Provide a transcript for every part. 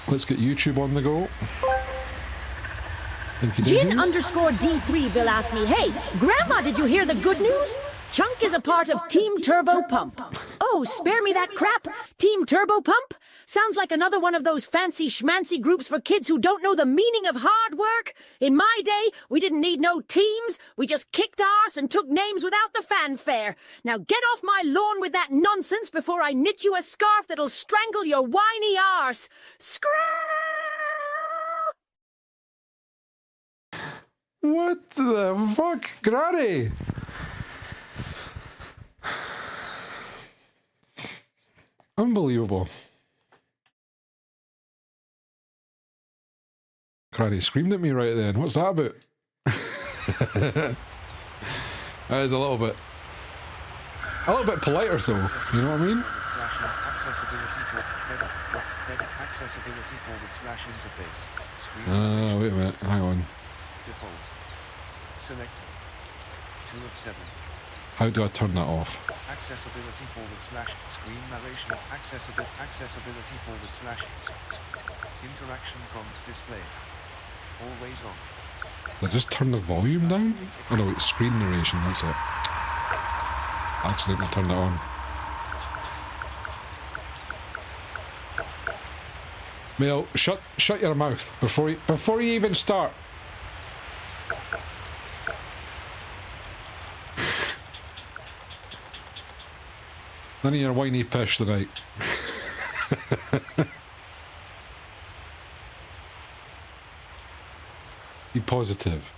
Let's get YouTube on the go. Jin_D3 will ask me, hey, Grandma, did you hear the good news? Chunk is a part of Team Turbo Pump. Oh, spare me that crap. Team Turbo Pump? Sounds like another one of those fancy schmancy groups for kids who don't know the meaning of hard work. In my day, we didn't need no teams. We just kicked arse and took names without the fanfare. Now get off my lawn with that nonsense before I knit you a scarf that'll strangle your whiny arse. Scrawl! What the fuck, Granny? Unbelievable. Granny screamed at me right then. What's that about? That is a little bit politer though, you know what I mean? Wait a minute, hang on. Select 2 of 7. How do I turn that off? Accessibility / screen narration. Accessibility / interaction from display. Always on. Did I just turn the volume down? Oh no, it's screen narration, that's it. Accidentally turned it on. Mel, shut your mouth before you even start. None of your whiny pish tonight. Be positive.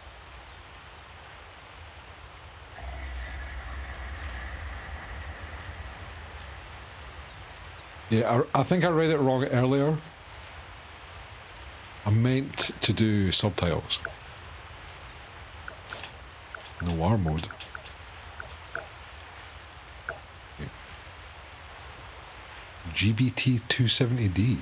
Yeah, I think I read it wrong earlier. I meant to do subtitles. Noir mode. Okay. GBT 270D.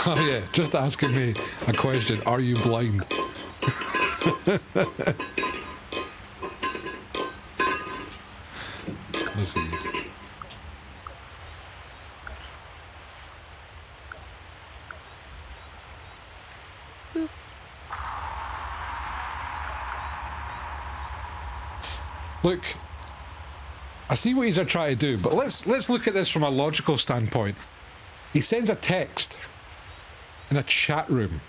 Oh yeah, just asking me a question. Are you blind? Let's see. Look, I see what he's trying to do, but let's look at this from a logical standpoint. He sends a text in a chat room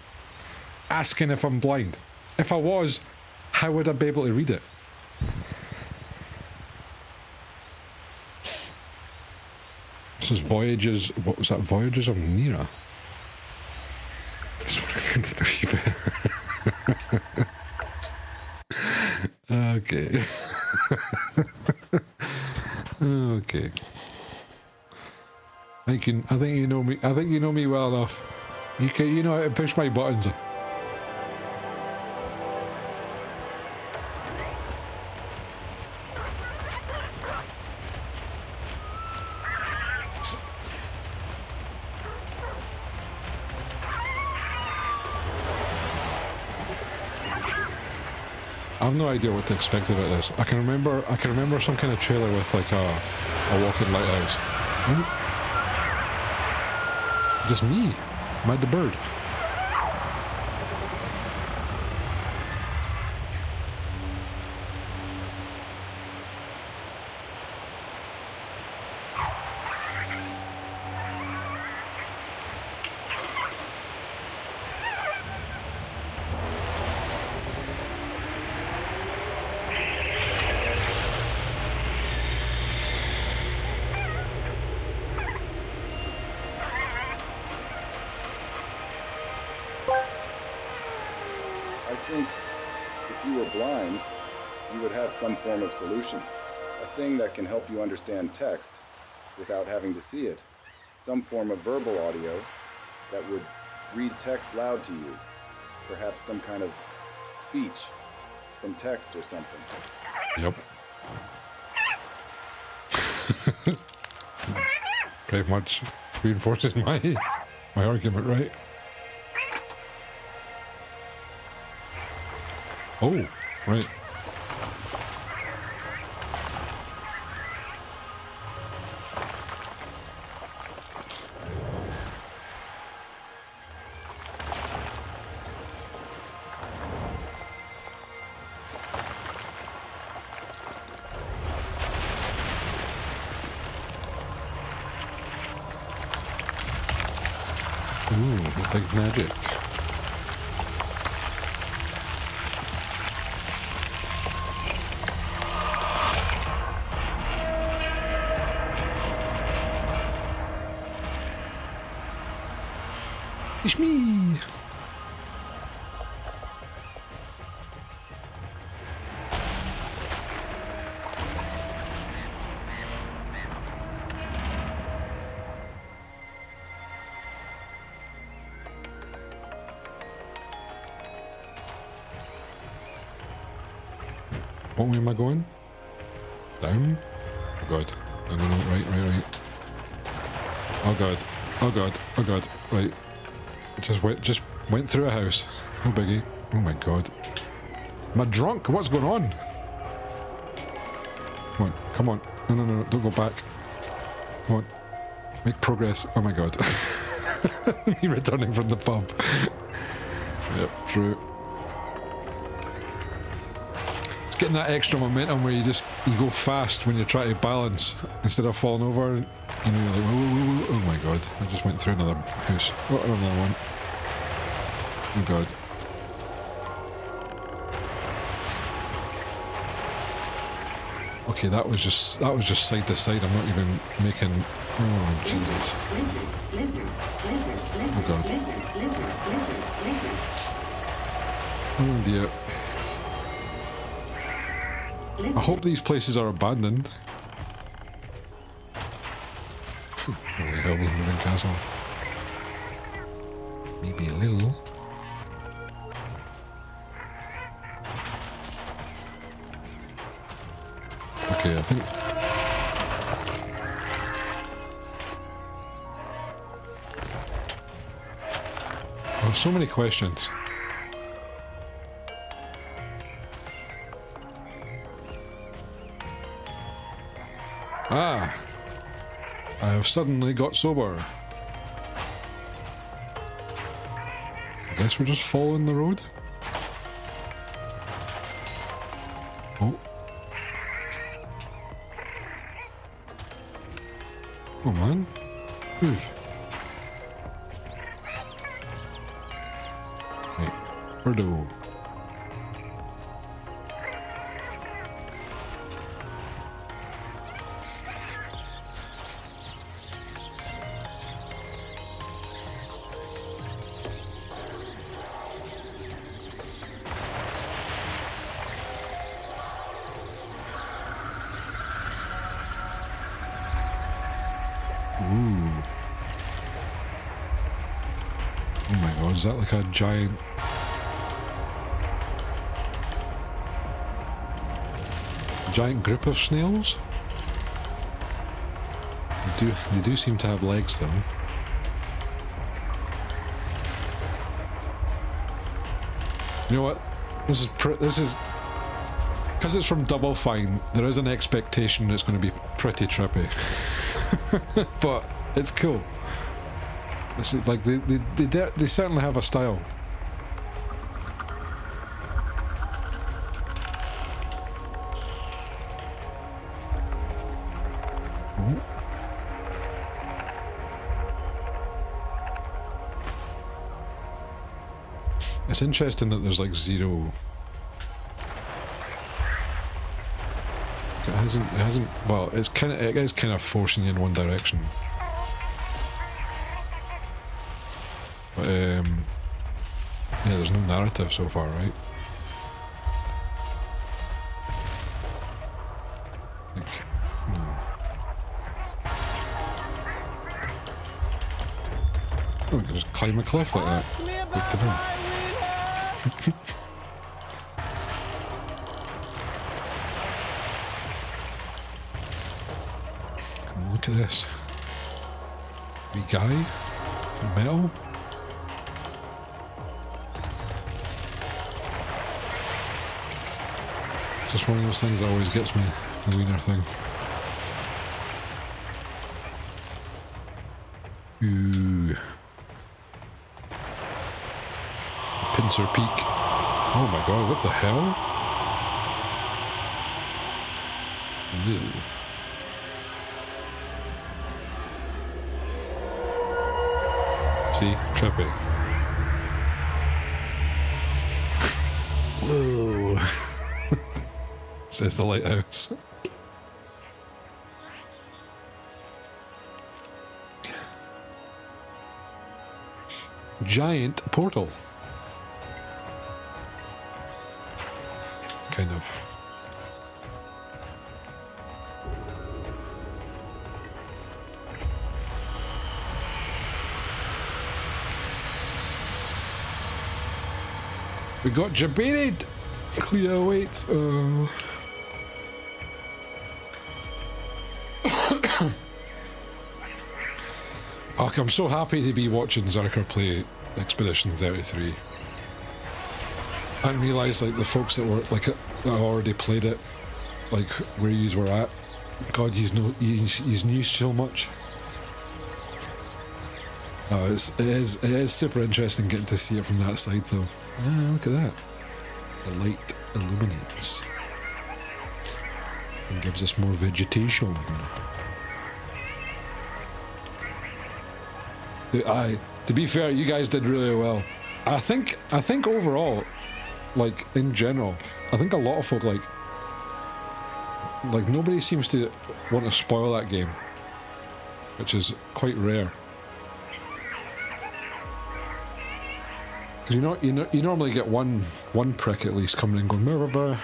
asking if I'm blind. If I was, how would I be able to read it? This is Voyages, what was that? Voyages of Nira. Okay. Okay. I think you know me. I think you know me well enough. You know how to push my buttons. I have no idea what to expect about this. I can remember some kind of trailer with like a walking lighthouse. Is this me? Am I the bird? Some form of solution, a thing that can help you understand text without having to see it, some form of verbal audio that would read text loud to you, perhaps some kind of speech from text or something. Yep. Pretty much reinforces my argument, right? Oh, right. Ooh, it's like magic. It's me. What way am I going? Down? Oh god. No, no, no, right. Oh god. Oh god. Oh god. Right. Just went through a house. No biggie. Oh my god. Am I drunk? What's going on? Come on. Come on. No, no, no. Don't go back. Come on. Make progress. Oh my god. Me returning from the pub. Yep, true. It's getting that extra momentum where you go fast when you try to balance instead of falling over. You know, you're like, whoa, whoa, whoa. Oh my god. I just went through another house. Oh, another one. Oh god. Okay, that was just side to side. I'm not even making. Oh Jesus. Oh god. Oh dear. I hope these places are abandoned. Holy hell, there's a moving castle. Maybe a little. Okay, I think... I have so many questions. Ah! I have suddenly got sober. I guess we're just following the road. Oh. Oh man. Move. Right. Birdo. Ooh. Oh my god, is that like a giant... giant group of snails? They do seem to have legs though. You know what? This is because it's from Double Fine. There is an expectation it's going to be pretty trippy, but it's cool. It's like they certainly have a style. It's interesting that there's like zero. It hasn't. Well, it is kind of forcing you in one direction. But yeah, there's no narrative so far, right? Like, no. Oh, we can just climb a cliff like that. Good to know. Oh, look at this. Wee guy. Metal. Just one of those things that always gets me, the wiener thing. Ooh. Pincer Peak. Oh my god, what the hell? Ew. See? Trippy. Whoa. Says the lighthouse. Giant portal. Kind of. We got jebaited! Cleo, wait. Oh, I'm so happy to be watching Zerker play Expedition 33. I didn't realise, like, the folks that were, like, that already played it, like, where yous were at. God, yous knew so much. No, it is super interesting getting to see it from that side, though. Ah, look at that. The light illuminates and gives us more vegetation. To be fair, you guys did really well. I think overall, like, in general, I think a lot of folk, like nobody seems to want to spoil that game, which is quite rare. Because you normally get one prick at least coming in going, blah, blah, blah,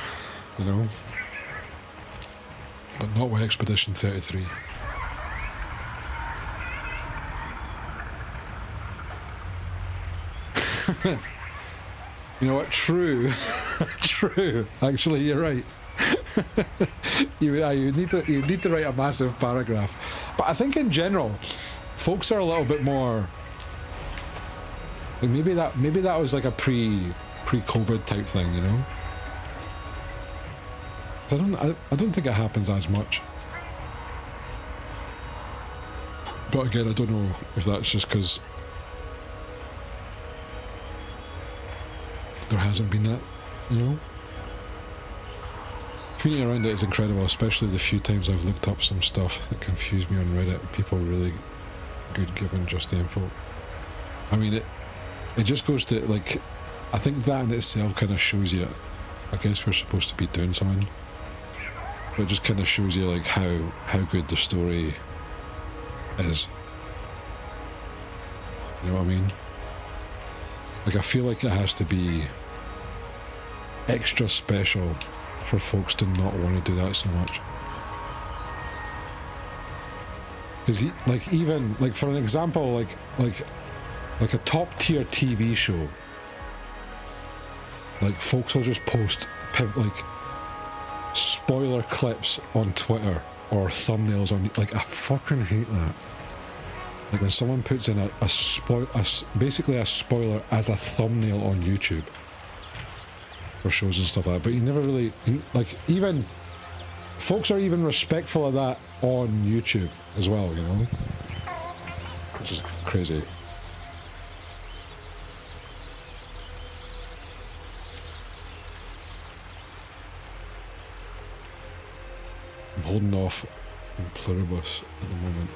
you know, but not with Expedition 33. You know what? True. True. Actually, you're right. you need to write a massive paragraph. But I think in general, folks are a little bit more. Like maybe that was like a pre-COVID type thing, you know. I don't think it happens as much. But again, I don't know if that's just because there hasn't been that, you know. Community around it is incredible, especially the few times I've looked up some stuff that confused me on Reddit. People are really good given just the info. I mean, it just goes to, like, I think that in itself kind of shows you, I guess we're supposed to be doing something, but it just kind of shows you, like, how good the story is. You know what I mean? Like, I feel like it has to be extra special for folks to not want to do that so much. Because, like, even, like, for an example, like a top tier TV show, like, folks will just post, like, spoiler clips on Twitter or thumbnails on, like, I fucking hate that. Like when someone puts in basically a spoiler as a thumbnail on YouTube for shows and stuff like that, but you never really, like, even folks are even respectful of that on YouTube as well, you know, which is crazy. I'm holding off on Pluribus at the moment.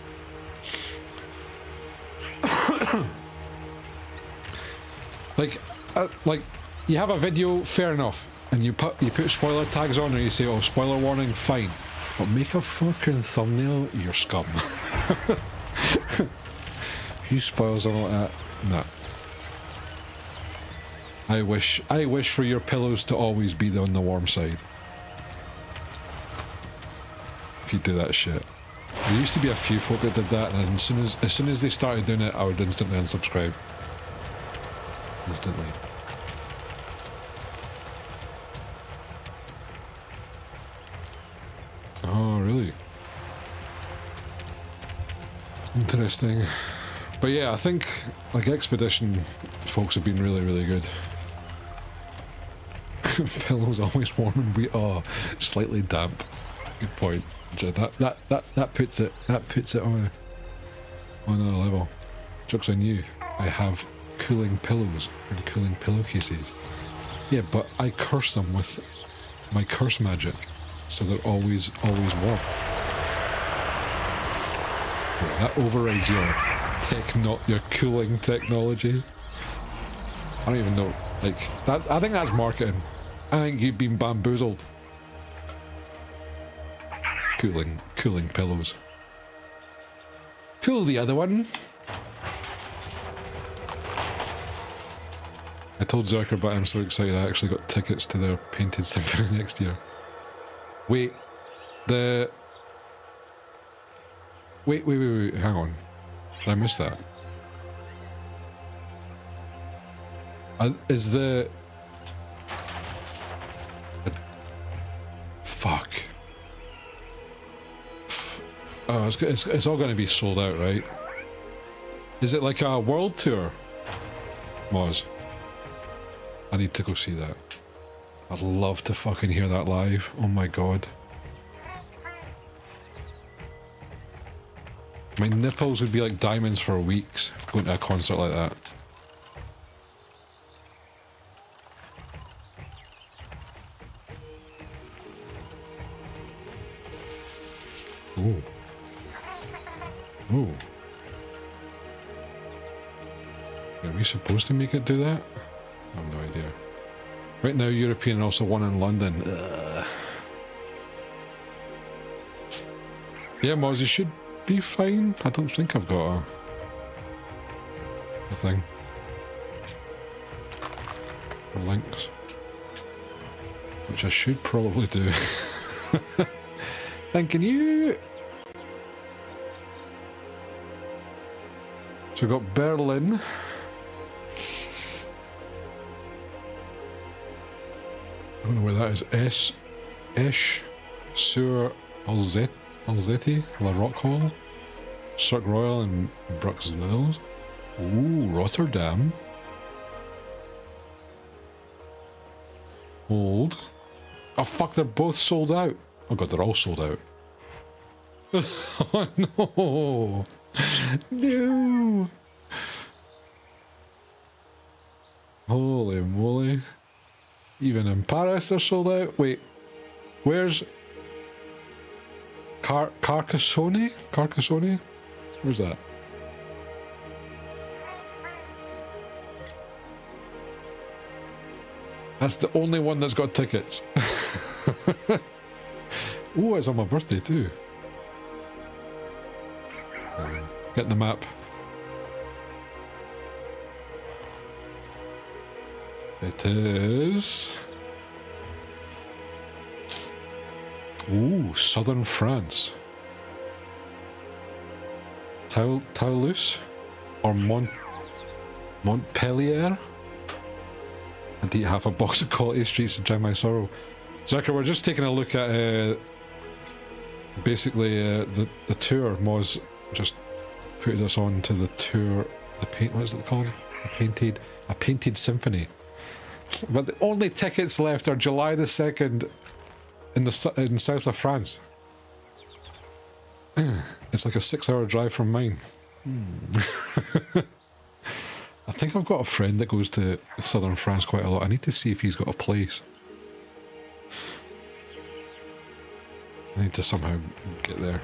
Like you have a video, fair enough, and you put spoiler tags on, or you say, oh, spoiler warning, fine, but make a fucking thumbnail, you're scum. If you spoil something like that, nah. I wish for your pillows to always be on the warm side. If you do that shit. There used to be a few folk that did that, and as soon as they started doing it, I would instantly unsubscribe. Instantly. Oh, really? Interesting. But yeah, I think, like, Expedition folks have been really, really good. Pillows always warm and we slightly damp. Good point. That puts it on another level. Joke's on you. I have cooling pillows and cooling pillowcases. Yeah, but I curse them with my curse magic, so they're always warm. Yeah, that overrides your cooling technology. I don't even know. Like that, I think that's marketing. I think you've been bamboozled. Cooling pillows. Cool the other one. I told Zerker, but I'm so excited I actually got tickets to their Painted Symphony next year. Wait, wait, hang on. Did I miss that? Is the... Fuck. Oh, it's all going to be sold out, right? Is it like a world tour? Moz. I need to go see that. I'd love to fucking hear that live. Oh my god. My nipples would be like diamonds for weeks going to a concert like that. Ooh. Ooh. Are we supposed to make it do that? I have no idea. Right now, European and also one in London. Yeah, Moz, you should be fine. I don't think I've got a thing. Or links. Which I should probably do. Thanking you! So we've got Berlin. I don't know where that is. Esch sur Alzette, La Rock Hall, Cirque Royal and Bruxelles. Ooh, Rotterdam. Hold. Oh fuck, they're both sold out. Oh god, they're all sold out. Oh no! No! Holy moly. Even in Paris they're sold out. Wait, where's Carcassonne? Carcassonne? Where's that? That's the only one that's got tickets. Oh, it's on my birthday too. Get the map. It is... Ooh, southern France. Toulouse? Or Montpellier? And eat half a box of quality streets to drown my sorrow. Zerker, we're just taking a look at basically the tour. Moz just put us on to the tour. What is it called? A painted symphony. But the only tickets left are July the 2nd in south of France. It's like a 6-hour drive from mine. I think I've got a friend that goes to southern France quite a lot. I need to see if he's got a place. I need to somehow get there.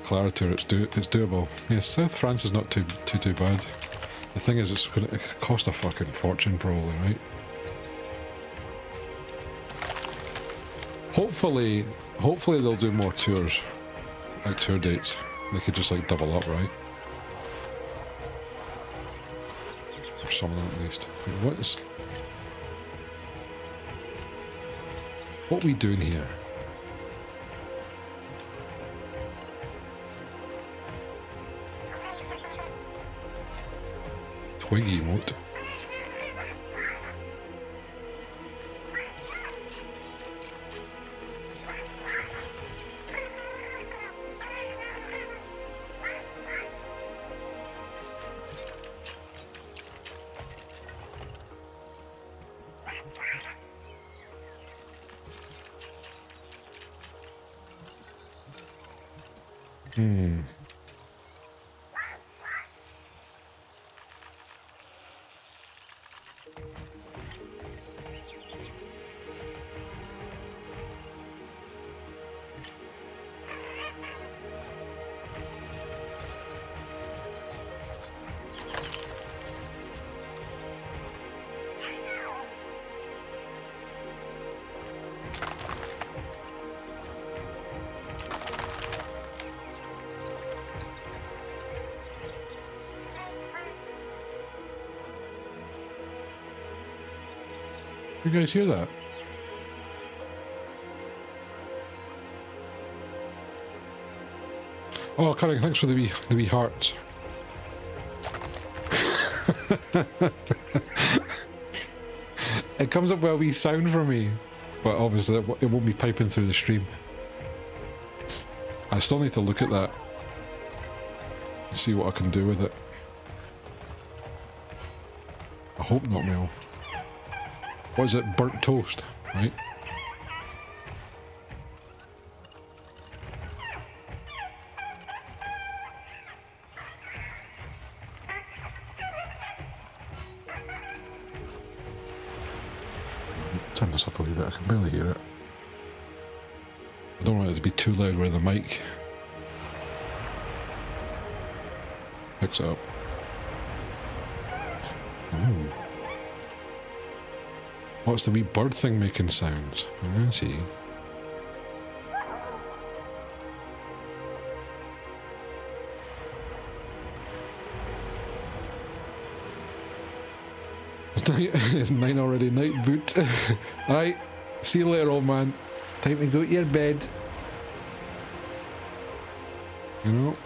Claritour, it's doable. Yeah, South France is not too bad. The thing is, it's going to cost a fucking fortune probably, right? Hopefully they'll do more tours, like tour dates. They could just like double up, right? Or some of them at least. What are we doing here? Twiggy emote. You guys hear that? Oh, Cunning, thanks for the wee hearts. It comes up with a wee sound for me, but obviously it won't be piping through the stream. I still need to look at that and see what I can do with it. I hope not, Mel. What is it? Burnt toast, right? Turn this up a wee bit, I can barely hear it. I don't want it to be too loud where the mic picks it up. Ooh. What's the wee bird thing making sounds? I see. It's 9 already, night boot. Alright, see you later, old man. Time to go to your bed. You know?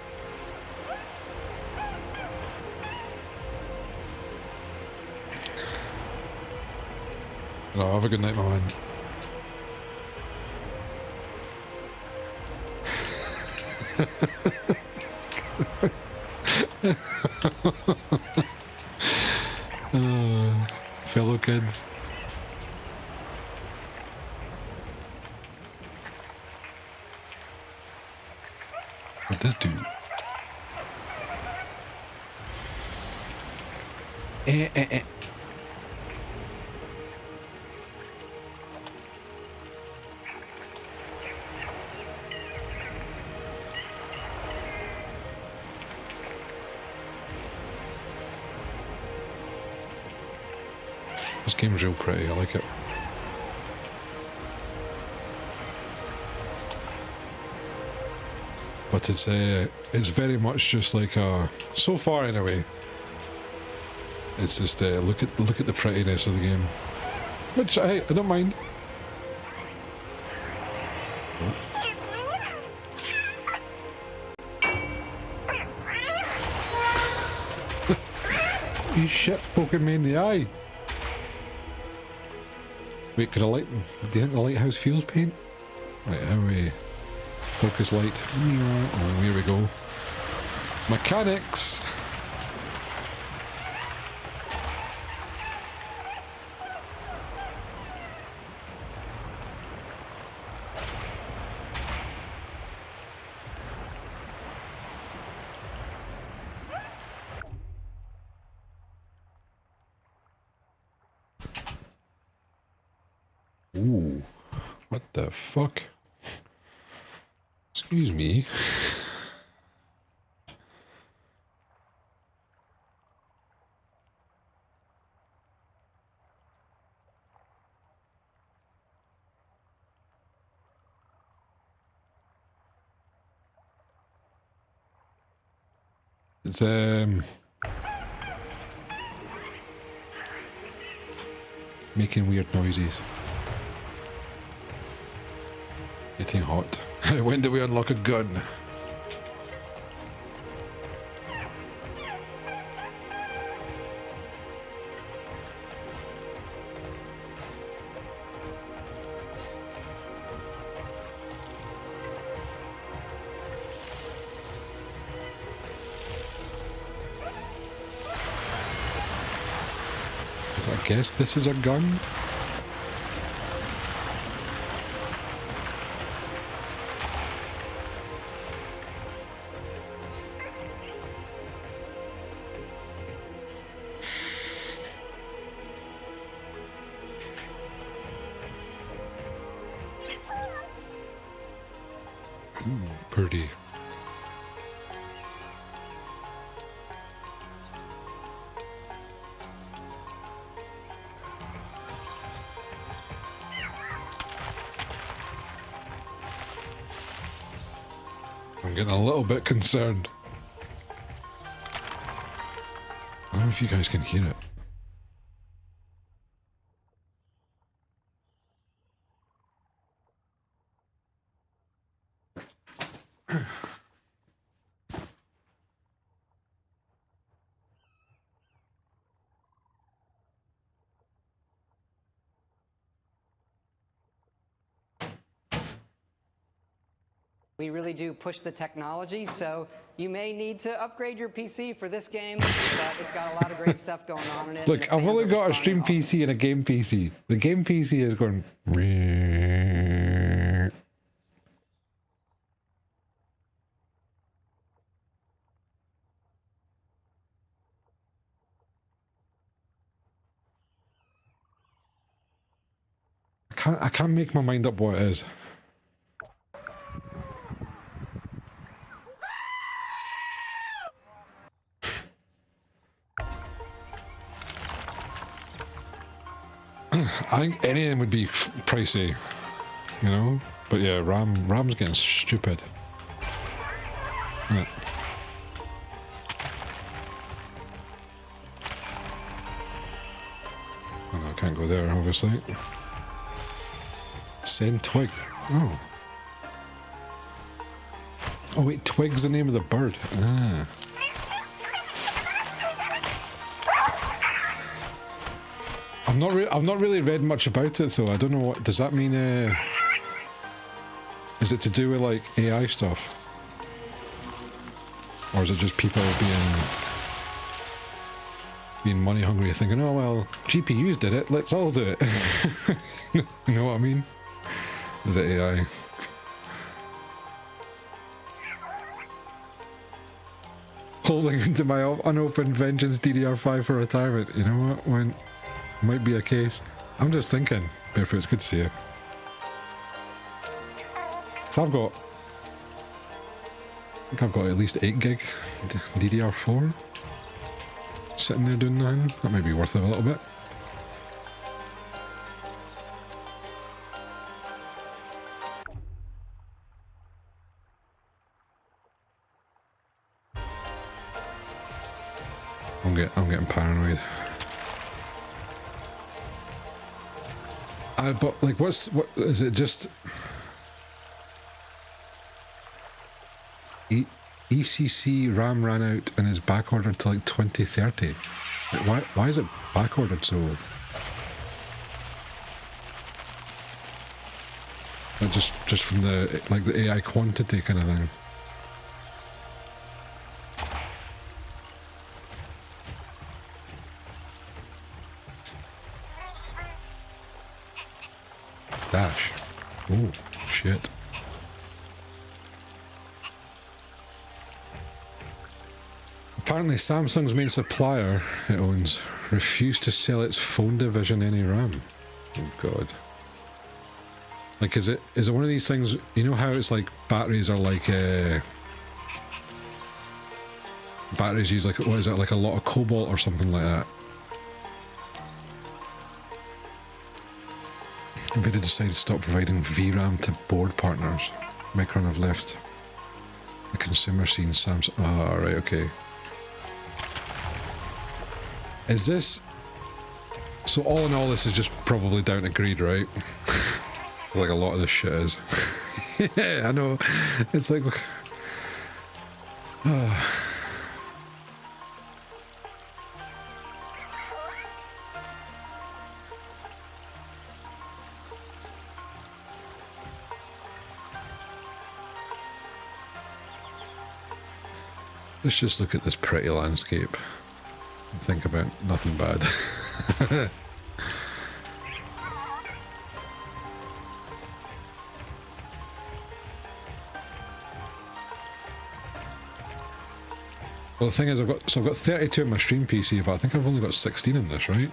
Oh, have a good night, my man. Fellow kids. What does do? Eh. This game's real pretty, I like it. But it's very much just like so far anyway. It's just look at the prettiness of the game, which I don't mind. You shit poking me in the eye. Wait, could I light? Do you think the lighthouse fuels paint? Right, how we focus light? Oh, here we go. Mechanics. Ooh, what the fuck? Excuse me. It's making weird noises. Getting hot. When do we unlock a gun? I guess this is a gun. Purdy. I'm getting a little bit concerned. I don't know if you guys can hear it. We really do push the technology, so you may need to upgrade your PC for this game, but it's got a lot of great stuff going on in it. Look, I've only got a stream PC and a game PC. The game PC is going... I can't make my mind up what it is. I think anything would be pricey, you know? But yeah, RAM's getting stupid. Yeah. Oh no, I can't go there, obviously. Send twig. Oh. Oh wait, twig's the name of the bird. Ah. I've not really read much about it though. I don't know what does that mean. Is it to do with like AI stuff, or is it just people being money hungry, thinking, oh well, GPUs did it, let's all do it. You know what I mean? Is it AI? Holding into my unopened Vengeance DDR5 for retirement. You know what? When might be a case. I'm just thinking. Barefoot, it's good to see you. So I think I've got at least 8 gig DDR4 sitting there doing nothing. That might be worth it a little bit. I'm getting paranoid. But like, what is it? Just ECC RAM ran out and is back ordered to like 2030. Like, why is it back ordered so? Like just from the like the AI quantity kind of thing. Dash. Oh, shit. Apparently Samsung's main supplier it owns refused to sell its phone division any RAM. Oh god. Like is it one of these things, you know how it's like batteries are like batteries use like, what is it, like a lot of cobalt or something like that? NVIDIA decided to stop providing VRAM to board partners. Micron have left the consumer scene. Samsung. Oh, right, okay. Is this... So all in all, this is just probably down to greed, right? Like a lot of this shit is. Yeah, I know. It's like... Let's just look at this pretty landscape and think about nothing bad. Well, the thing is, I've got 32 on my stream PC, but I think I've only got 16 in this, right?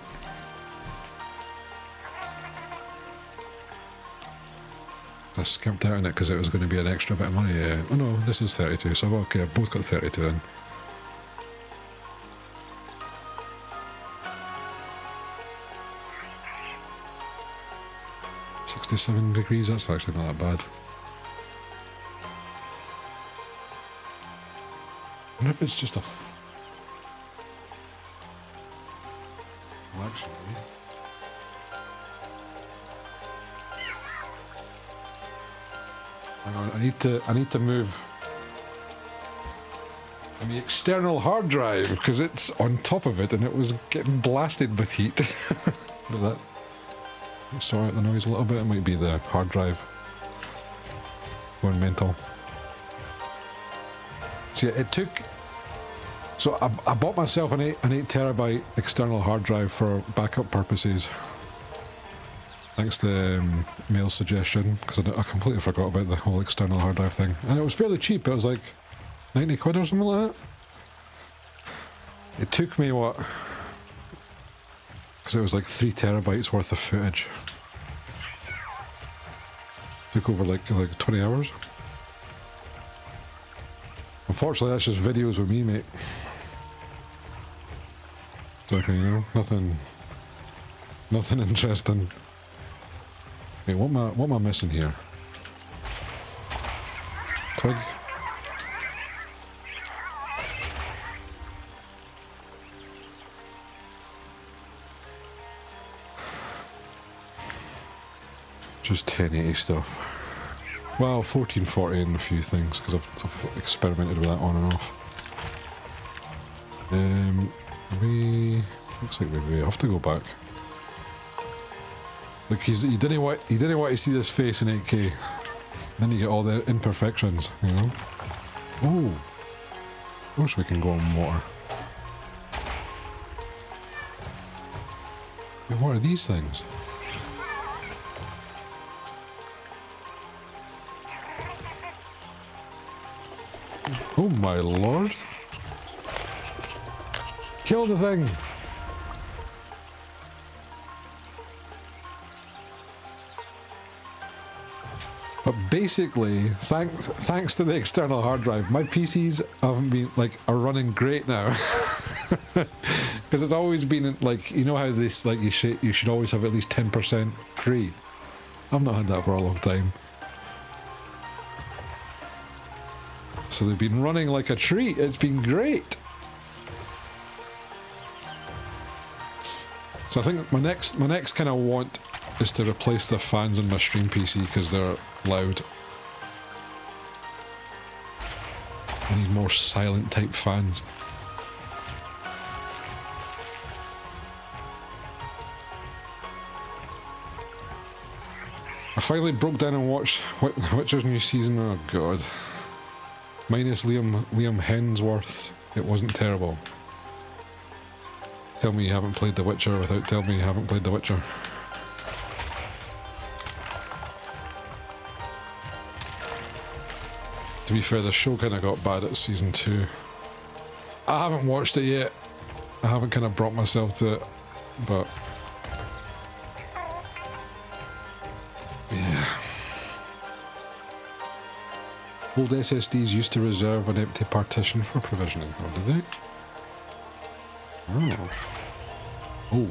I skipped out on it because it was going to be an extra bit of money. Yeah. Oh no, this is 32, so okay, I've both got 32 in. $67 that's actually not that bad. I wonder if it's just a... Well, actually... Hang on, I need to move the external hard drive because it's on top of it and it was getting blasted with heat. Look at that. Let's sort out the noise a little bit. It might be the hard drive going mental. See, it took... So I bought myself an 8 terabyte external hard drive for backup purposes. Thanks to Mail's suggestion, because I completely forgot about the whole external hard drive thing. And it was fairly cheap, it was like 90 quid or something like that. It took me, what? Because it was like 3 terabytes worth of footage. Took over like 20 hours. Unfortunately, that's just videos with me, mate. So, okay, you know, nothing interesting. Wait, what am I missing here? Twig? Just 1080 stuff. Well, 1440 and a few things, because I've experimented with that on and off. Looks like we have to go back. Look, he didn't want to see this face in 8K. Then you get all the imperfections, you know. Oh, of course we can go on water. Wait, what are these things? Oh my lord! Kill the thing! But basically, thanks to the external hard drive, my PCs haven't been are running great now. Because it's always been like, you know how this you should always have at least 10% free. I've not had that for a long time. So they've been running like a treat. It's been great. So I think my next kind of want is to replace the fans in my stream PC because they're loud. I need more silent type fans. I finally broke down and watched Witcher's new season. Oh god. Minus Liam Hemsworth, it wasn't terrible. Tell me you haven't played The Witcher without telling me you haven't played The Witcher. To be fair, the show kind of got bad at season 2. I haven't watched it yet. I haven't kind of brought myself to it, but yeah. Old SSDs used to reserve an empty partition for provisioning. Oh, did they? Oh. Oh.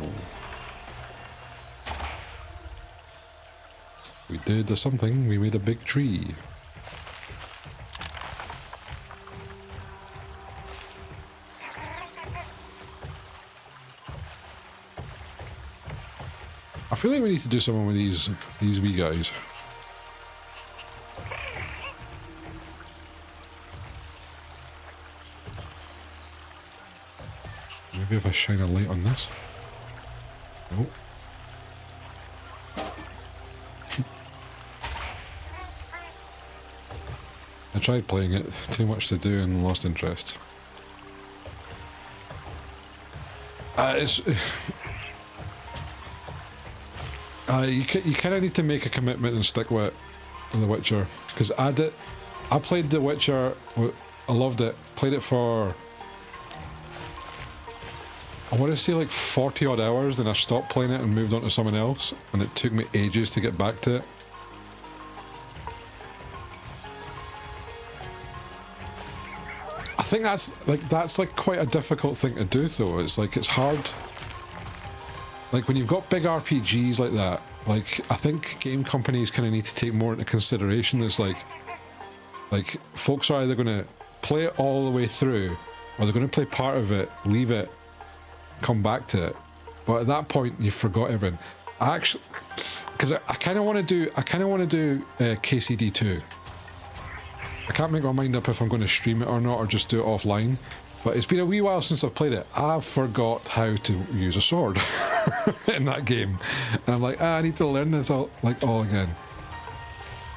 We did something. We made a big tree. I feel like we need to do something with these wee guys. Maybe if I shine a light on this. Nope. I tried playing it, too much to do and lost interest. You kind of need to make a commitment and stick with it with The Witcher. Because I played The Witcher, I loved it, played it for, I want to say like 40 odd hours, and I stopped playing it and moved on to something else, and it took me ages to get back to it. think that's like quite a difficult thing to do though. It's like, it's hard. Like when you've got big RPGs like that, like I think game companies kind of need to take more into consideration. It's like folks are either going to play it all the way through, or they're going to play part of it, leave it, come back to it. But at that point, you forgot everything. I actually, because I kind of want to do KCD 2. I can't make my mind up if I'm going to stream it or not, or just do it offline. But it's been a wee while since I've played it. I've forgot how to use a sword in that game, and I'm like, I need to learn this all again.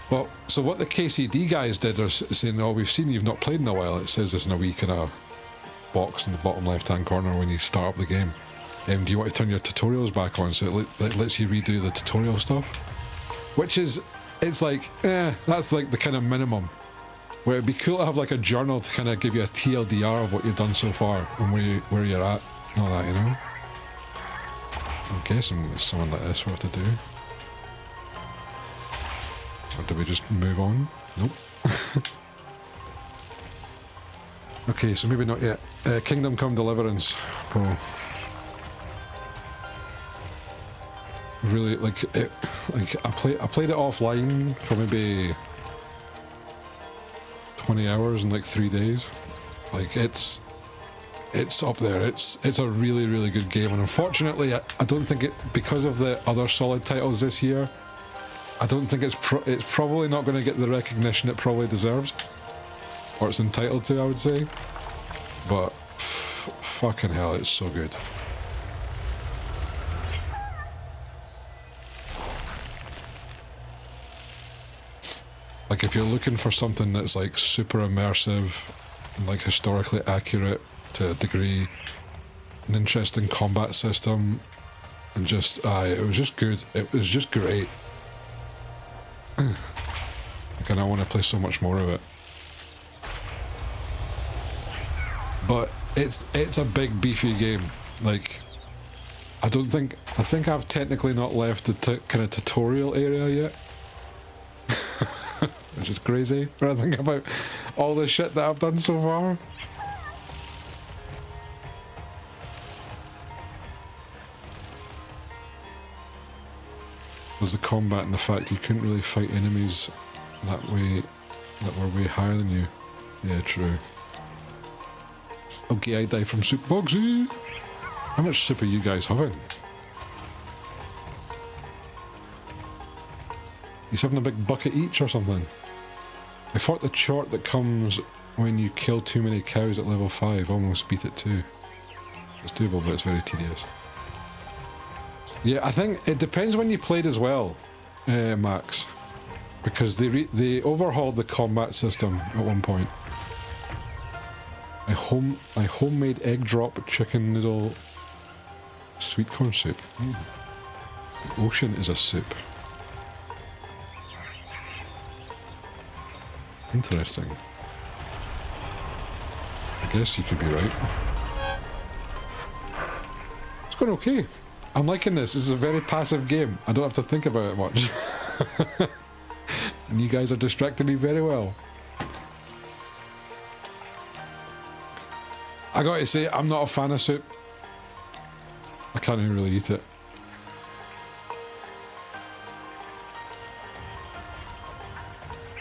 Well, so what the KCD guys did are saying, oh, we've seen you've not played in a while. It says this in a wee kind of box in the bottom left-hand corner when you start up the game. Do you want to turn your tutorials back on? So it lets you redo the tutorial stuff. Which is, it's like, that's like the kind of minimum. Where it'd be cool to have like a journal to kind of give you a TLDR of what you've done so far and where you're at and all that, you know? I'm guessing it's something like this we have to do. Or do we just move on? Nope. Okay, so maybe not yet. Kingdom Come Deliverance. Oh. Really, like I played it offline for maybe 20 hours in like 3 days. Like it's up there. It's a really, really good game, and unfortunately I don't think it, because of the other solid titles this year, I don't think it's probably not going to get the recognition it probably deserves, or it's entitled to, I would say. But fucking hell, it's so good. Like if you're looking for something that's like super immersive and like historically accurate to a degree, an interesting combat system, and just it was just good. It was just great. Like, and I want to play so much more of it. But it's a big beefy game. Like I think I've technically not left the kind of tutorial area yet. Which is crazy when I think about all the shit that I've done so far. Was the combat and the fact you couldn't really fight enemies that were way higher than you. Yeah, true. Okay, I die from soup. Foxy! How much soup are you guys having? He's having a big bucket each or something. I fought the chart that comes when you kill too many cows at level 5. Almost beat it too. It's doable, but it's very tedious. Yeah, I think it depends when you played as well, Max. Because they overhauled the combat system at one point. I homemade egg drop chicken noodle sweet corn soup. The ocean is a soup. Interesting. I guess you could be right. It's going okay. I'm liking this. This is a very passive game. I don't have to think about it much. And you guys are distracting me very well. I gotta say, I'm not a fan of soup. I can't even really eat it.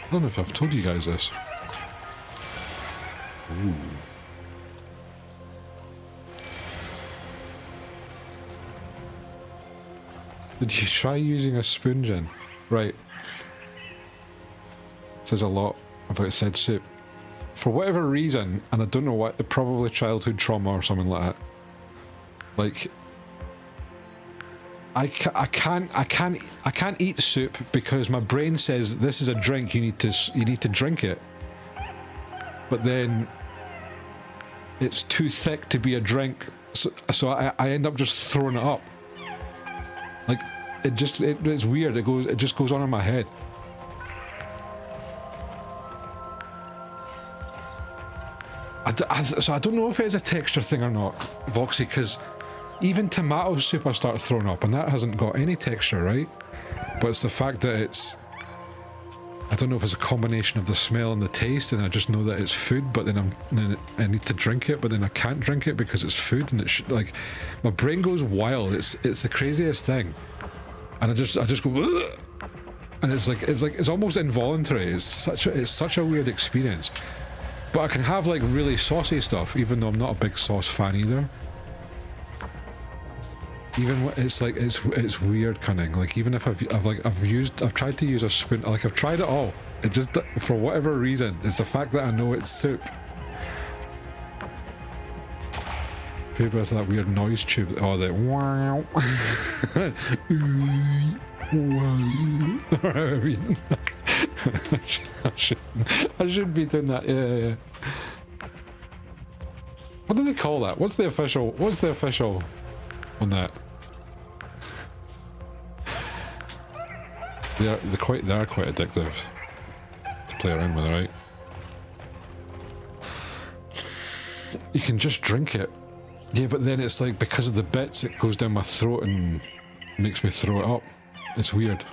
I don't know if I've told you guys this. Ooh. Did you try using a spoon, Jen? Right. Says a lot about said soup. For whatever reason, and I don't know what, probably childhood trauma or something like that. Like, I can't eat soup because my brain says this is a drink. You need to drink it. But then it's too thick to be a drink, so I end up just throwing it up. Like it's weird. It just goes on in my head. So I don't know if it is a texture thing or not, Voxy, because even tomato soup I start throwing up, and that hasn't got any texture, right? But it's the fact that I don't know if it's a combination of the smell and the taste, and I just know that it's food, but then I need to drink it, but then I can't drink it because it's food, and it's like my brain goes wild. It's the craziest thing, and I just go, ugh! And it's almost involuntary. It's such a weird experience. But I can have like really saucy stuff, even though I'm not a big sauce fan either. Even it's like it's weird cunning. Like even if I've tried to use a spoon, like I've tried it all. It just, for whatever reason, it's the fact that I know it's soup. Favorite that weird noise tube. Oh, the wow. I should be doing that. Yeah. What do they call that? What's the official on that? They are quite addictive to play around with, right? You can just drink it. Yeah, but then it's like because of the bits, it goes down my throat and makes me throw it up. It's weird.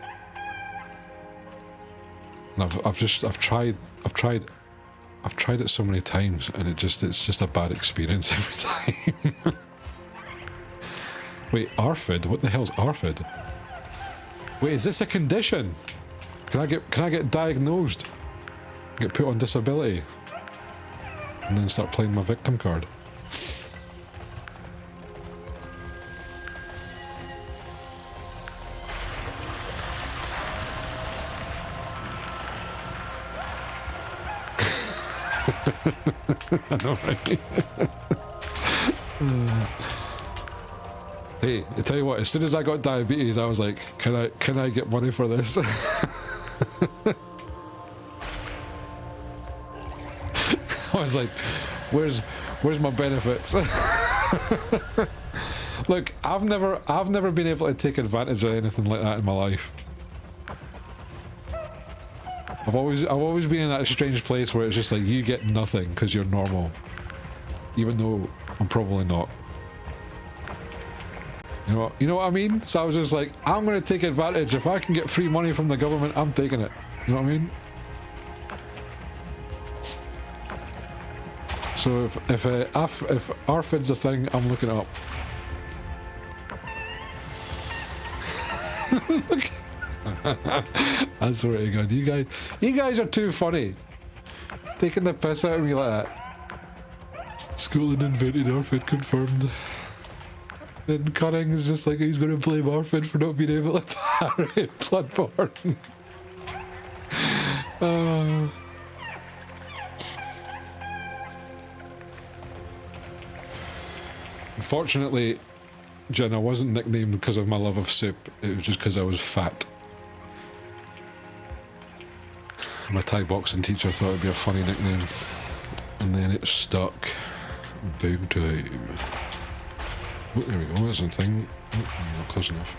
And I've tried it so many times, and it's just a bad experience every time. Wait, ARFID? What the hell's ARFID? Wait, is this a condition? Can I get diagnosed? Get put on disability? And then start playing my victim card? I know, right? Hey, I tell you what, as soon as I got diabetes, I was like, can I get money for this? I was like, where's my benefits? Look, I've never been able to take advantage of anything like that in my life. I've always been in that strange place where it's just like you get nothing because you're normal, even though I'm probably not. You know what I mean? So I was just like, I'm gonna take advantage. If I can get free money from the government, I'm taking it. You know what I mean? So if ARFID's a thing, I'm looking it up. Look. I swear to God, you guys are too funny. Taking the piss out of me like that. Scotland invented ARFID confirmed. Then Cunning is just like, he's going to blame ARFID for not being able to parry Bloodborne. Unfortunately, Jen, I wasn't nicknamed because of my love of soup. It was just because I was fat. My Thai boxing teacher thought it'd be a funny nickname, and then it stuck big time. Oh, there we go, that's a thing. Oh, not close enough.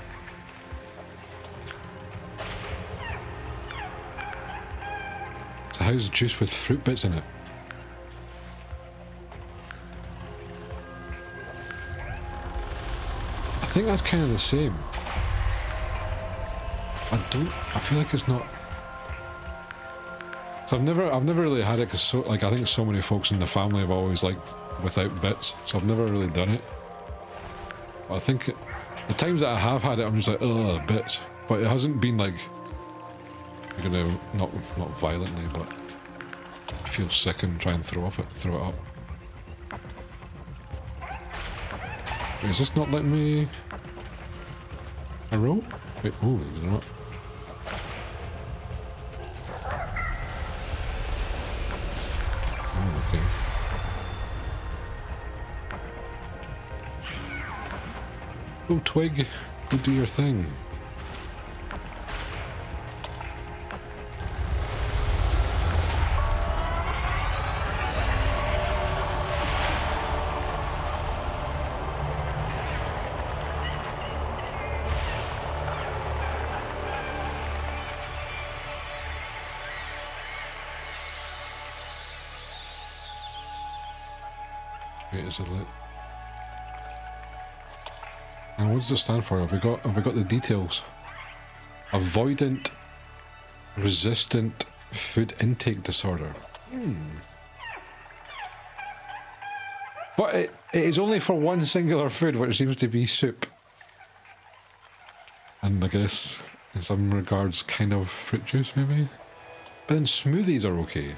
So how's juice with fruit bits in it? I think that's kind of the same. I feel like it's not. So I've never really had it because I think so many folks in the family have always liked without bits, so I've never really done it. But I think the times that I have had it, I'm just like, ugh, bits. But it hasn't been like, you're gonna not violently, but feel sick and try and throw it up. Wait, is this not letting me a roll? Wait, oh, is it not? Oh, okay. Oh, Twig, go do your thing. Wait, is it lit? And what does it stand for? Have we got the details? Avoidant, resistant, Food intake disorder. But it is only for one singular food, which seems to be soup. And I guess, in some regards, kind of fruit juice, maybe? But then smoothies are okay.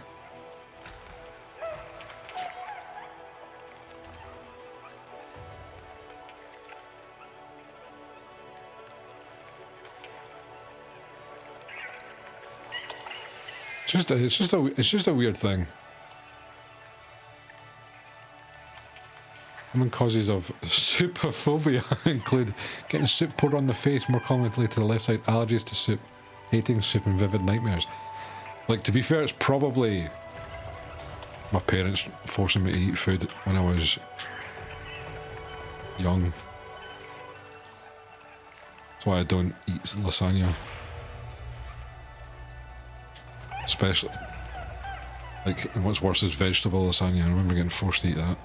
It's just a weird thing. Common causes of soupophobia include getting soup poured on the face, more commonly to the left side, allergies to soup, hating soup, and vivid nightmares. Like, to be fair, it's probably my parents forcing me to eat food when I was young. That's why I don't eat lasagna. Especially, like, what's worse is vegetable lasagna. I remember getting forced to eat that.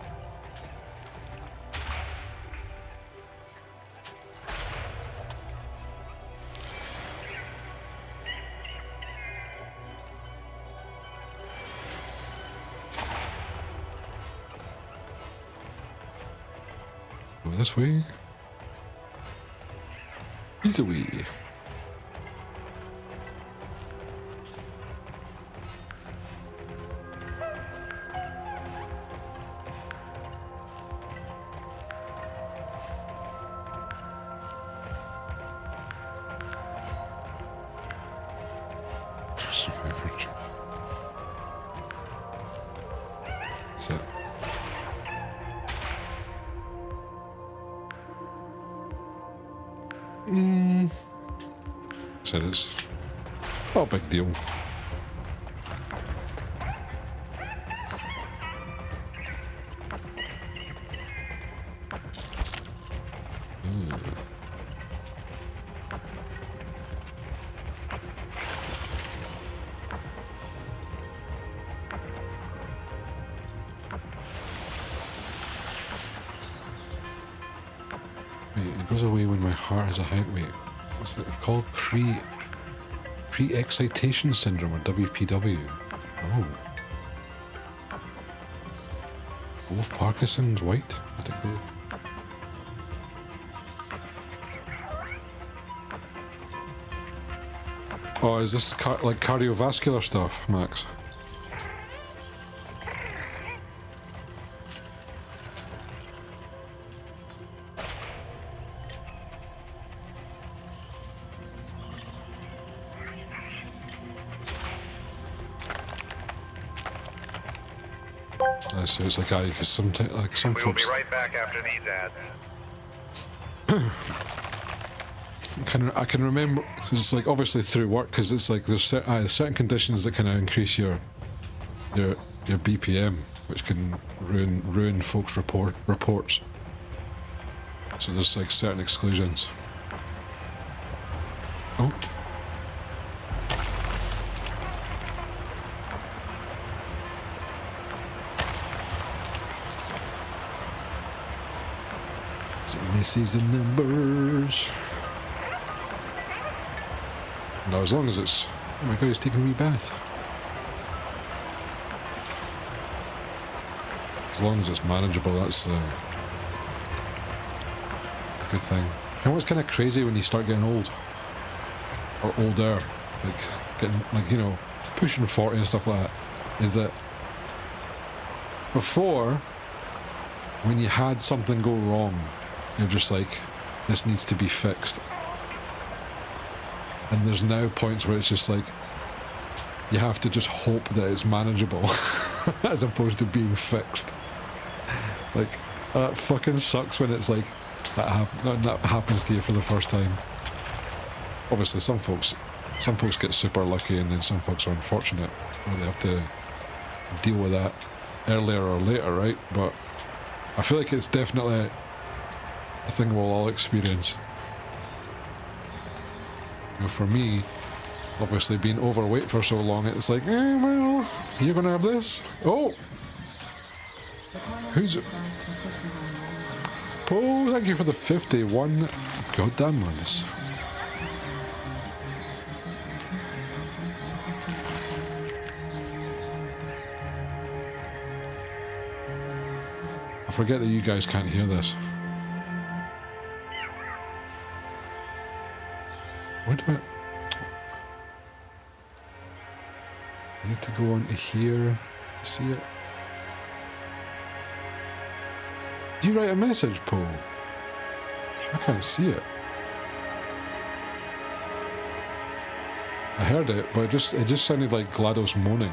Go this way. Easy way. Said it's not a big deal. Wait, it goes away when my heart has a height. Wait, what's it called? Pre-excitation syndrome, or WPW. Oh. Wolf Parkinson's White? What it go? Oh, is this like cardiovascular stuff, Max? So it's like, because sometimes, like, some folks. We'll be right back after these ads. I can remember. It's like obviously through work, because it's like there's certain conditions that kind of increase your BPM, which can ruin folks' reports. So there's like certain exclusions. Oh. Misses the numbers. No, as long as it's... Oh my god, he's taking a wee bath. As long as it's manageable, that's the good thing. And what's kind of crazy when you start getting old, or older, like getting, like, you know, pushing 40 and stuff like that, is that before, when you had something go wrong, you're just like, this needs to be fixed. And there's now points where it's just like, you have to just hope that it's manageable as opposed to being fixed. Like, that fucking sucks when it's like, that happens to you for the first time. Obviously, some folks get super lucky, and then some folks are unfortunate where they have to deal with that earlier or later, right? But I feel like it's definitely a thing we'll all experience. You know, for me, obviously being overweight for so long, it's like, well, you're gonna have this. Oh, who's? Oh, thank you for the 51 goddamn months. forget that you guys can't hear this. What do I need to go on to here to see it? Do you write a message, Paul? I can't see it. I heard it, but it just sounded like GLaDOS moaning.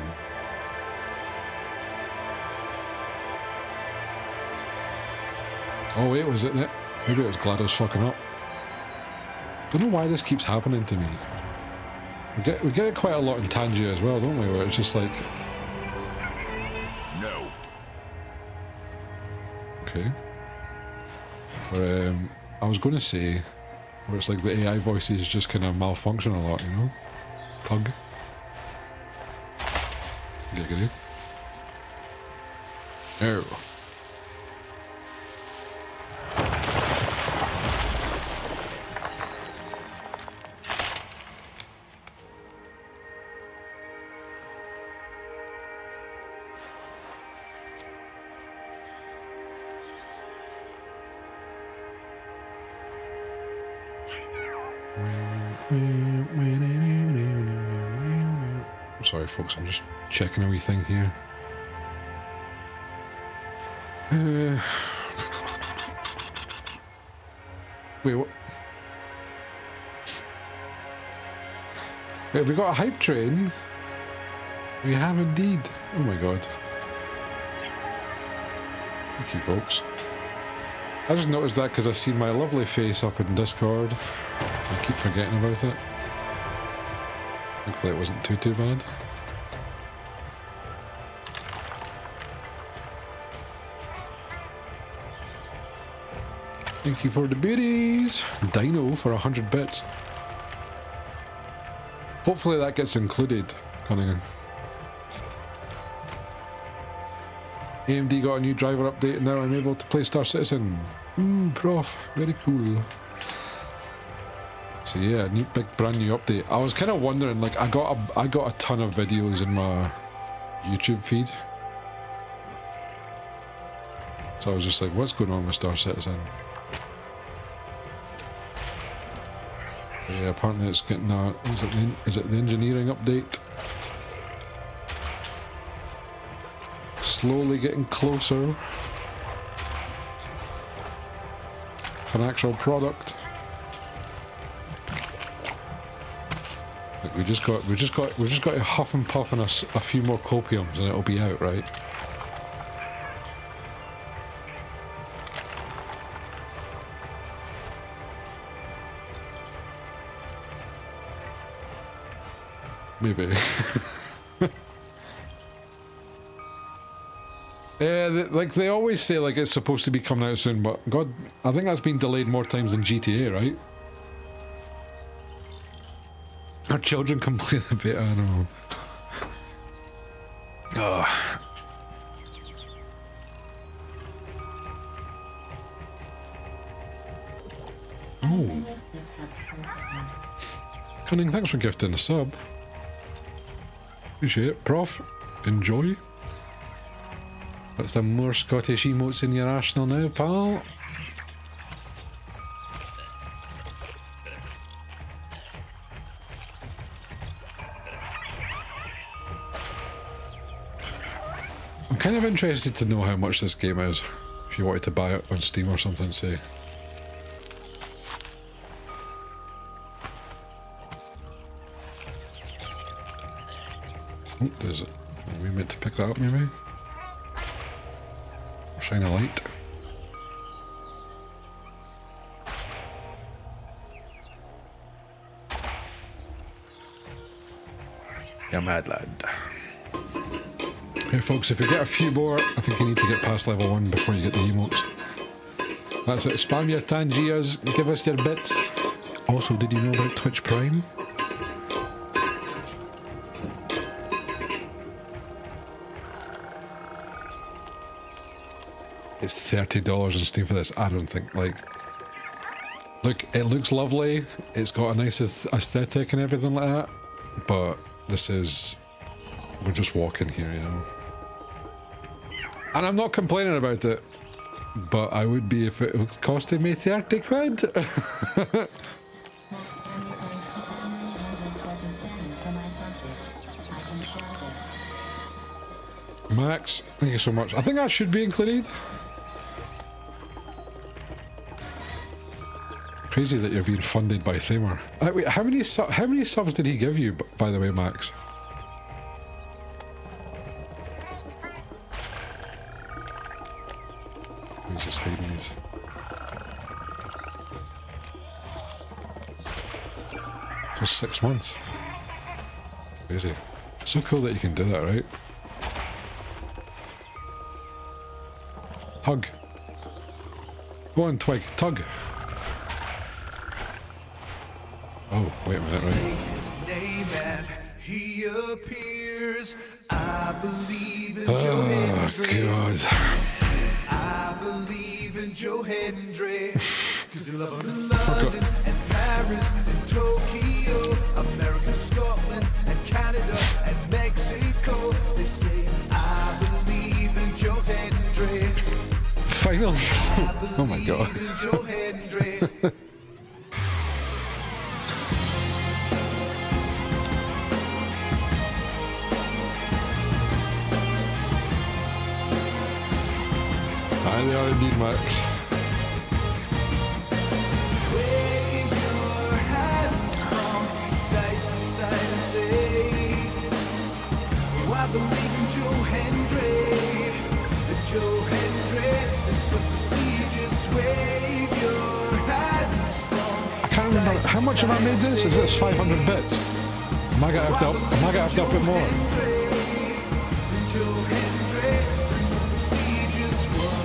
Oh wait, was it that? Maybe it was GLaDOS fucking up. Don't know why this keeps happening to me. We get it quite a lot in Tangia as well, don't we? Where it's just like... No. Okay. Where, I was going to say, where it's like the AI voices just kind of malfunction a lot, you know? Pug. Giggity. No. Sorry folks, I'm just checking a wee thing here. Wait, what? Wait, have we got a hype train? We have indeed. Oh my god. Thank you folks. I just noticed that because I seen my lovely face up in Discord. I keep forgetting about it. Hopefully it wasn't too bad. Thank you for the biddies. Dino for 100 bits. Hopefully that gets included, Cunningham. AMD got a new driver update and now I'm able to play Star Citizen. Ooh, prof. Very cool. So yeah, brand new update. I was kind of wondering, like, I got a ton of videos in my YouTube feed. So I was just like, what's going on with Star Citizen? But yeah, apparently it's getting a, is it the engineering update? Slowly getting closer to an actual product. Like we just got to huff and puff on a few more copiums and it'll be out, right? Maybe. Yeah, like they always say, like it's supposed to be coming out soon, but God, I think that's been delayed more times than GTA, right? Our children can play the beta, I know. Ugh. Oh. Cunning, thanks for gifting a sub. Appreciate it. Prof, enjoy. Got some more Scottish emotes in your arsenal now, pal. I'm kind of interested to know how much this game is. If you wanted to buy it on Steam or something, say. Oh, does it? Are we meant to pick that up, maybe? Shine a light. Yeah, mad lad. Hey folks, if you get a few more, I think you need to get past level 1 before you get the emotes. That's it. Spam your Tangias, give us your bits. Also, did you know about Twitch Prime? It's $30 on Steam for this. I don't think, like... Look, it looks lovely. It's got a nice aesthetic and everything like that. But this is... We're just walking here, you know. And I'm not complaining about it. but I would be if it was costing me 30 quid. Max, thank you so much. I think that should be included. Crazy that you're being funded by Thamer. Wait, how many subs did he give you, by the way, Max? He's just hiding these. Just 6 months. Crazy. So cool that you can do that, right? Tug. Go on, Twig. Tug. Oh, wait a minute, right? His name and he appears. I believe in Joe Oh, Hendry. God. I believe in Joe Hendry. Cause you love him in London and Paris and Tokyo, America, Scotland and Canada and Mexico. They say I believe in Joe Hendry. Finally. Oh my God. Believe in Joe Hendry. Aye, they are indeed, Max. Wave your hands from side to side and say, oh, I believe in Joe Hendry. Joe Hendry is so prestigious. Wave your hands from I can't remember how much have I made this? Is this 500 bits? Am I gonna have to up it more? Joe Hendry, prestigious one.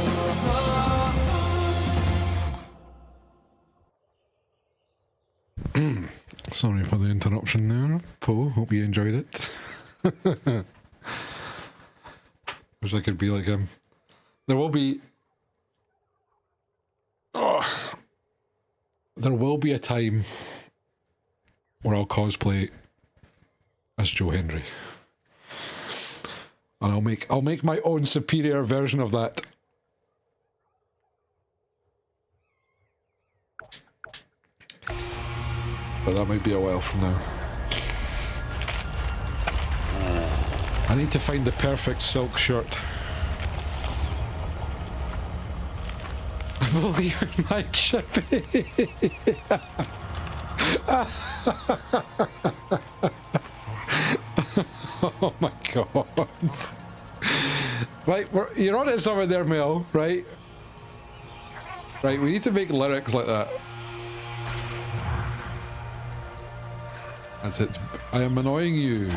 Sorry for the interruption there, Poe. Hope you enjoyed it. Wish I could be like him. There will be... Oh, there will be a time where I'll cosplay as Joe Hendry. And I'll make my own superior version of that. But that might be a while from now. I need to find the perfect silk shirt. I believe in my chippy. Oh my God. Right, you're on it somewhere there, Mel, right? Right, we need to make lyrics like that. That's it. I am annoying you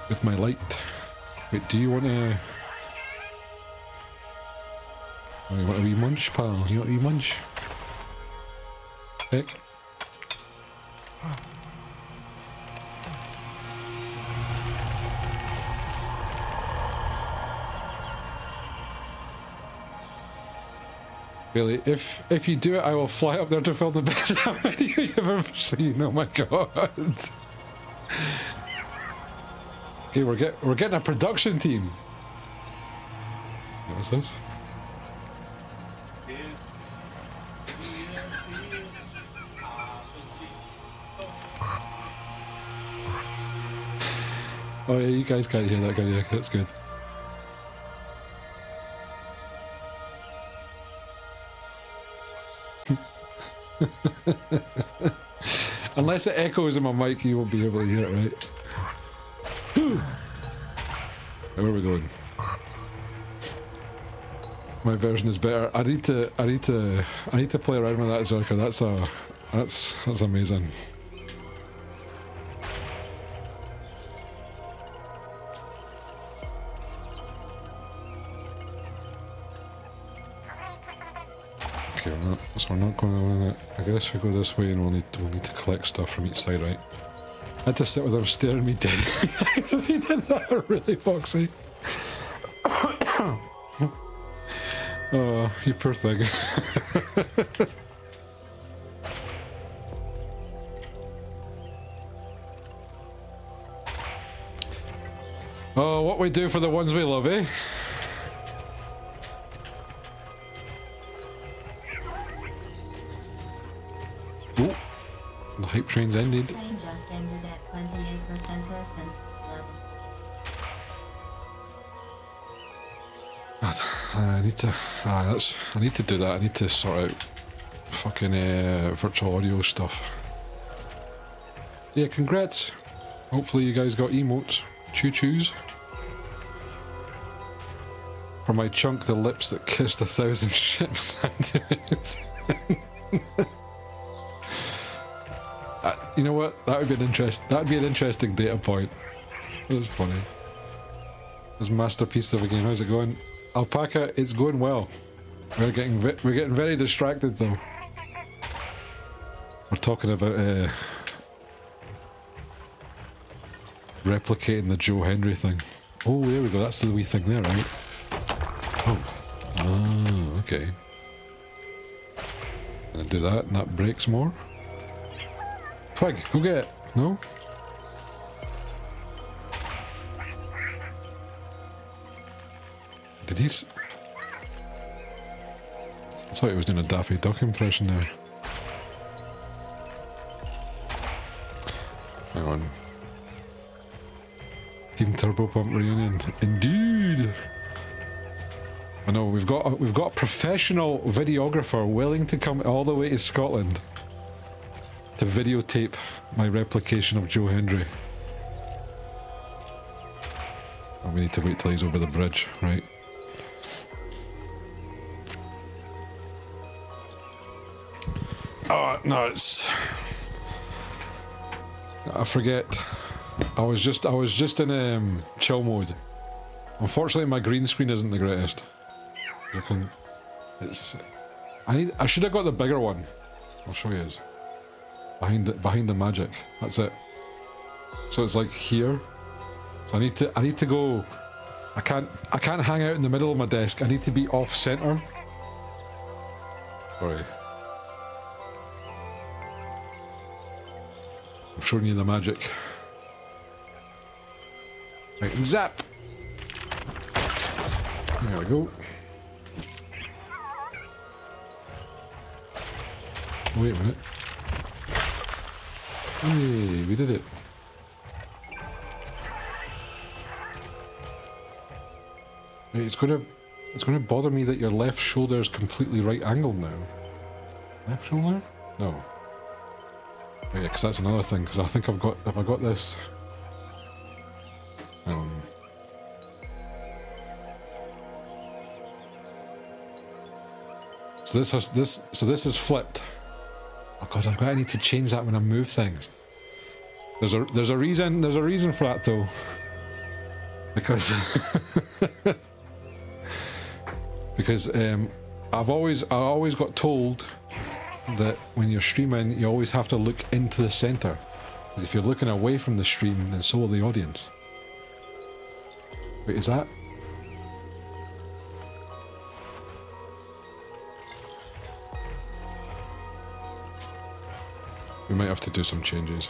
with my light. Wait, do you want to... Oh, you want a wee munch, pal? You want a wee munch? Heck. Really, if you do it, I will fly up there to film the best video you've ever seen. Oh my God. Okay, we're getting a production team. What's this? Oh yeah, you guys can't hear that, can you? That's good. Unless it echoes in my mic, you won't be able to hear it, right? Where are we going? My version is better. I need to play around with that, Zerka. That's amazing. Okay, we're not going on it. I guess we go this way and we'll need to collect stuff from each side, right? I had to sit with him staring me dead. He did that really, Foxy. Oh, you poor thing. Oh, what we do for the ones we love, eh? train's ended. Train just ended at 28% person level. I need to. I need to do that. I need to sort out fucking virtual audio stuff. Yeah, congrats. Hopefully you guys got emotes. Choo-choos. For my chunk, the lips that kissed 1,000 ships. You know what? That would be an interesting data point. That was funny. This masterpiece of a game. How's it going? Alpaca, it's going well. We're getting very distracted though. We're talking about replicating the Joe Hendry thing. Oh, there we go. That's the wee thing there, right? Oh. Ah, okay. And I do that, and that breaks more. Twig, go get it. No? Did he I thought he was doing a Daffy Duck impression there. Hang on. Team Turbo Pump reunion. Indeed! I know, we've got a professional videographer willing to come all the way to Scotland to videotape my replication of Joe Hendry. Oh, we need to wait till he's over the bridge, right? Oh, no, it's... I forget. I was just in chill mode. Unfortunately, my green screen isn't the greatest. I should have got the bigger one. I'll show you. Behind the magic. That's it. So it's like here. So I need to go. I can't hang out in the middle of my desk. I need to be off center. Sorry. I'm showing you the magic. Right, and zap! There we go. Wait a minute. Hey, we did it. Wait, it's gonna bother me that your left shoulder is completely right angled now. Left shoulder? No. Oh, yeah, because that's another thing, because I think have I got this? So this is flipped. Oh god, I need to change that when I move things. There's a reason for that though. Because I always got told that when you're streaming, you always have to look into the center. Because if you're looking away from the stream, then so will the audience. Wait, is that? We might have to do some changes.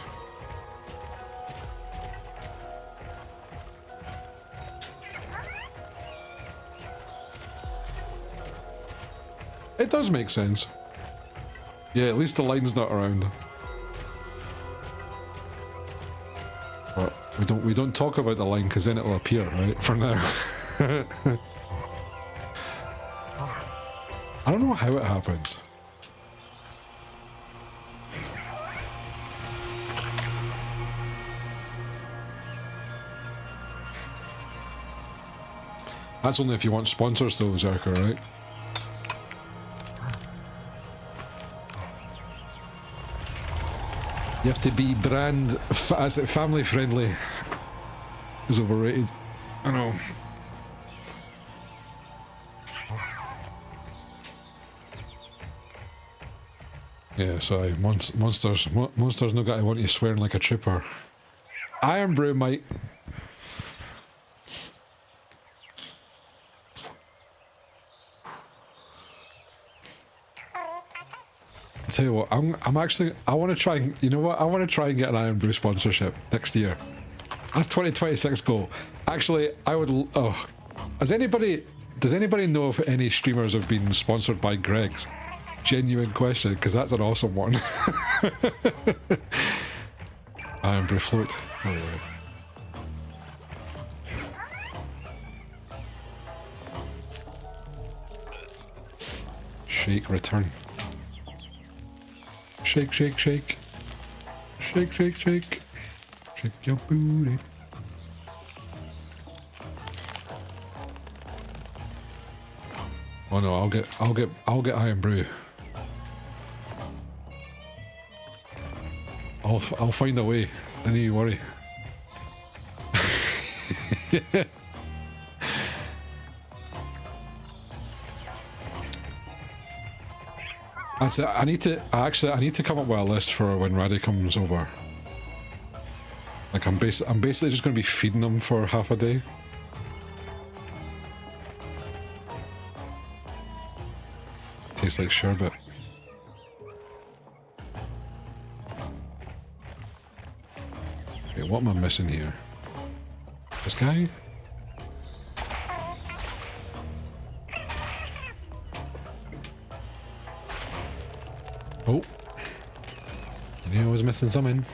It does make sense. Yeah, at least the line's not around. But we don't talk about the line because then it'll appear, right? For now. I don't know how it happens. That's only if you want sponsors though, Zerker, right? You have to be family friendly. Is overrated. I know. Yeah, sorry. Monsters no got I want you swearing like a trooper. Iron Brew, mate. I tell you what, I want to try and, you know what, I want to try and get an Iron Brew sponsorship next year. That's 2026 goal. Actually, I would, does anybody know if any streamers have been sponsored by Greg's? Genuine question, because that's an awesome one. Iron Brew float. Oh yeah. Shake return. Shake, shake, shake. Shake, shake, shake. Shake your booty. Oh no, I'll get Iron Brew. I'll find a way. Don't you worry. That's it. I need to come up with a list for when Raddy comes over. Like I'm basically just going to be feeding them for half a day. Tastes like sherbet. Okay, what am I missing here? This guy? Oh. I knew I was missing something.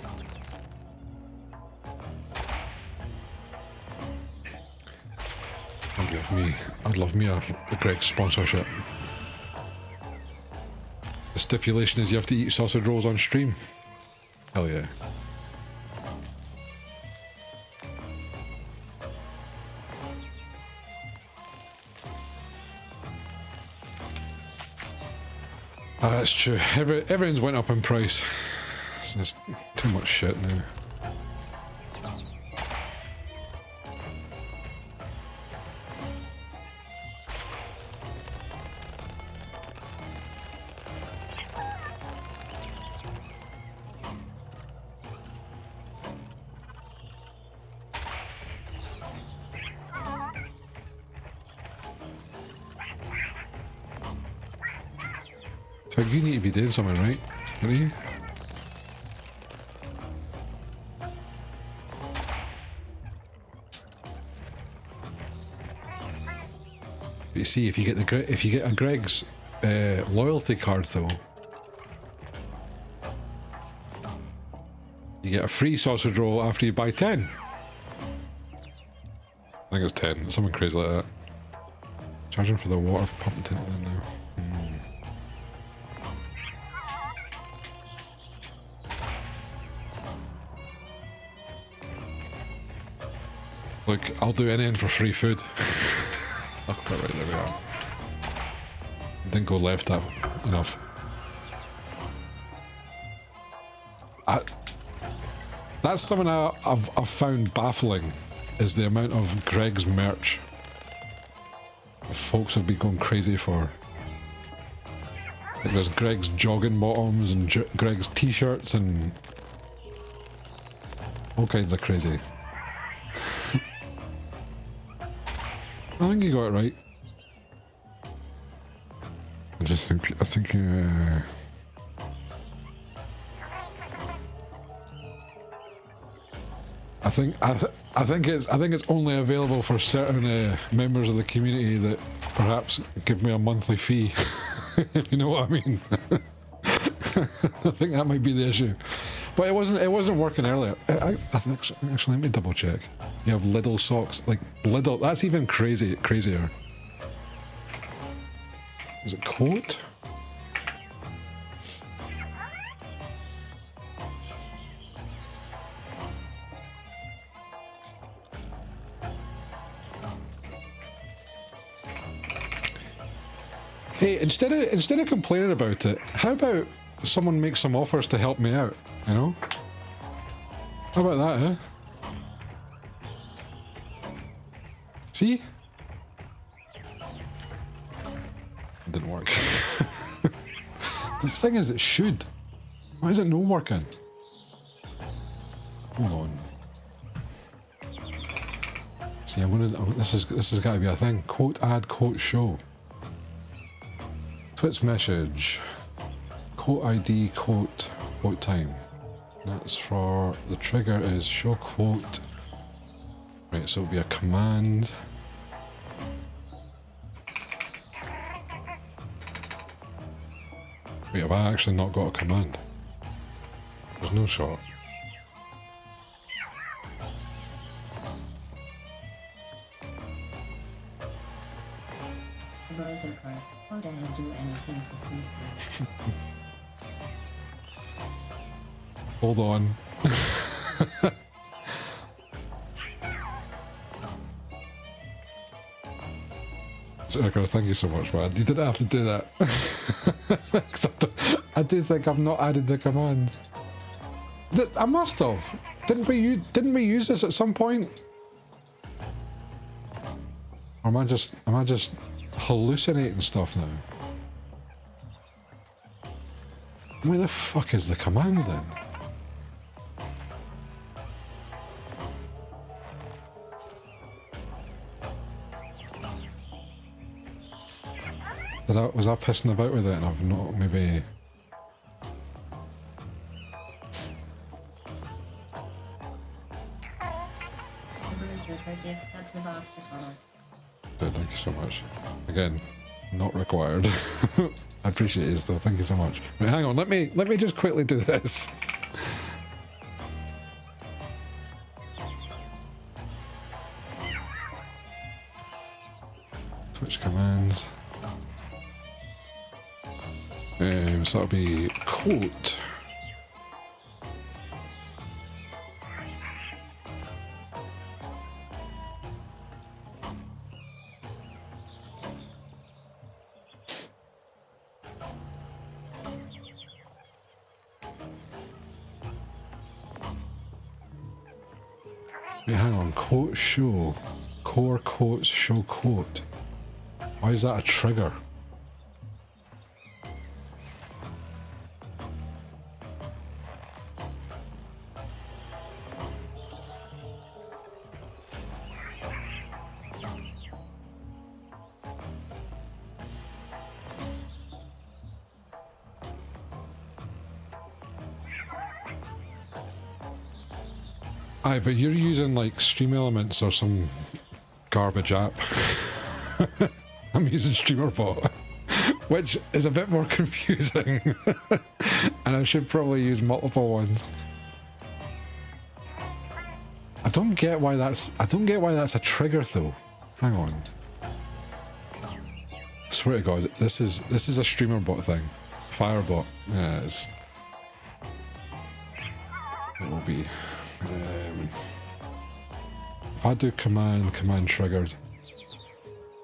I'd love me a Greg sponsorship. The stipulation is you have to eat sausage rolls on stream. Hell yeah. That's true. Everything's went up in price. So there's too much shit now. So you need to be doing something, right? Don't you? But you see, if you get a Greg's loyalty card though, you get a free sausage roll after you buy 10. I think it's 10, something crazy like that. Charging for the water pump tint then now. Look, I'll do anything for free food. Oh, right, there we are. Didn't go left that enough. That's something I've found baffling, is the amount of Greg's merch folks have been going crazy for. Like there's Greg's jogging bottoms and Greg's t-shirts and all kinds of crazy. I think you got it right. I think it's only available for certain members of the community that perhaps give me a monthly fee. You know what I mean? I think that might be the issue. But it wasn't working earlier. I think actually let me double check. You have Lidl socks, like Lidl. That's even crazier. Is it coat? Hey, instead of complaining about it, how about someone make some offers to help me out? You know? How about that, huh? See? It didn't work. The thing is, it should. Why is it not working? Hold on. See, this has got to be a thing. Quote add quote show. Twitch message. Quote ID quote time. That's for the trigger is show quote. Right, so it'll be a command. Wait, have I actually not got a command? There's no shot. Browser card. How did I do anything for free? Hold on. Edgar, thank you so much, man. You didn't have to do that. 'Cause I do think I've not added the command. I must have. Didn't we use this at some point? Or am I just hallucinating stuff now? Where the fuck is the command then? Was I pissing about with it and I've not maybe... Browser card gift set to box the follow. Good, thank you so much. Again, not required. I appreciate it though, thank you so much. Right, hang on, let me just quickly do this. Switch commands. So that'll be quote. Wait, hang on, quote show. Core quotes show quote. Why is that a trigger? Aye, but you're using like Stream Elements or some garbage app. I'm using StreamerBot, which is a bit more confusing. And I should probably use multiple ones. I don't get why that's a trigger though. Hang on. I swear to God, this is a StreamerBot thing. Firebot. Yeah, it will be. If I do command triggered,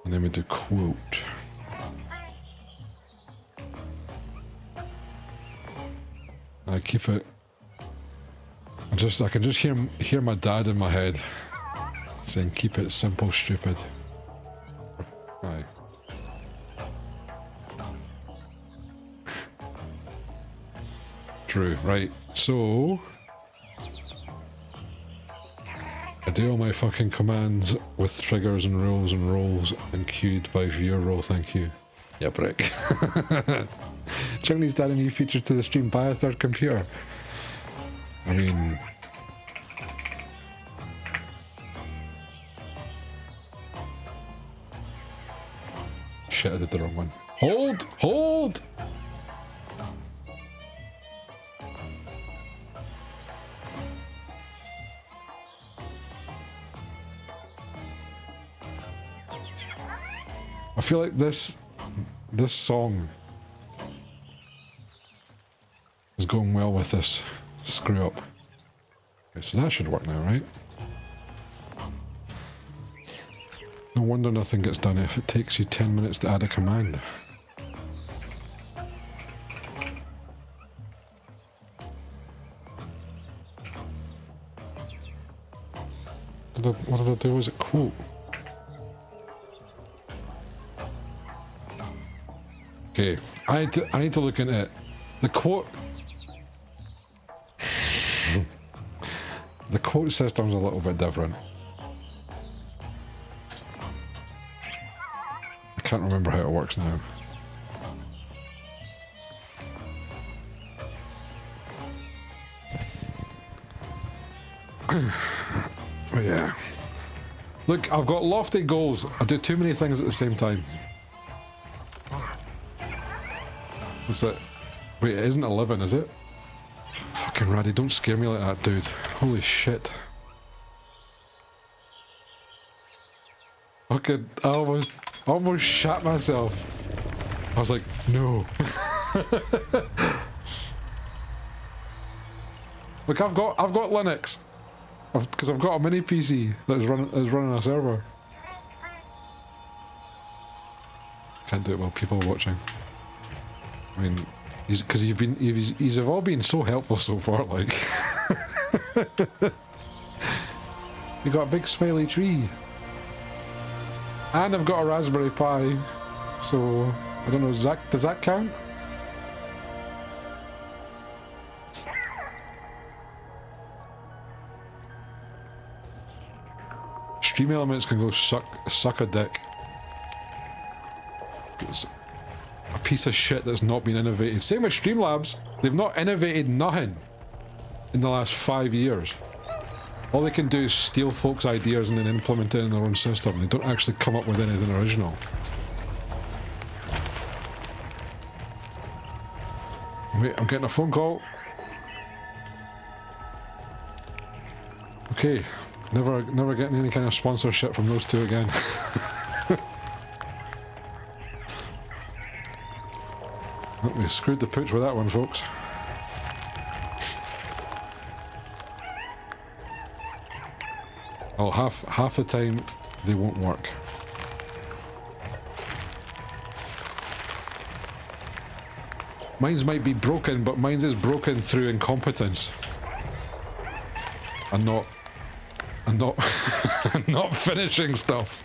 and then we do quote. I keep it. I can just hear my dad in my head saying, "Keep it simple, stupid." Aye. True. Right. So. I do all my fucking commands with triggers and rules and queued by viewer role, thank you. Yeah, brick. Chuck needs to add a new feature to the stream, buy a third computer. I mean... Shit, I did the wrong one. Hold! Hold! I feel like this song is going well with this screw up. Okay, so that should work now, right? No wonder nothing gets done if it takes you 10 minutes to add a command. What did I do? Was it quote? Okay, I need to look into it. The quote... the quote system's a little bit different. I can't remember how it works now. But yeah. Look, I've got lofty goals. I do too many things at the same time. What's it? Wait, it isn't 11, is it? Fucking Raddy, don't scare me like that, dude. Holy shit. Fucking, I almost almost shat myself. I was like, no. Look, I've got Linux, because I've got a mini PC that is running a server. Can't do it while people are watching. I mean, because you've all been so helpful so far. Like, you got a big smiley tree, and I've got a Raspberry Pi. So I don't know. Does that count? Stream Elements can go suck a dick. It's a piece of shit that's not been innovated. Same with Streamlabs. They've not innovated nothing in the last 5 years. All they can do is steal folks' ideas and then implement it in their own system. They don't actually come up with anything original. Wait, I'm getting a phone call. Okay, never getting any kind of sponsorship from those two again. Oh, we screwed the pooch with that one, folks. Oh, half the time they won't work. Mine's might be broken, but mine's is broken through incompetence. And not not finishing stuff.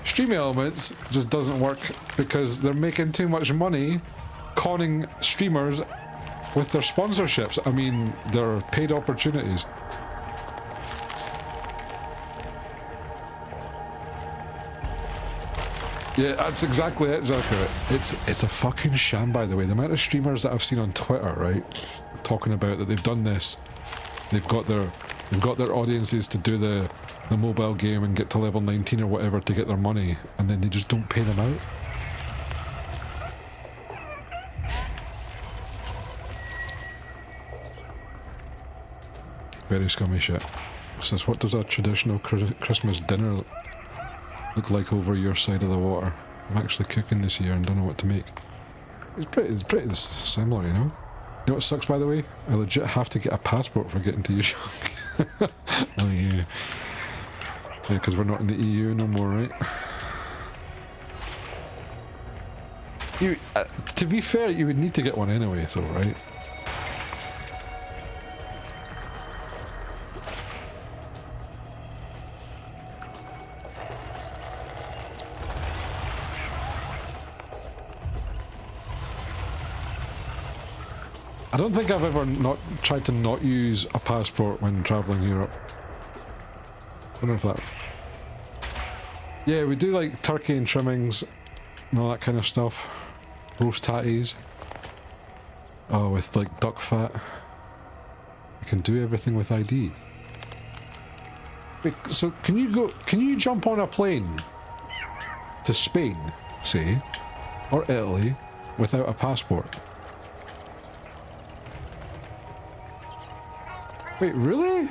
Stream Elements just doesn't work because they're making too much money conning streamers with their sponsorships. I mean, their paid opportunities. Yeah, that's exactly it, Zucker. It's a fucking sham, by the way. The amount of streamers that I've seen on Twitter, right, talking about that they've done this, they've got their audiences to do the mobile game and get to level 19 or whatever to get their money, and then they just don't pay them out. Very scummy shit. It says, what does a traditional Christmas dinner look like over your side of the water? I'm actually cooking this year and don't know what to make. It's pretty similar, you know? You know what sucks, by the way? I legit have to get a passport for getting to use. Oh yeah. Yeah, because we're not in the EU no more, right? To be fair, you would need to get one anyway, though, right? I don't think I've ever tried to not use a passport when traveling Europe. I don't know if that... Yeah, we do like turkey and trimmings and all that kind of stuff. Roast tatties. Oh, with like duck fat. You can do everything with ID. Wait, so can you jump on a plane to Spain, say, or Italy without a passport? Wait, really?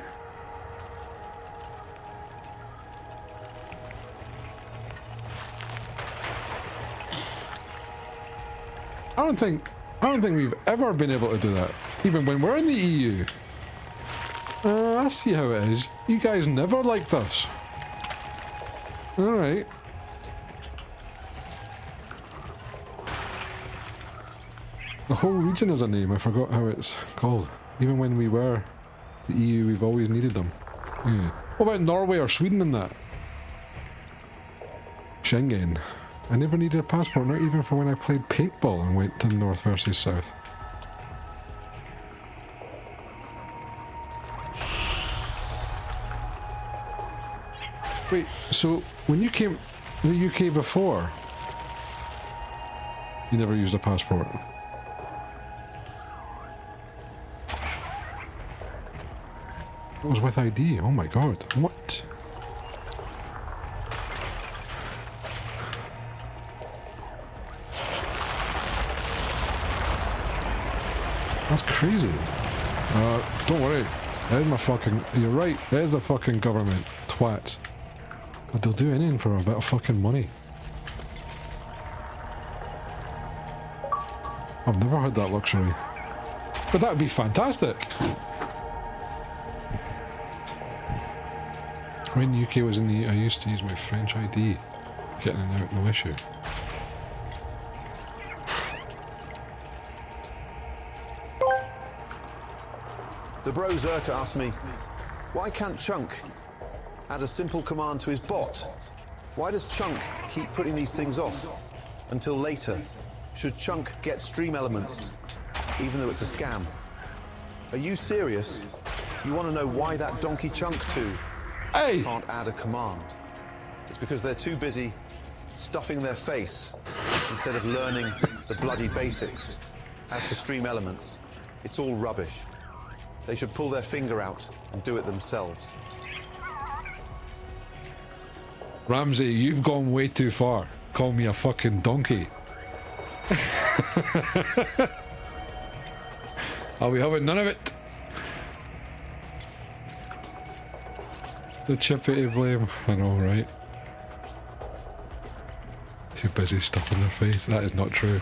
I don't think we've ever been able to do that, even when we're in the EU. I see how it is. You guys never liked us. Alright. The whole region has a name, I forgot how it's called. Even when we were the EU, we've always needed them. Yeah. What about Norway or Sweden and that? Schengen. I never needed a passport, not even for when I played paintball and went to the north versus south. Wait, so when you came to the UK before, you never used a passport? It was with ID, oh my god, what? That's crazy. Don't worry. That is my fucking... You're right. It is a fucking government. Twats. But they'll do anything for a bit of fucking money. I've never had that luxury. But that would be fantastic. When UK was in the I used to use my French ID. Getting in and out, no issue. The Bro Zerker asked me, why can't Chunk add a simple command to his bot? Why does Chunk keep putting these things off until later? Should Chunk get stream elements, even though it's a scam? Are you serious? You want to know why that donkey Chunk 2 can't add a command? It's because they're too busy stuffing their face instead of learning the bloody basics. As for stream elements, it's all rubbish. They should pull their finger out and do it themselves. Ramsey, you've gone way too far. Call me a fucking donkey. I'll be having none of it. The chippy blame. I know, right? Too busy stuffing their face. That is not true.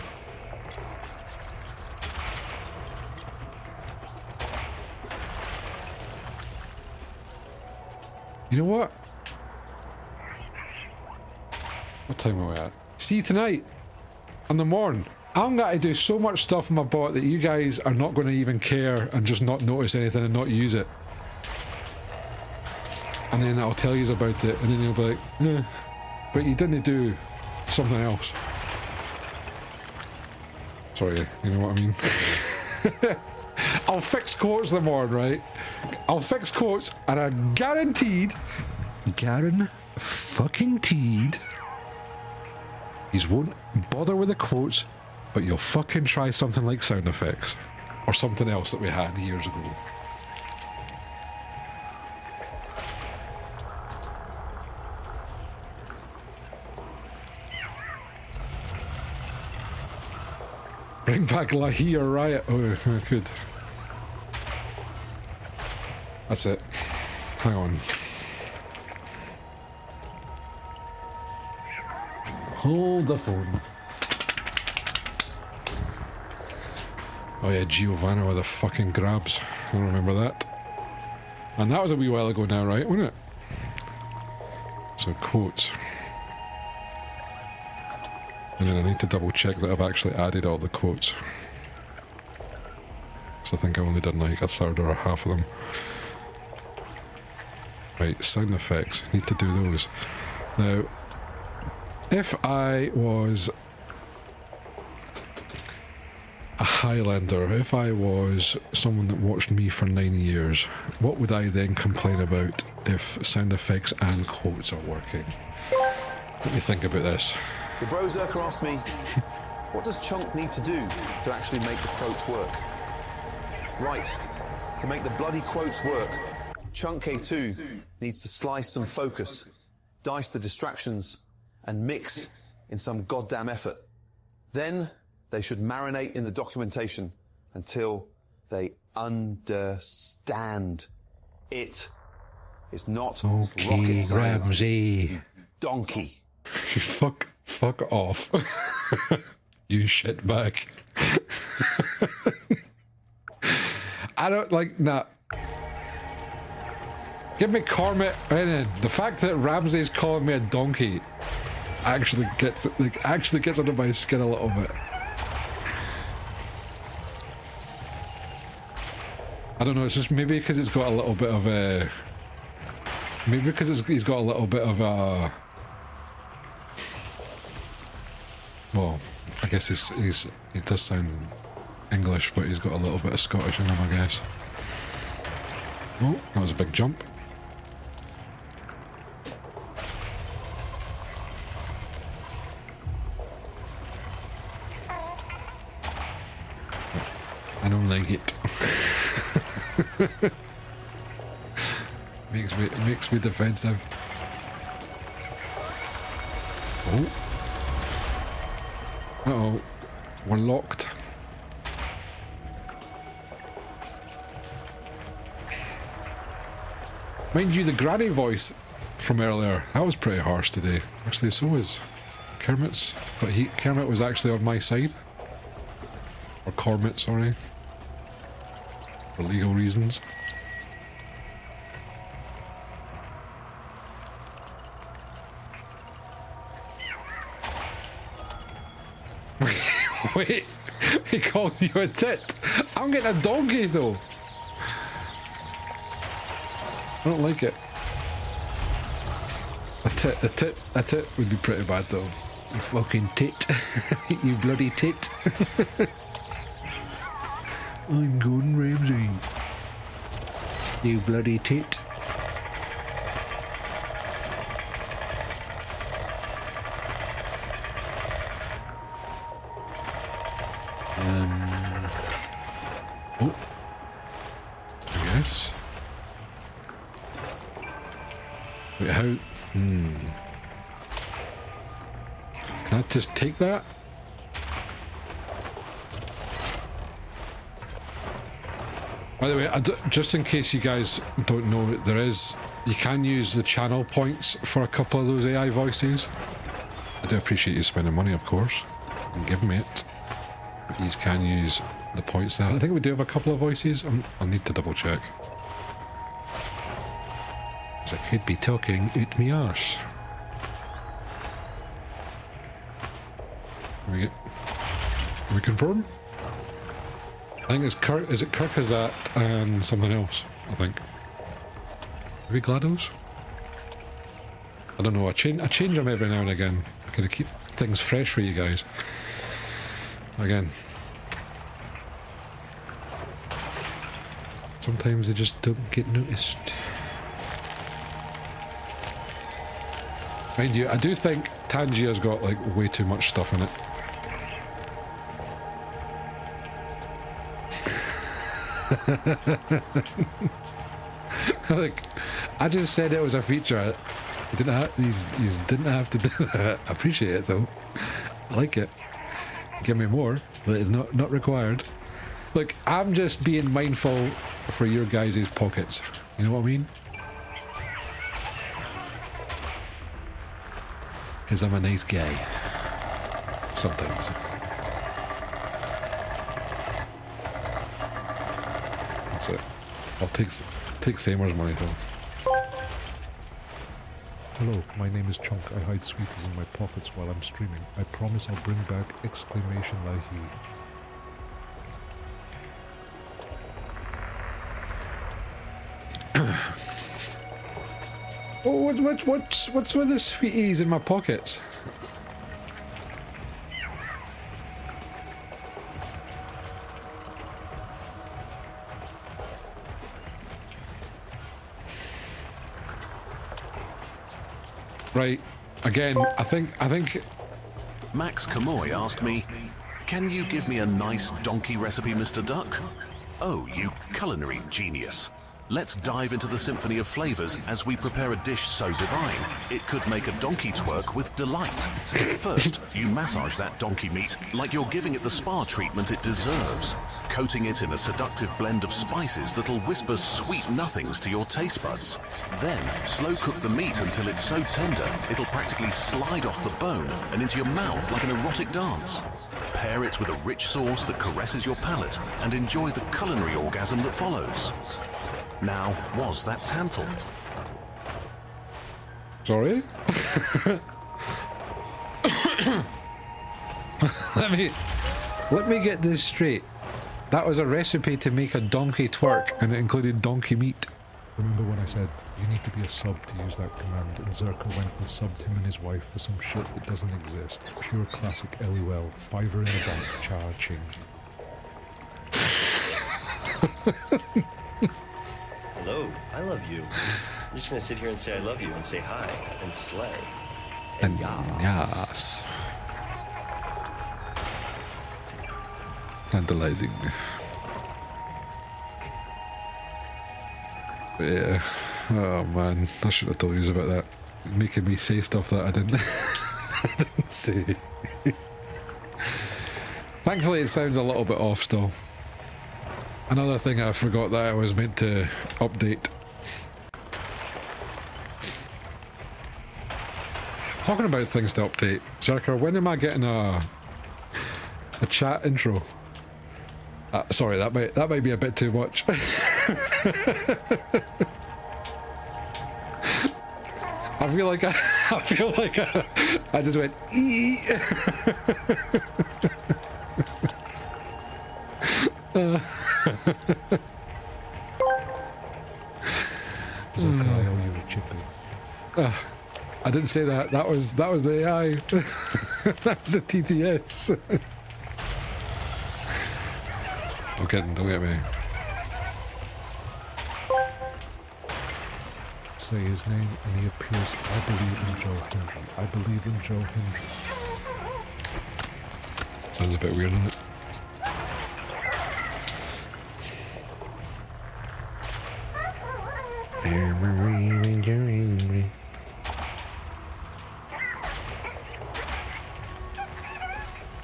You know what? What time are we at? See, tonight, in the morning, I'm going to do so much stuff in my bot that you guys are not going to even care and just not notice anything and not use it. And then I'll tell you about it, and then you'll be like, eh, but you didn't do something else. Sorry, you know what I mean? I'll fix quotes in the morning, right? I'll fix quotes, and I guaranteed, you won't bother with the quotes, but you'll fucking try something like sound effects. Or something else that we had years ago. Bring back Lahia Riot. Oh, I could. That's it. Hang on. Hold the phone. Oh yeah, Giovanna with the fucking grabs. I remember that. And that was a wee while ago now, right? Wasn't it? So quotes. And then I need to double check that I've actually added all the quotes. So I think I only done like a third or a half of them. Right, sound effects. Need to do those. Now, if I was a Highlander, if I was someone that watched me for 9 years, what would I then complain about if sound effects and quotes are working? Let me think about this. The Bro Zerker asked me, what does Chunk need to do to actually make the quotes work? Right, to make the bloody quotes work, Chunk K2 needs to slice and focus, dice the distractions, and mix in some goddamn effort. Then they should marinate in the documentation until they understand it. It's not rocket science. Ramsey. Donkey. Fuck off. You shitbag. I don't like that. Give me Kermit right in. The fact that Ramsey's calling me a donkey actually gets under my skin a little bit. I don't know, it's just maybe because it's got a little bit of a... Maybe because he's got a little bit of a... Well, I guess he does sound English, but he's got a little bit of Scottish in him, I guess. Oh, that was a big jump. I don't like it. Makes me defensive. Oh. Uh-oh. We're locked. Mind you, the granny voice from earlier, that was pretty harsh today. Actually, so was Kermit's. But Kermit was actually on my side. Or Cormit, sorry. For legal reasons. Wait, he called you a tit. I'm getting a donkey though. I don't like it. A tit would be pretty bad though. You fucking tit. You bloody tit. I'm Gordon Ramsay. You bloody tit. Oh. I guess. Wait, how? Can I just take that? By the way, just in case you guys don't know, you can use the channel points for a couple of those AI voices. I do appreciate you spending money, of course, and giving me it. But you can use the points now. I think we do have a couple of voices. I'll need to double check. Because I could be talking out me arse. Can we confirm? I think it's Kirk. Is it Kirkazat and something else? I think. Maybe GLaDOS? I don't know. I change them every now and again. I kind of keep things fresh for you guys. Again. Sometimes they just don't get noticed. Mind you, I do think Tangia's got like way too much stuff in it. Like, I just said it was a feature. You didn't have to do that. I appreciate it though. I like it. Give me more, but it's not required. Look, I'm just being mindful for your guys' pockets. You know what I mean? Because I'm a nice guy. Sometimes. That's it. I'll take Thamer's money though. Hello, my name is Chunk. I hide sweeties in my pockets while I'm streaming. I promise I'll bring back exclamation Lahi. Oh, what's with the sweeties in my pockets? Right, again, I think Max Kamoy asked me, "Can you give me a nice donkey recipe, Mr. Duck?" Oh, you culinary genius. Let's dive into the symphony of flavors as we prepare a dish so divine, it could make a donkey twerk with delight. First, you massage that donkey meat like you're giving it the spa treatment it deserves, coating it in a seductive blend of spices that'll whisper sweet nothings to your taste buds. Then, slow cook the meat until it's so tender, it'll practically slide off the bone and into your mouth like an erotic dance. Pair it with a rich sauce that caresses your palate and enjoy the culinary orgasm that follows. Now, was that Tantal? Sorry? Let me get this straight. That was a recipe to make a donkey twerk, and it included donkey meat. Remember when I said, you need to be a sub to use that command, and Zerka went and subbed him and his wife for some shit that doesn't exist. Pure classic LOL. Fiver in the bank, cha-ching. Hello, I love you. I'm just gonna sit here and say I love you and say hi and slay. And yes. Tantalizing. But yeah. Oh man, I should have told you about that. Making me say stuff that I didn't I didn't say. Thankfully it sounds a little bit off still. Another thing I forgot that I was meant to update. Talking about things to update, Zerka, when am I getting a chat intro? Sorry, that might be a bit too much. I feel like I just went ee. Kyle, you were chippy. I didn't say that. That was the AI. That was the TTS. Don't get me. Say his name and he appears. I believe in Joe Hendry. I believe in Joe Hendry. Sounds a bit weird, doesn't it?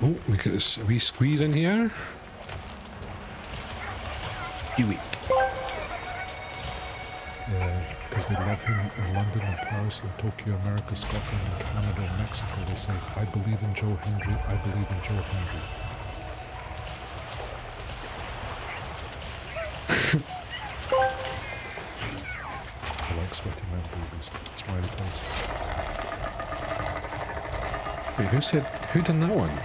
Oh, we got this wee squeeze in here. You eat. Because they love him in London and Paris and Tokyo, America, Scotland and Canada and Mexico. They say, I believe in Joe Hendry. I believe in Joe Hendry. I like sweaty man boobies. Smiley face. Wait, who done that one?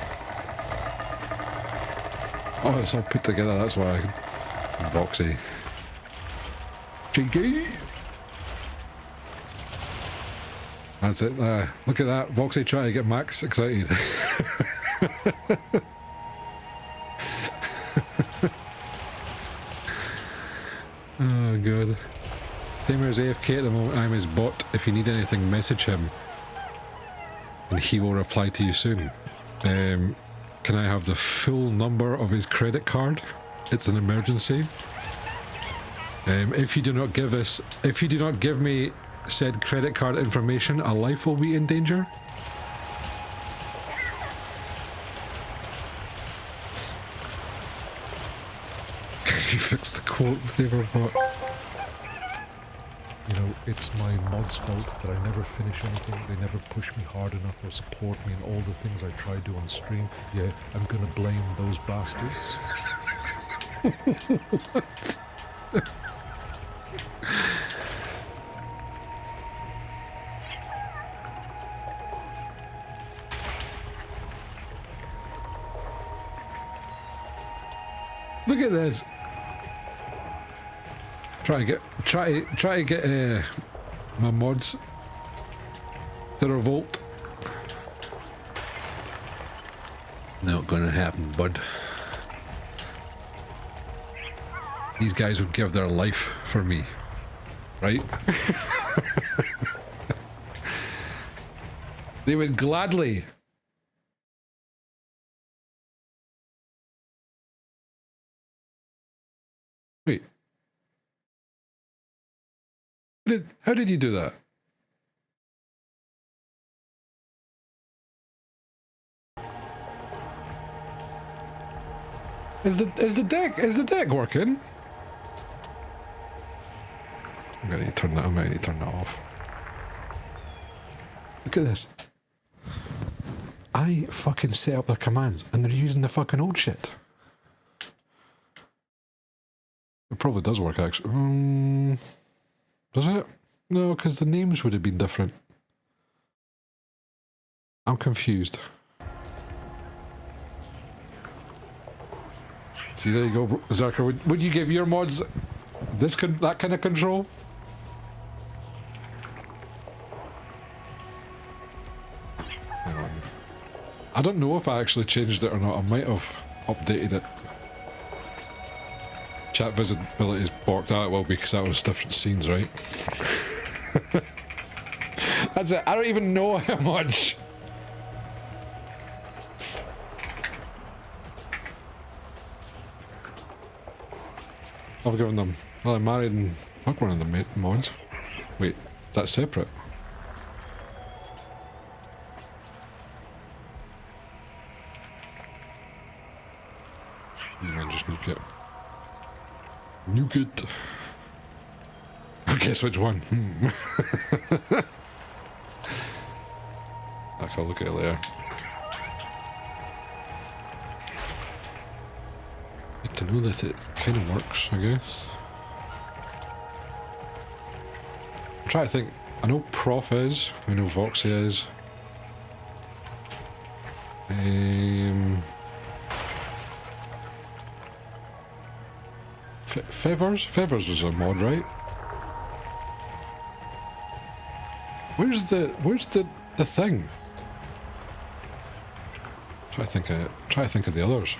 Oh, it's all put together, that's why. Voxy. Cheeky! That's it, look at that. Voxy trying to get Max excited. Oh, God. Tamer is AFK at the moment. I'm his bot. If you need anything, message him. And he will reply to you soon. Can I have the full number of his credit card? It's an emergency. If you do not give me said credit card information, a life will be in danger. Can you fix the quote they were bought? You know, it's my mod's fault that I never finish anything. They never push me hard enough or support me in all the things I try to do on stream. Yeah, I'm gonna blame those bastards. What? Look at this. Try to get my mods to revolt. Not gonna happen, bud. These guys would give their life for me, right? They would gladly. Wait. How did you do that? Is the deck working? I'm gonna need to turn that. I'm gonna need to turn that off. Look at this. I fucking set up their commands and they're using the fucking old shit. It probably does work actually. Does it? No, because the names would have been different. I'm confused. See, there you go, Zerker. Would you give your mods that kind of control? Hang on. I don't know if I actually changed it or not. I might have updated it. Chat visibility is borked out, well, because that was different scenes, right? That's it. I don't even know how much. I've given them. Well, I married and fuck one of the mods. Wait, that's separate. I just nuke it. Nuke it. Guess which one? I'll look at it later. to know that it kind of works, I guess. I'm trying to think. I know Prof is. We know Voxy is. Fevers? Fevers was a mod, right? Where's the thing? Try to think of the others.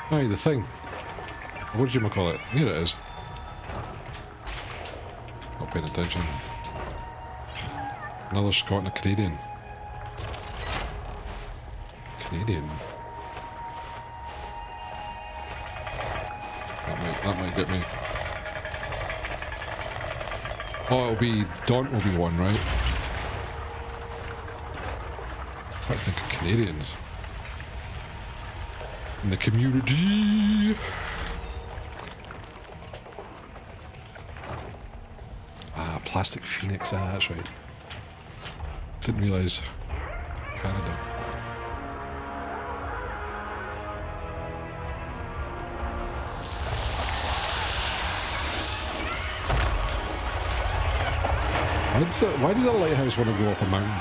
Aye, the thing. What did you call it? Here it is. Not paying attention. Another Scot and a Canadian. Canadian. That might get me. Oh, it'll be Daunt will be one, right? I think of Canadians. In the community. Ah, Plastic Phoenix, that's right. Didn't realise Canada. Why does a lighthouse want to go up a mountain?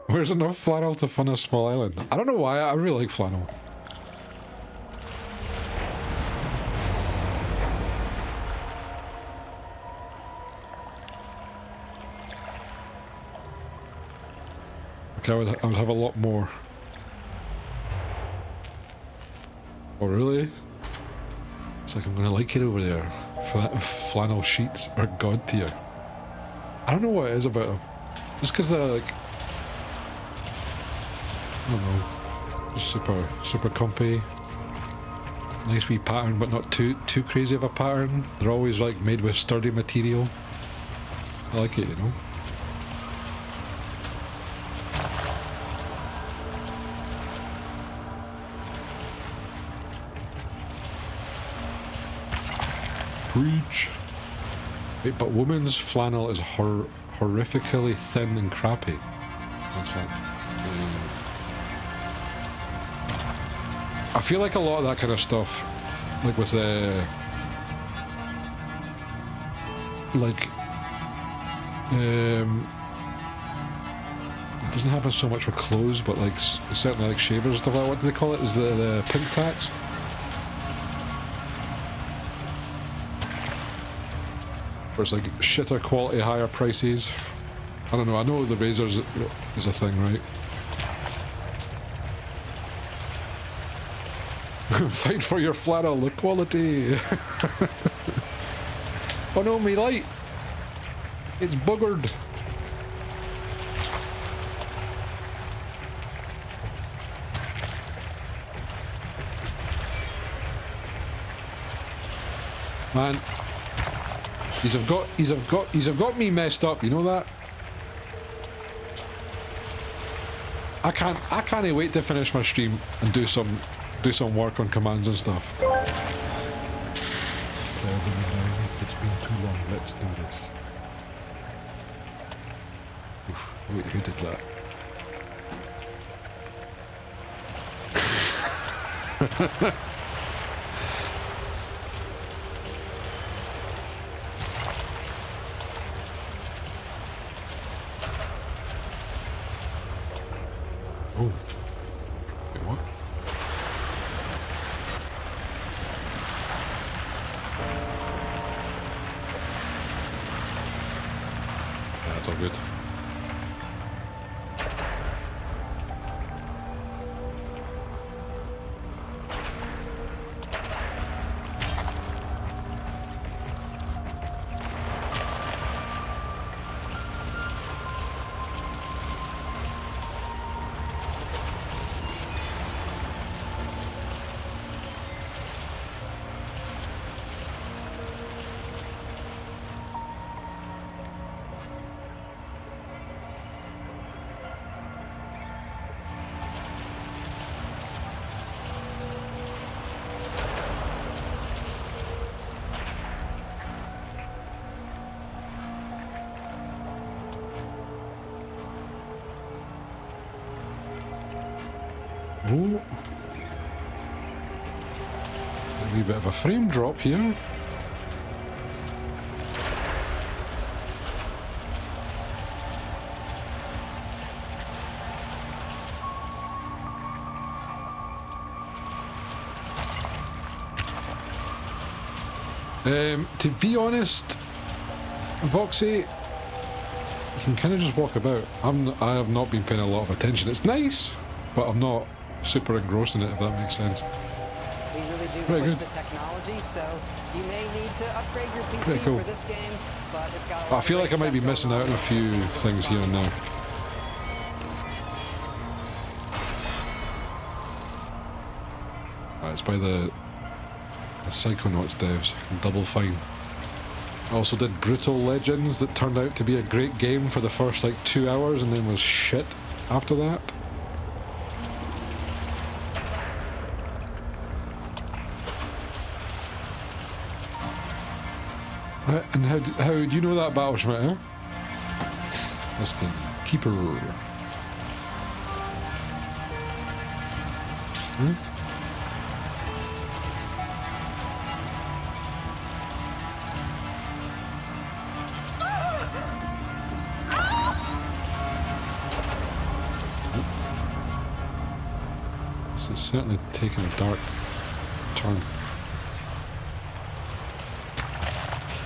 Where's enough flannel to fund a small island? I don't know why, I really like flannel. Okay, I would have a lot more. Oh really? It's like I'm gonna like it over there. Flannel sheets are god tier. I don't know what it is about them. Just because they're like, I don't know, just super comfy. Nice wee pattern, but not too crazy of a pattern. They're always like made with sturdy material. I like it, you know. Preach. Wait, but women's flannel is horrifically thin and crappy. That's fine. I feel like a lot of that kind of stuff, like with the, like, it doesn't happen so much with clothes, but like certainly like shavers and stuff like that. What do they call it? Is the pink tax? Where it's like shitter quality, higher prices. I don't know. I know the razors is a thing, right? Fight for your flannel, the quality. Oh no, me light. It's buggered. Man, he's have got me messed up. You know that? I can't wait to finish my stream and do some work on commands and stuff. It's been too long. Let's do this. Oof, wait, who did that? Oh. Wait, what? Yeah, that's all good. A wee bit of a frame drop here. To be honest, Voxy, you can kind of just walk about. I have not been paying a lot of attention. It's nice, but I'm not super engrossed in it, if that makes sense. We really do Very push good. the technology, so you may need to upgrade your PC Very cool. for this game, but it's got a lot I of feel great like I might be stuff going missing out on. on a few things here and there. Right, it's by the Psychonauts devs, Double Fine. I also did Brutal Legends that turned out to be a great game for the first like 2 hours and then was shit after that. And how do you know that, Battle Schmidt, huh? Let's go. Keeper. Huh? This is certainly taking a dark turn.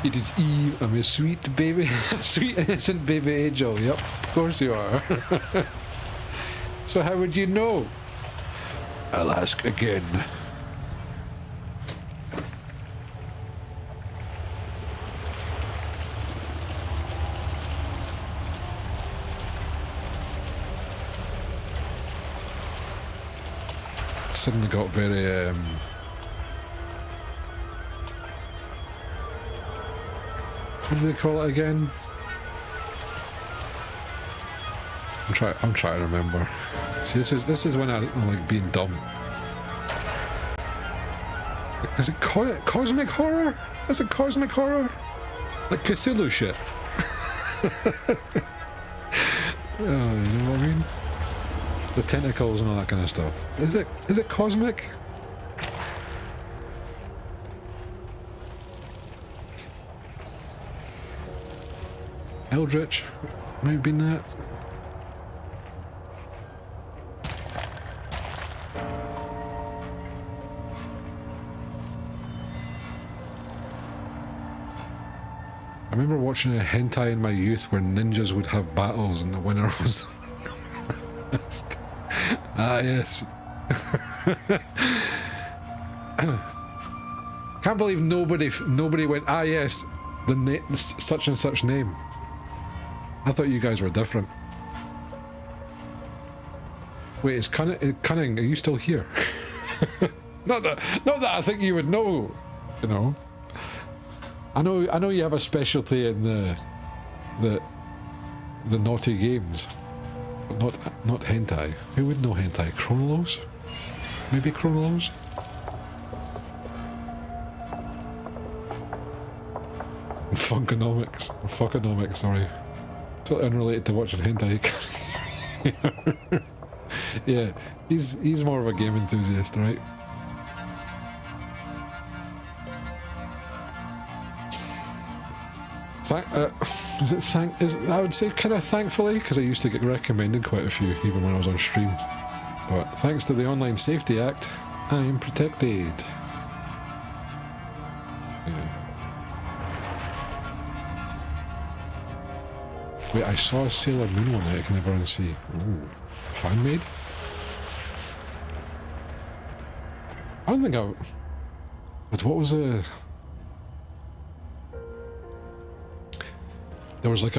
It is Eve, I'm a sweet baby, sweet innocent baby angel. Yep, of course you are. So how would you know? I'll ask again. Suddenly got very what do they call it again? I'm trying to remember. See, this is when I like being dumb. Is it cosmic horror? Is it cosmic horror? Like Cthulhu shit. Oh, you know what I mean? The tentacles and all that kind of stuff. Is it cosmic? Eldritch, maybe been that. I remember watching a hentai in my youth where ninjas would have battles and the winner was the one. Ah, yes. Can't believe nobody went, ah, yes, such and such name. I thought you guys were different. Wait, is Cunning, are you still here? not that I think you would know, you know. I know you have a specialty in the naughty games, but not hentai. Who would know hentai? Chronolos? Maybe Chronolos? Funkonomics, sorry. Totally unrelated to watching hentai. Yeah, he's more of a game enthusiast, right? I would say kind of thankfully, because I used to get recommended quite a few even when I was on stream. But thanks to the Online Safety Act, I am protected. Yeah. Wait, I saw Sailor Moon one night I can never unsee. Ooh, fan made? I don't think but what was the... There was like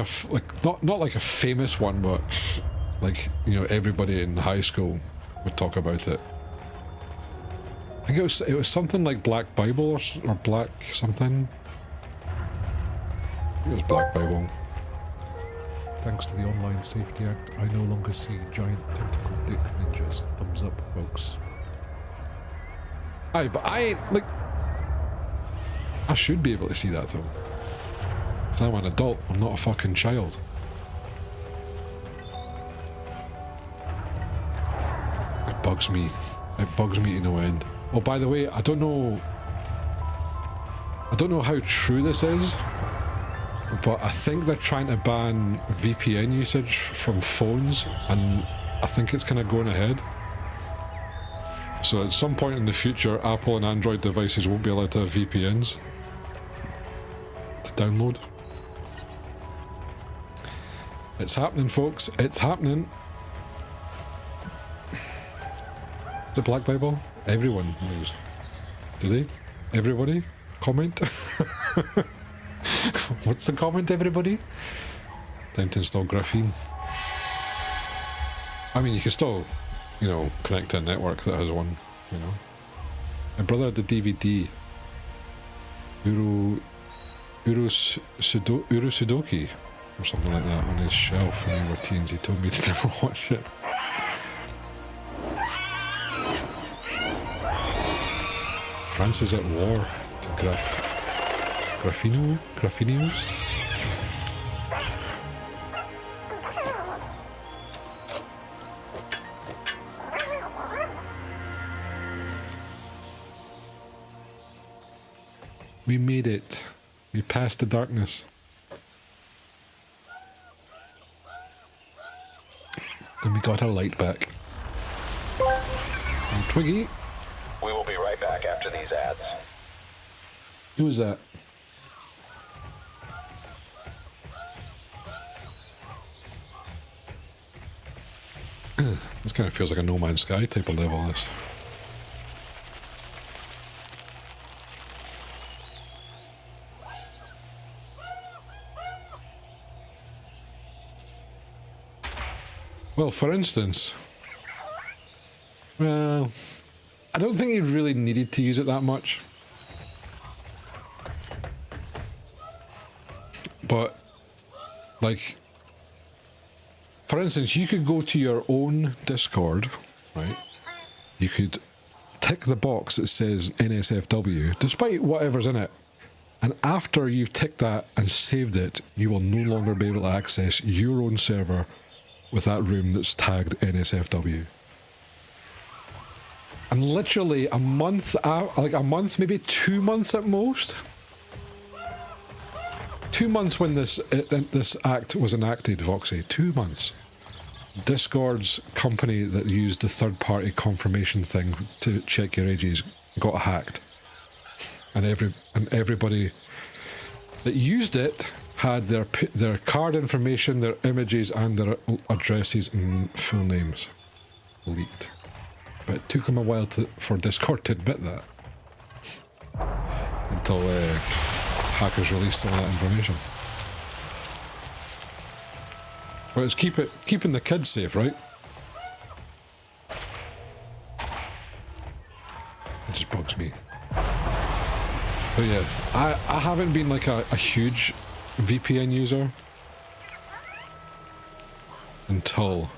not like a famous one, but like, you know, everybody in high school would talk about it. I think it was something like Black Bible or Black something. I think it was Black Bible. Thanks to the Online Safety Act, I no longer see giant tentacle dick ninjas. Thumbs up, folks. Aye, but I should be able to see that though. I'm an adult, I'm not a fucking child. It bugs me to no end. Oh, by the way, I don't know I don't know how true this is, but I think they're trying to ban VPN usage from phones, and I think it's kind of going ahead. So at some point in the future, Apple and Android devices won't be allowed to have VPNs to download. It's happening, folks. It's happening. The Black Bible? Everyone knows. Do they? Everybody? Comment? What's the comment, everybody? Time to install graphene. I mean, you can still, you know, connect to a network that has one, you know. My brother had the DVD. Urusudoki or something like that on his shelf when we were teens. He told me to never watch it. France is at war to Graffinos? We made it. We passed the darkness. And we got our light back. And Twiggy. We will be right back after these ads. Who was that? This kind of feels like a No Man's Sky type of level, this. Well, for instance, well, I don't think you really needed to use it that much. But, like, for instance, you could go to your own Discord, right? You could tick the box that says NSFW, despite whatever's in it. And after you've ticked that and saved it, you will no longer be able to access your own server with that room that's tagged NSFW. And literally a month out, like a month, maybe 2 months at most. 2 months when this act was enacted, Voxy. 2 months. Discord's company that used the third-party confirmation thing to check your ages got hacked, and everybody that used it had their card information, their images, and their addresses and full names leaked. But it took them a while for Discord to admit that, until hackers released some of that information. Well, it's keeping the kids safe, right? It just bugs me. But yeah, I haven't been like a huge VPN user until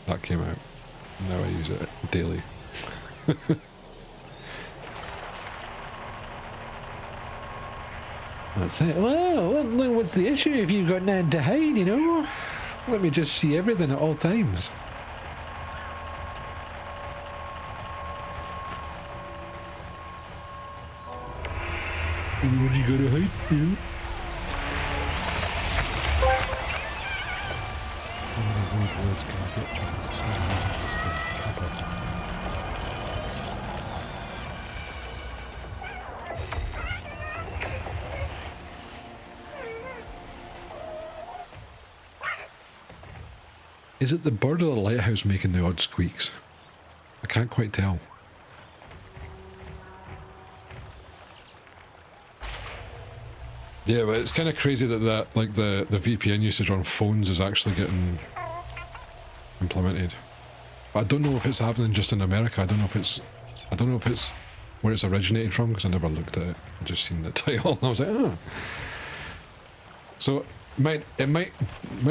that came out. Now I use it daily. That's it. Well, what's the issue if you've got nothing to hide, you know? Let me just see everything at all times. What you gotta hide, you know? How many rude words can I get during the same using this kappa? Is it the bird or the lighthouse making the odd squeaks? I can't quite tell. Yeah, but it's kind of crazy that like the VPN usage on phones is actually getting implemented. But I don't know if it's happening just in America. I don't know if it's where it's originated from, because I never looked at it. I just seen the title and I was like, oh. So it might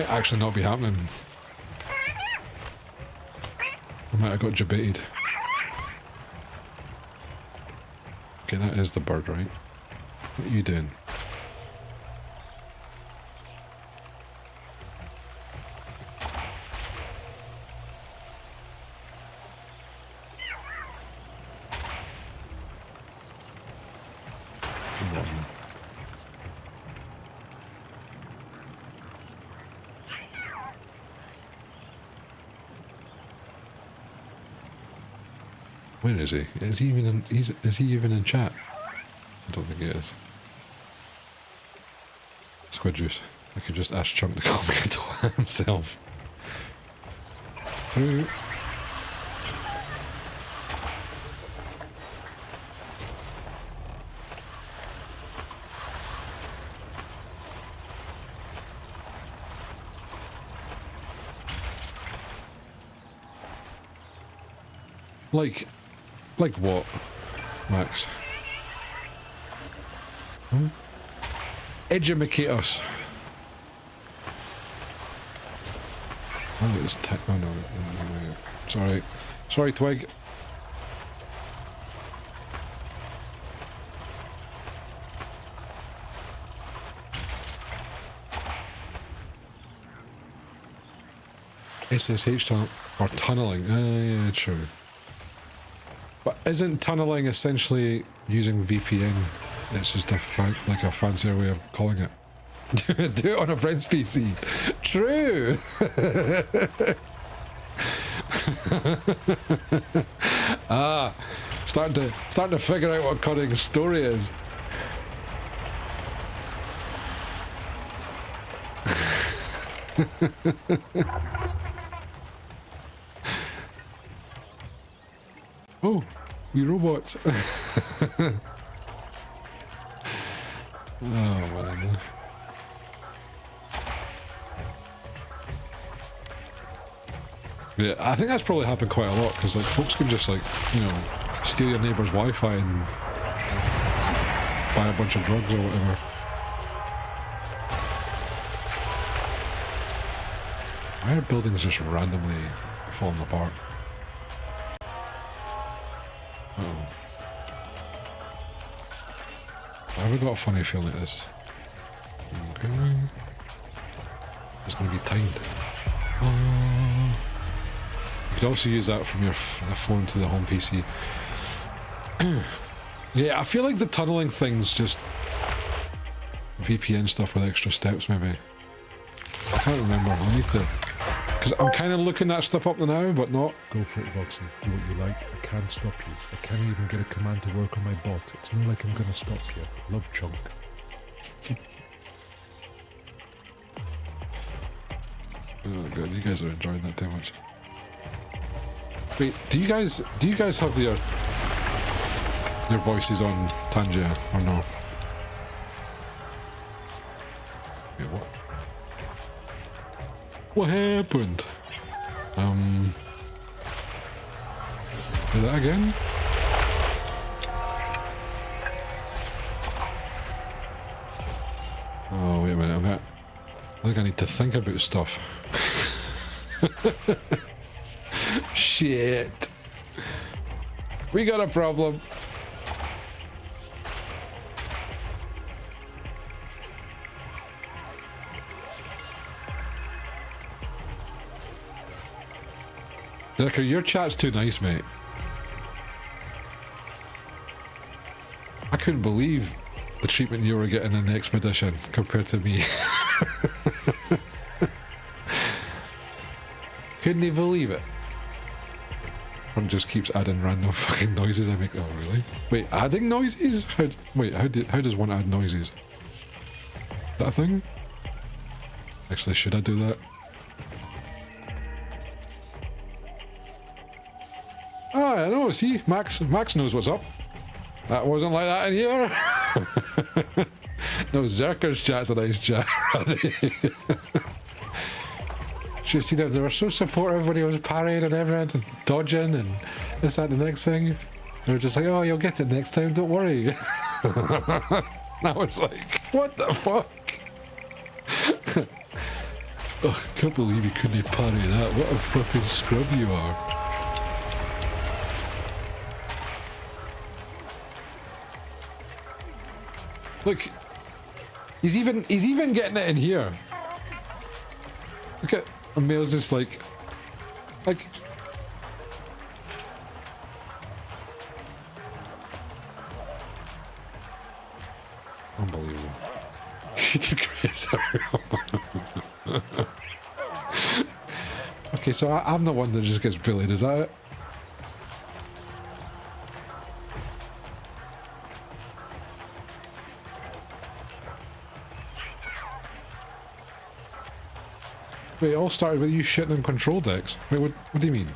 actually not be happening. I might have got debated. Okay, that is the bird, right? What are you doing? Come on. Where is he? Is he even in? Is he even in chat? I don't think he is. Squid juice. I could just ask Chunk to call me to himself. Two. Like what, Max? Hmm? Educate us. Oh, it's oh no. Sorry. Sorry, Twig. SSH tunnel or tunneling. Yeah, true. But isn't tunneling essentially using VPN? It's just a like a fancier way of calling it. Do it on a friend's PC. True. Ah, starting to figure out what Cunning's story is. Oh, we robots. Oh man. Yeah, I think that's probably happened quite a lot because like folks can just like, you know, steal your neighbour's Wi-Fi and buy a bunch of drugs or whatever. Why are buildings just randomly falling apart? Uh-oh. Why have I got a funny feeling like this? Okay. It's going to be timed. You could also use that from the phone to the home PC. Yeah, I feel like the tunneling thing's just VPN stuff with extra steps, maybe. I can't remember. I need to... Because I'm kind of looking that stuff up now, but not. Go for it, Voxy. Do what you like. I can't stop you. I can't even get a command to work on my bot. It's not like I'm gonna stop you. Love, Chunk. Oh god, you guys are enjoying that too much. Wait, do you guys have your voices on Tangia or no? Wait, what? What happened? Do that again? Oh, wait a minute, I think I need to think about stuff. Shit. We got a problem. Decker, your chat's too nice, mate. I couldn't believe the treatment you were getting in the expedition compared to me. Couldn't even believe it. One just keeps adding random fucking noises. I make. Oh really? Wait, adding noises? How does one add noises? Is that a thing? Actually, should I do that? Ah, I know. See, Max knows what's up. That wasn't like that in here. No, Zerker's chat's a nice chat. Should have seen it. They were so supportive when he was parrying and everything, and dodging and this, that, and the next thing. They were just like, oh, you'll get it next time, don't worry. I was like, what the fuck? Oh, I can't believe you couldn't parry that. What a fucking scrub you are. Look, he's even getting it in here. Look at Emil's just like unbelievable. You did great, sorry. Okay, so I'm the one that just gets bullied, is that it? Wait, it all started with you shitting in control decks. Wait, what do you mean?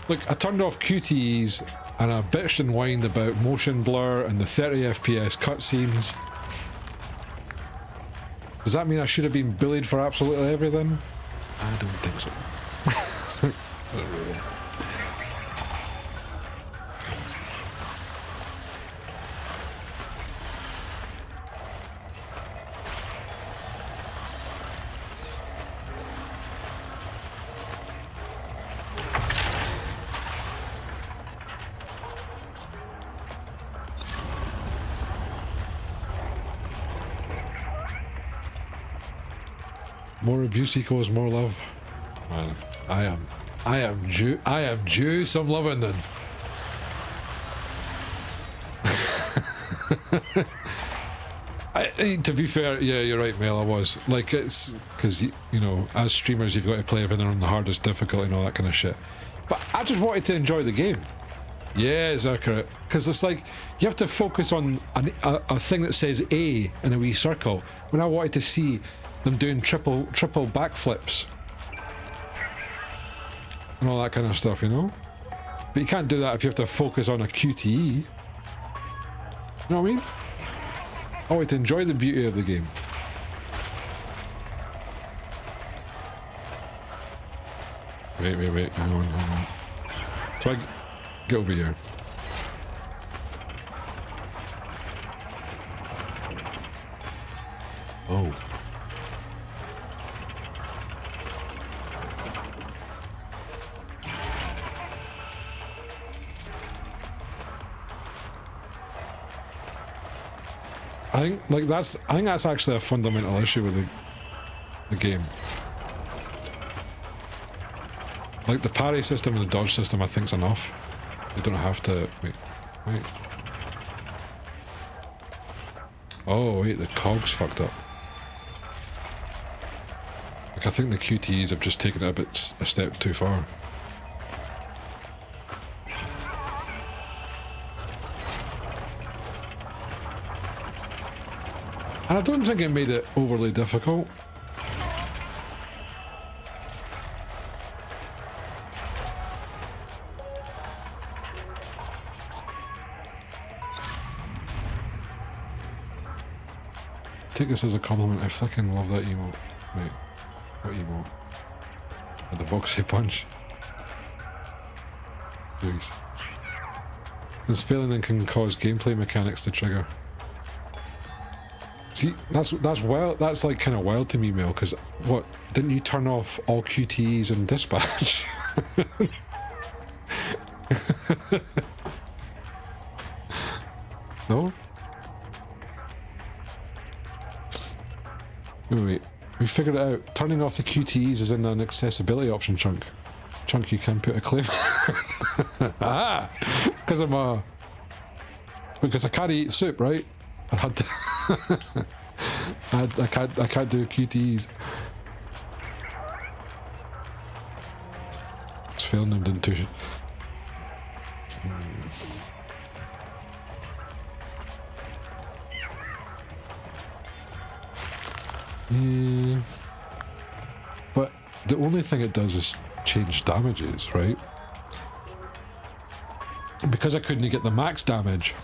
Look, I turned off QTEs and I bitched and whined about motion blur and the 30 FPS cutscenes. Does that mean I should have been bullied for absolutely everything? I don't think so. Not really. More abuse equals more love. Man, I am due some loving then. To be fair, yeah, you're right, Mel. I was like, it's because you know, as streamers, you've got to play everything on the hardest difficulty and all that kind of shit. But I just wanted to enjoy the game. Yeah, Zerker, because it's like you have to focus on a thing that says A in a wee circle. When I wanted to see them doing triple backflips and all that kind of stuff, you know. But you can't do that if you have to focus on a QTE. You know what I mean? I want to enjoy the beauty of the game. Wait, hang on. Try get over here. Oh. I think that's actually a fundamental issue with the game. Like the parry system and the dodge system, I think's enough. You don't have to wait. Oh wait, the cogs fucked up. Like I think the QTEs have just taken it a step too far. And I don't think it made it overly difficult. Take this as a compliment. I fucking love that emote. Wait, what emote? Oh, the Voxy punch. Jeez. This failing then can cause gameplay mechanics to trigger. See, that's like kind of wild to me, Mel, because what, didn't you turn off all QTEs and dispatch? No? Wait, we figured it out. Turning off the QTEs is in an accessibility option, Chunk. Chunk, you can put a claim. Ah! Because because I can't eat soup, right? I had to I can't do QTEs. It's failing them, didn't you? But the only thing it does is change damages, right? And because I couldn't get the max damage,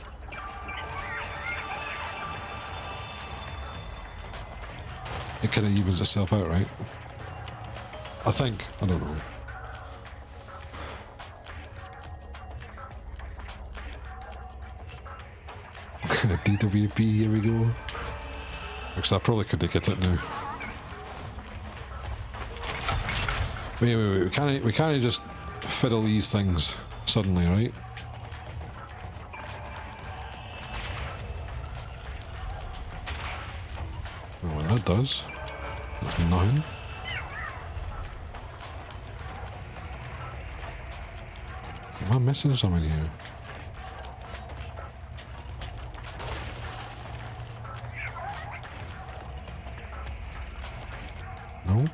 it kind of evens itself out, right? I think. I don't know. DWP, here we go. Because I probably couldn't get it now. Wait. We can't just fiddle these things suddenly, right? Oh, well, that does. That's nothing. Am I missing something here? No?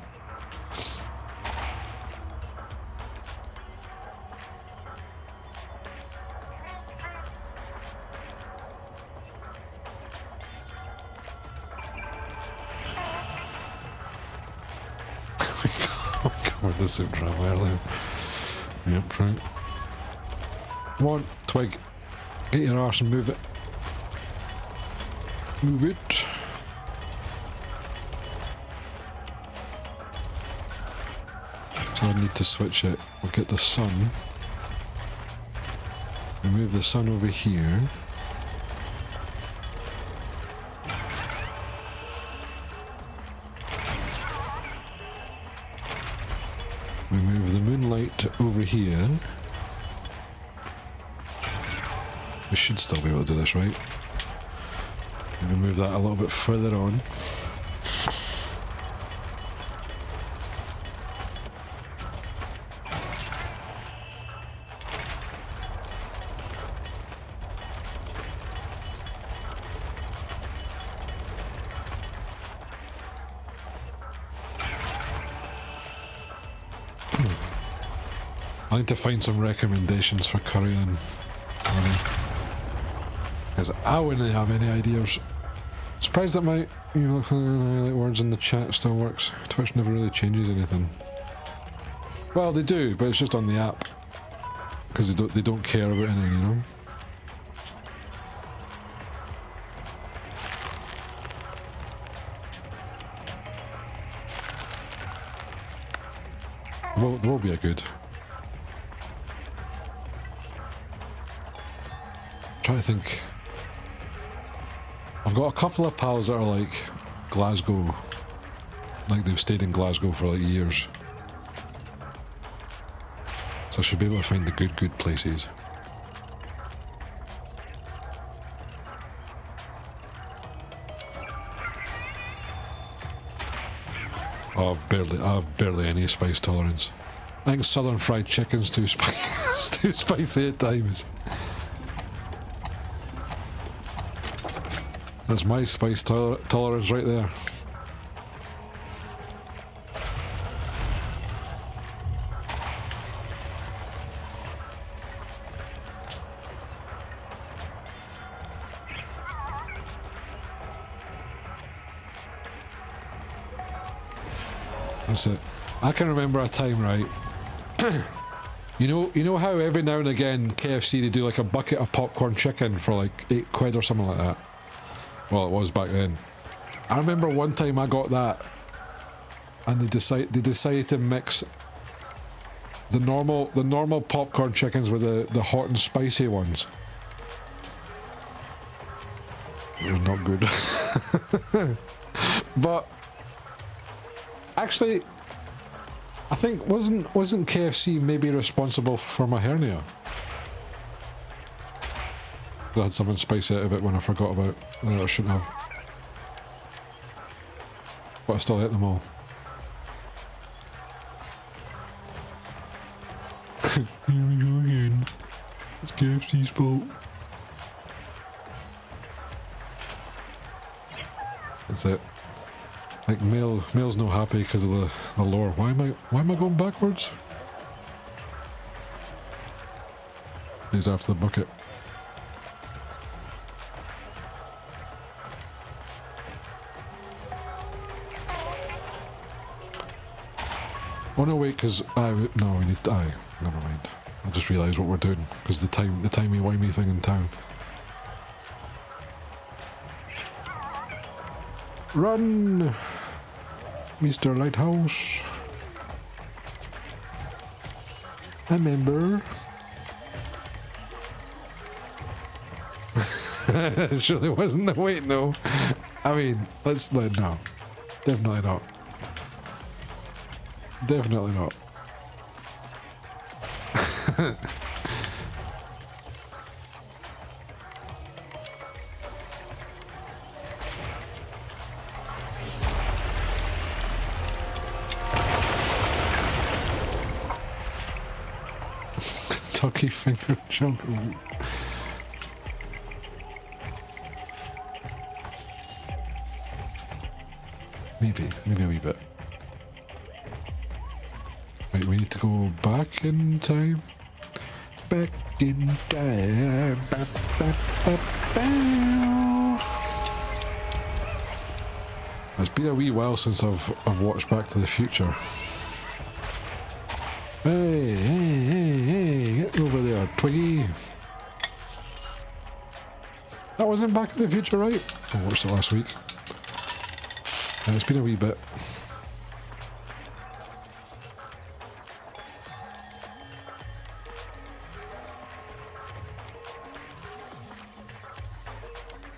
We covered the soup drum earlier. Yep, right. Come on, Twig. Get your arse and move it. Move it. So I need to switch it. We'll get the sun. We move the sun over here. We move the moonlight over here. We should still be able to do this, right? Maybe move that a little bit further on. I need to find some recommendations for curry and honey. Because I wouldn't have any ideas. Surprised that my highlight words in the chat still works. Twitch never really changes anything. Well, they do, but it's just on the app. Because they don't care about anything, you know? Well, there will be a good. Try to think. I've got a couple of pals that are like Glasgow, like they've stayed in Glasgow for like years, so I should be able to find the good places. Oh, I've barely any spice tolerance. I think southern fried chicken's too spicy at times. That's my spice tolerance right there. That's it. I can remember a time, right? You know how every now and again KFC they do like a bucket of popcorn chicken for like £8 or something like that. Well, it was back then. I remember one time I got that, and they decided to mix the normal popcorn chickens with the hot and spicy ones. It was not good. But actually, I think wasn't KFC maybe responsible for my hernia? I had something spicy out of it when I forgot about that I shouldn't have. But I still ate them all. Here we go again. It's KFC's fault. That's it. Like Mail's not happy because of the lore. Why am I going backwards? He's after the bucket. Oh no, wait, because no, we need. Never mind. I just realised what we're doing because the timey-wimey thing in town. Run, Mr. Lighthouse. A member. Surely wasn't the wait, no. I mean, no, definitely not. Definitely not. Kentucky finger jump. Maybe a wee bit. Wait, we need to go back in time. Back in time. It's been a wee while since I've watched Back to the Future. Hey, get over there, Twiggy. That wasn't Back to the Future, right? I watched it last week. It's been a wee bit.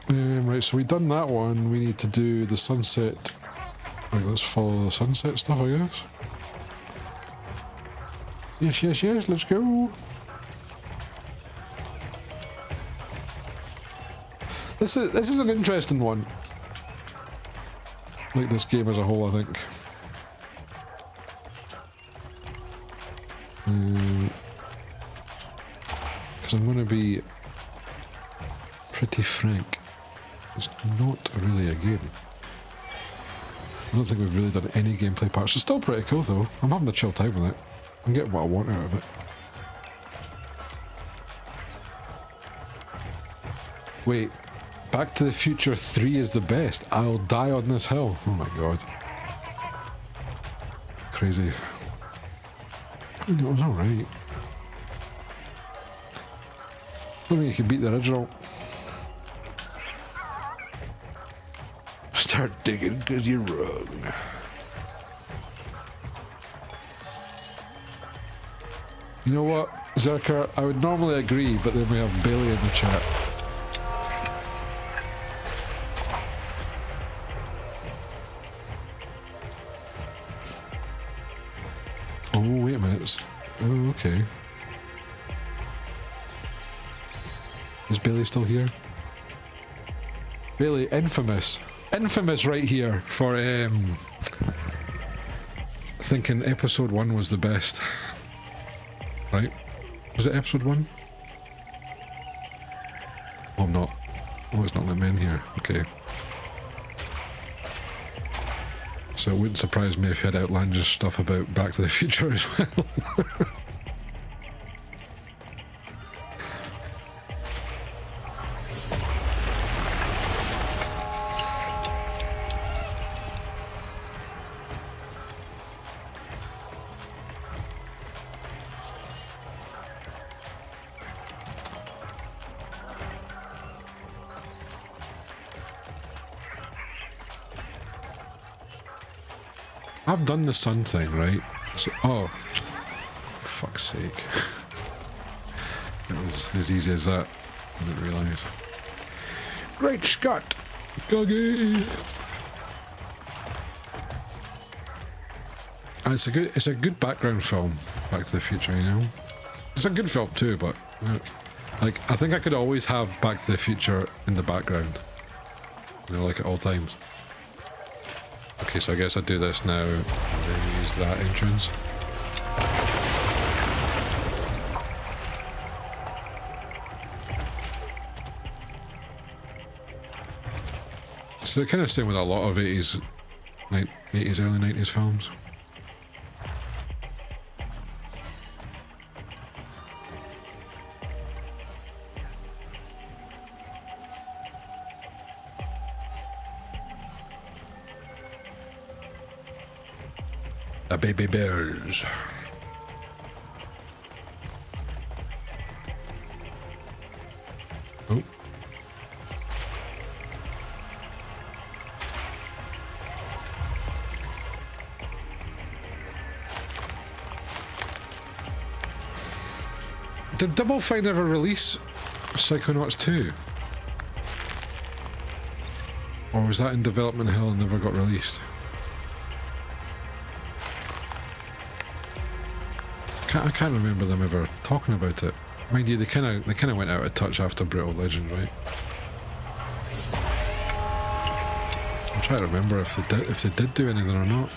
Right, so we've done that one. We need to do the sunset. Right, let's follow the sunset stuff, I guess. Yes, yes, yes, let's go. This is an interesting one. Like this game as a whole, I think. Because I'm going to be pretty frank. It's not really a game. I don't think we've really done any gameplay parts. It's still pretty cool though. I'm having a chill time with it. I'm getting what I want out of it. Wait, Back to the Future 3 is the best. I'll die on this hill. Oh my god. Crazy. It was alright. I don't think you can beat the original. Start digging because you're wrong. You know what, Zerker? I would normally agree, but then we have Bailey in the chat. Oh, wait a minute. Oh, okay. Is Bailey still here? Bailey, infamous. Infamous right here for thinking episode 1 was the best. Right? Was it episode 1? Oh, I'm not. Oh, it's not letting me in here. Okay. So it wouldn't surprise me if you had outlandish stuff about Back to the Future as well. I've done the sun thing, right? So, oh, fuck's sake. It was as easy as that. I didn't realise. Great Scott! Guggy! It's a good background film, Back to the Future, you know? It's a good film too, but like, I think I could always have Back to the Future in the background. You know, like at all times. Okay, so I guess I do this now and then use that entrance. So kind of same with a lot of 80s, early 90s films. The baby bears. Oh. Did Double Fine ever release Psychonauts 2? Or was that in development hell and never got released? I can't remember them ever talking about it. Mind you, they kind of went out of touch after Brutal Legend, right? I'm trying to remember if they did do anything or not.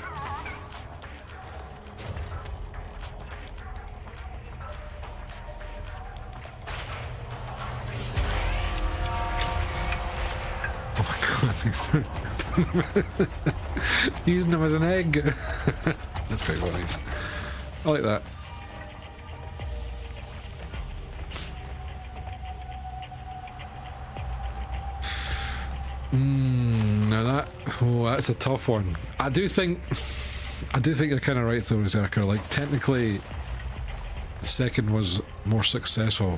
Oh my god, using them as an egg. That's quite funny. I like that. That's a tough one. I do think you're kind of right though, Zerker. Like technically, The second was more successful,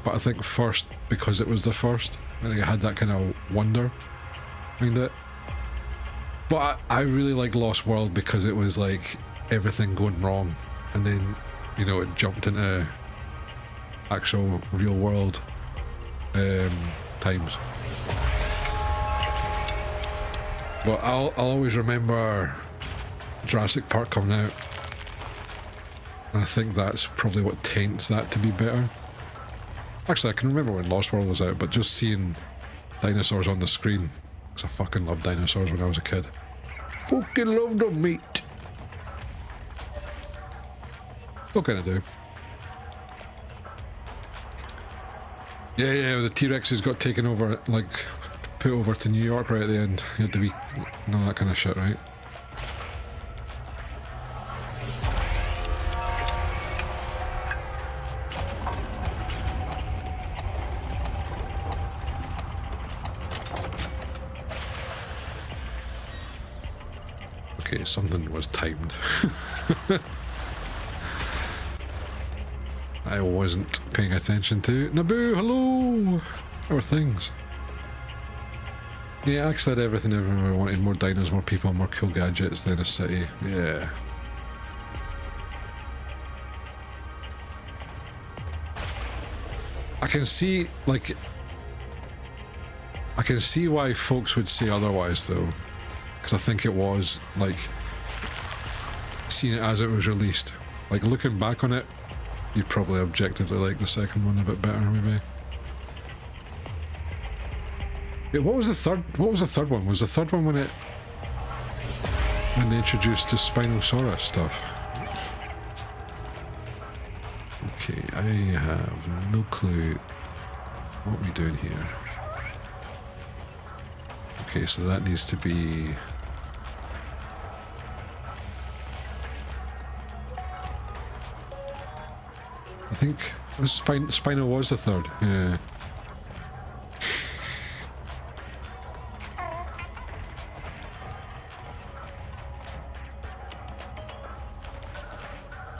but I think first because it was the first. I think it had that kind of wonder behind it. But I really like Lost World because it was like everything going wrong, and then, you know, it jumped into actual real world times. But I'll always remember Jurassic Park coming out, and I think that's probably what taints that to be better. Actually, I can remember when Lost World was out, but just seeing dinosaurs on the screen, because I fucking loved dinosaurs when I was a kid. Fucking loved them, mate. Still kind of do. Yeah, the T-Rexes got taken over, like, put over to New York right at the end. You had to be, all that kind of shit, right? Okay, something was timed. I wasn't paying attention to. Naboo, hello! How are things? Yeah, I actually had everything everywhere I wanted. More dinos, more people, more cool gadgets than a city. Yeah. I can see, like... I can see why folks would say otherwise, though. Because I think it was, like... seeing it as it was released. Like, looking back on it, you'd probably objectively like the second one a bit better, maybe. Yeah, what was the third one? Was the third one when they introduced the Spinosaurus stuff? Okay, I have no clue what we're doing here. Okay, so that needs to be... I think Spino was the third, yeah.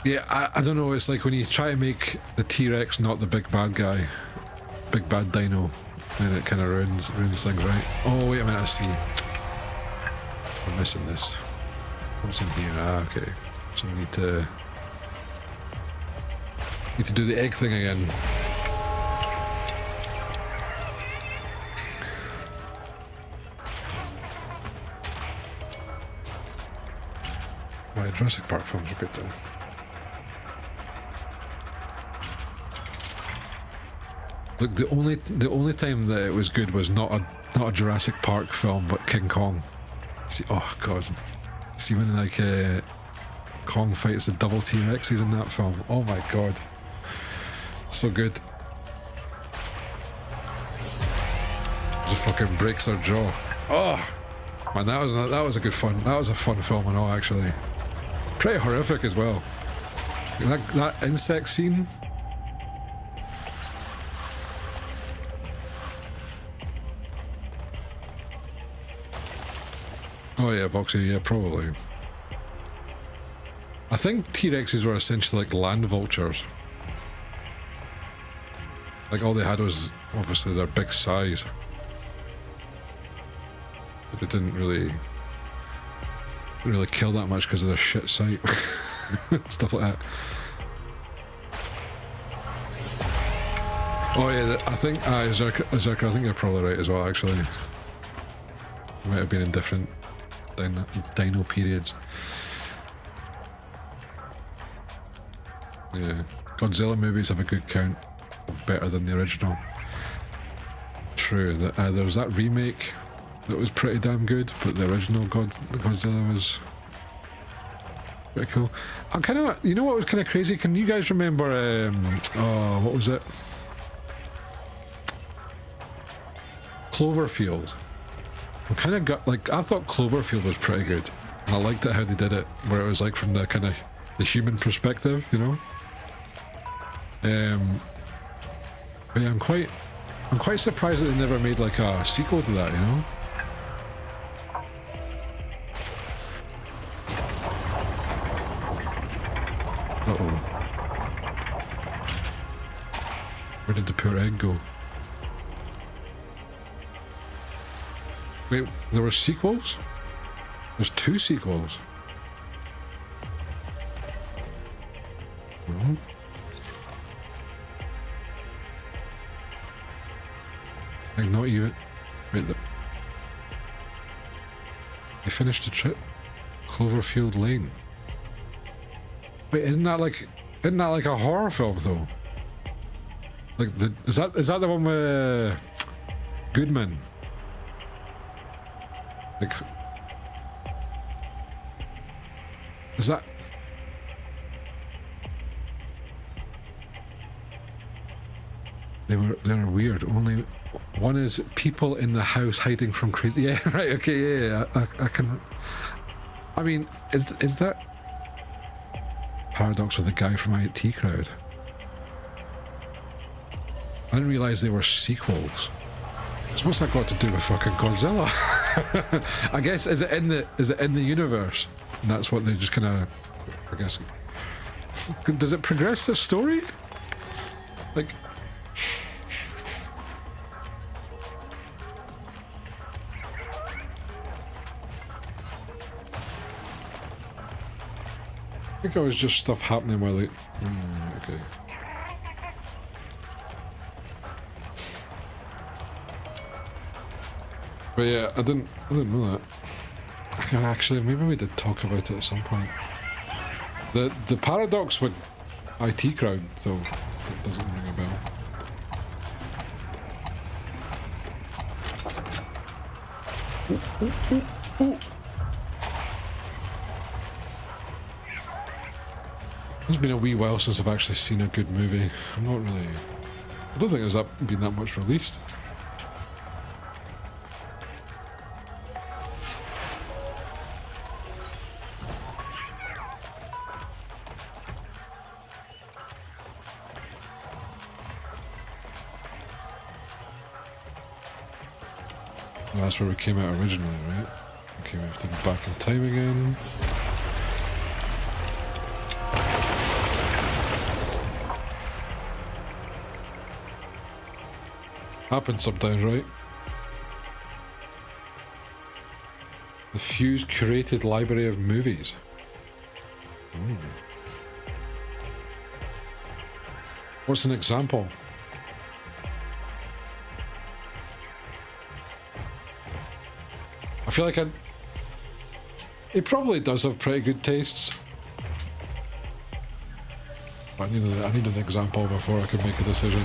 Yeah, I don't know, it's like when you try to make the T-Rex not the big bad guy, big bad dino, then it kind of ruins things, right? Oh, wait a minute, I see. I'm missing this. What's in here? Ah, okay. So we need to do the egg thing again. My Jurassic Park films are good though. Look, the only time that it was good was not a Jurassic Park film, but King Kong. See, oh god, see when like Kong fights the double T-Rexes in that film. Oh my god. So good. Just fucking breaks their jaw. Oh man, that was a good fun. That was a fun film and all, actually. Pretty horrific as well. That insect scene. Oh yeah, Voxy, yeah, probably. I think T-Rexes were essentially like land vultures. Like, all they had was, obviously, their big size. But they didn't really kill that much because of their shit sight. Stuff like that. Oh yeah, I think, Zerka, I think you're probably right as well, actually. It might have been in different dino periods. Yeah. Godzilla movies have a good count of better than the original. True, there was that remake that was pretty damn good, but the original Godzilla was pretty cool. I'm kind of, you know what was kind of crazy? Can you guys remember, oh, what was it? Cloverfield. I kind of got, like, I thought Cloverfield was pretty good, and I liked it how they did it, where it was like from the kind of the human perspective, you know. But yeah, I'm quite surprised that they never made like a sequel to that, you know. Uh-oh. did go. Wait, there were sequels? There's 2 sequels. Hmm. Like not even. Wait, they finished the trip. Cloverfield Lane. Wait, isn't that like a horror film though? Like is that the one with Goodman? Like, is that? They were weird. Only one is people in the house hiding from crazy. Yeah, right. Okay, yeah. I can. I mean, is that Paradox with the guy from IT Crowd? I didn't realize they were sequels. So what's that got to do with fucking Godzilla? I guess is it in the universe? And that's what they just kind of. I guess. Does it progress the story? Like. I think it was just stuff happening while it. Okay. But yeah, I didn't know that. Actually, maybe we did talk about it at some point. The paradox with IT Crowd, though, it doesn't ring a bell. Ooh. It's been a wee while since I've actually seen a good movie. I'm not really. I don't think there's been that much released. Well, that's where we came out originally, right? Okay, we have to be back in time again. Happens sometimes, right? The Fuse curated library of movies. What's an example? I feel like it probably does have pretty good tastes. But I need an example before I can make a decision.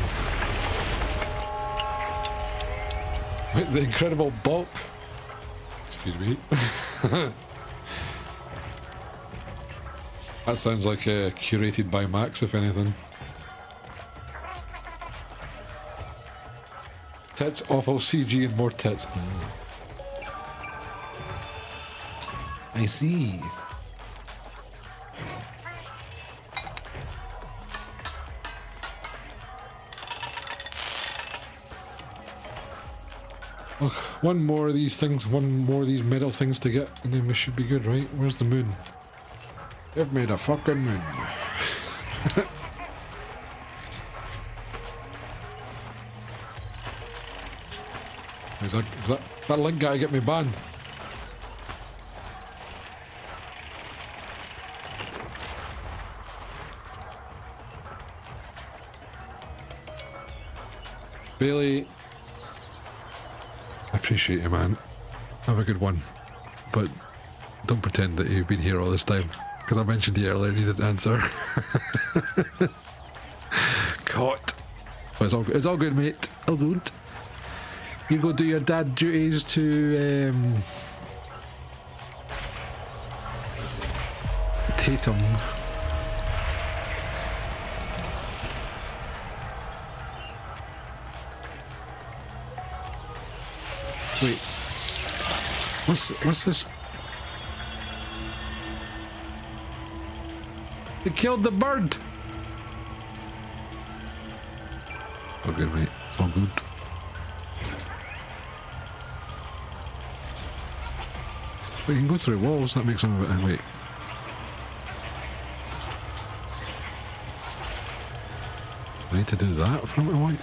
The Incredible Bulk. Excuse me. That sounds like curated by Max, if anything. Tits, awful CG, and more tits. I see. Look, one more of these things, one more of these metal things to get, and then we should be good, right? Where's the moon? They've made a fucking moon. Is that link guy get me banned? Bailey, I appreciate you, man. Have a good one. But don't pretend that you've been here all this time, because I mentioned you earlier and you didn't answer. Caught. But it's all good, mate. All good. You go do your dad duties to Tatum. Wait. What's this? They killed the bird! All good, mate. It's all good. We can go through walls, that makes some of it. Wait. I need to do that from it. Wait.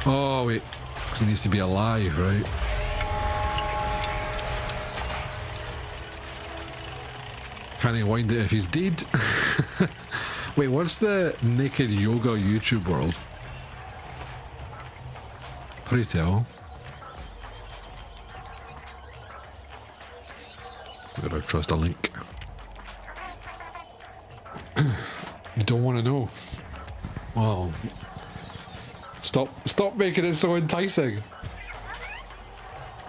Oh, wait. Because he needs to be alive, right? Can he wind it if he's dead? Wait, what's the naked yoga YouTube world? Pray tell. Gotta trust a link. You don't want to know. Well, stop making it so enticing.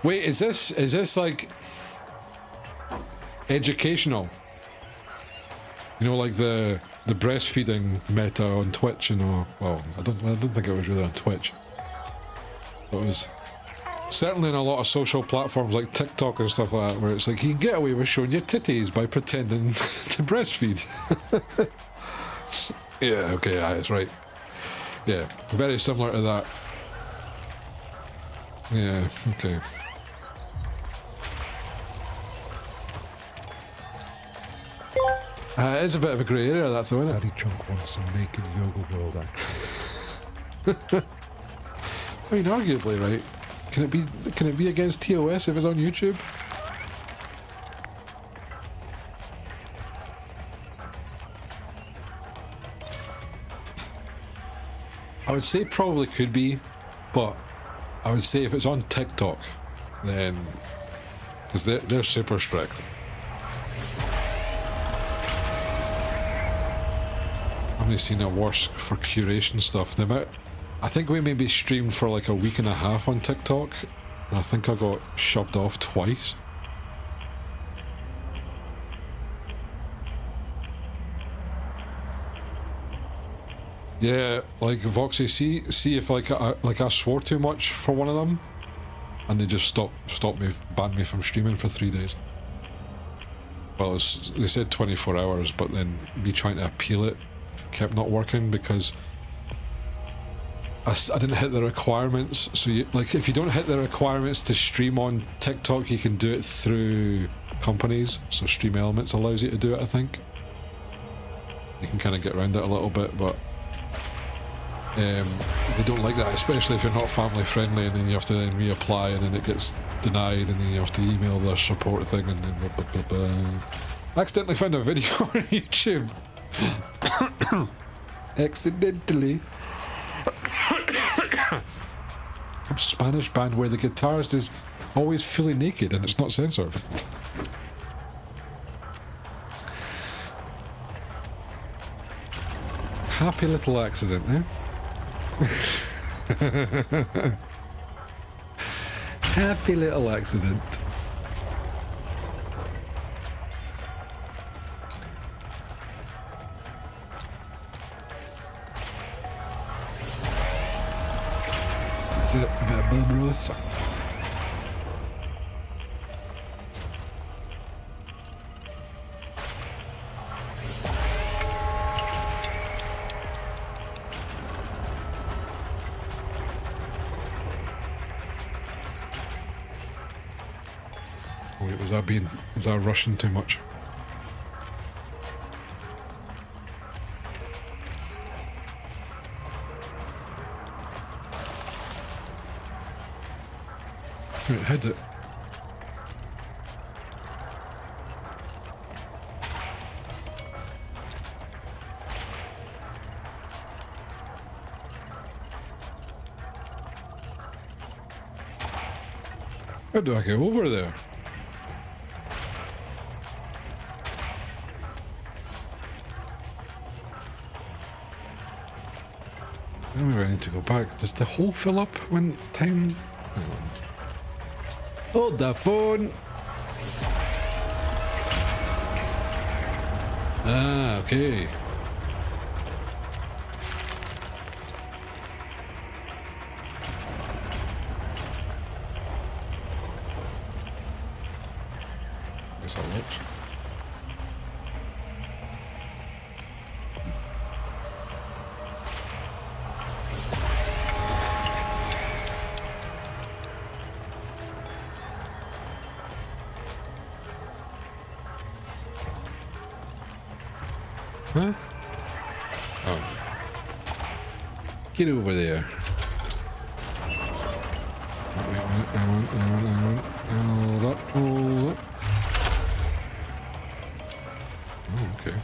Wait, is this like educational? You know, like the breastfeeding meta on Twitch, you know. Well, I don't think it was really on Twitch. It was certainly in a lot of social platforms like TikTok and stuff like that, where it's like you can get away with showing your titties by pretending to breastfeed. Yeah, okay, that's right. Yeah, very similar to that. Yeah, okay. It is a bit of a grey area, that though, isn't it? Daddy Chunk wants some naked yoga world action. I mean, arguably, right? Can it be against TOS if it's on YouTube? I would say probably could be, but I would say if it's on TikTok, then because they're super strict. I've only seen it worse for curation stuff. The amount, I think we maybe streamed for like a week and a half on TikTok, and I think I got shoved off twice. Yeah, like Voxy, see if like I swore too much for one of them, and they just banned me from streaming for 3 days. Well, they said 24 hours, but then me trying to appeal it kept not working because I didn't hit the requirements. So like if you don't hit the requirements to stream on TikTok, you can do it through companies. So Stream Elements allows you to do it, I think. You can kind of get around it a little bit, but they don't like that, especially if you're not family friendly, and then you have to then reapply, and then it gets denied, and then you have to email their support thing, and then blah blah blah blah. I accidentally found a video on YouTube. Accidentally. Of Spanish band where the guitarist is always fully naked and it's not censored. Happy little accident, eh? Happy little accident. That's it, a bit of bum roast. Wait, was I rushing too much? Wait, how'd it? How do I get over there? Maybe I need to go back. Does the hole fill up when time... Hang on. Hold the phone! Ah, okay. Guess that works. Huh? Oh. Get over there. Hang on. Hold up. Oh, okay.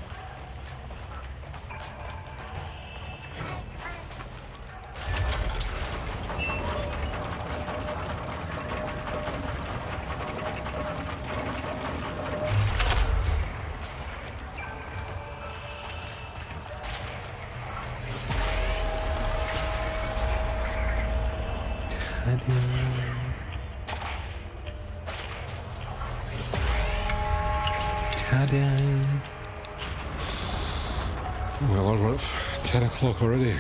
Well, we're at 10 o'clock already.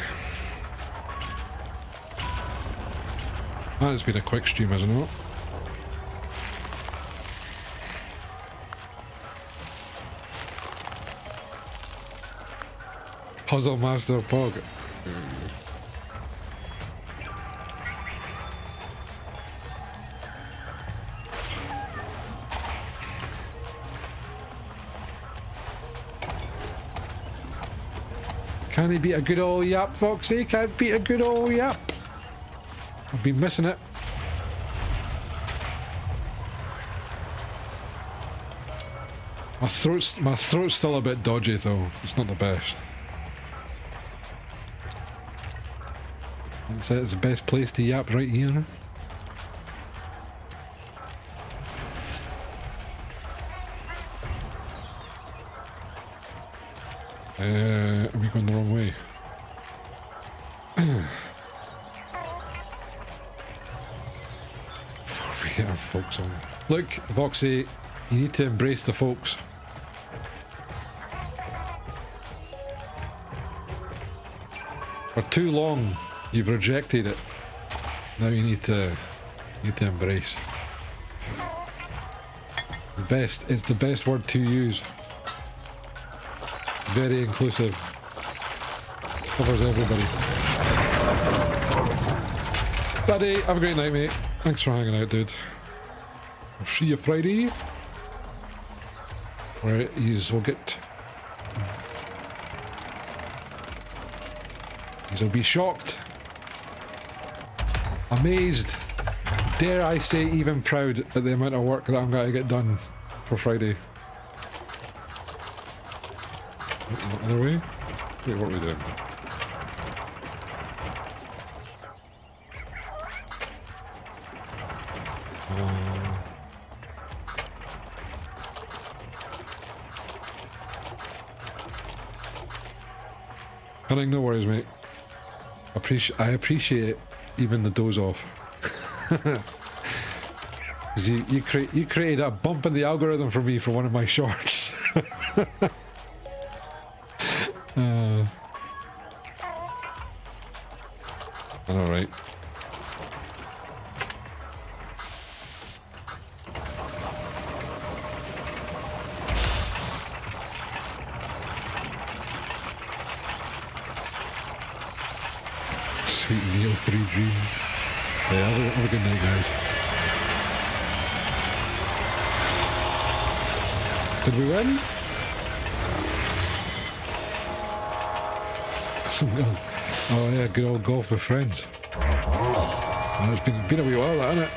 And it's been a quick stream, hasn't it? Puzzle Master Pog. Can he beat a good old yap, Foxy? Can't beat a good old yap. I've been missing it. My throat's still a bit dodgy though. It's not the best. That's it, it's the best place to yap right here. Are we going the wrong way? Before we get our folks on. Look, Voxy, you need to embrace the folks. For too long, you've rejected it. Now you need to embrace. It's the best word to use. Very inclusive. Covers everybody. Daddy, have a great night, mate. Thanks for hanging out, dude. I'll see you Friday. Where we'll get... He'll be shocked. Amazed. Dare I say even proud at the amount of work that I'm going to get done for Friday. Other way? Wait, what are we doing? Cunning, no worries, mate. I appreciate even the doze off. Because you created a bump in the algorithm for me for one of my shorts. Alright. Sweet Neo 3 dreams. Yeah, have a good night, guys. Did we win? Oh yeah, good old golf with friends. Oh, it's been a wee while, hasn't it?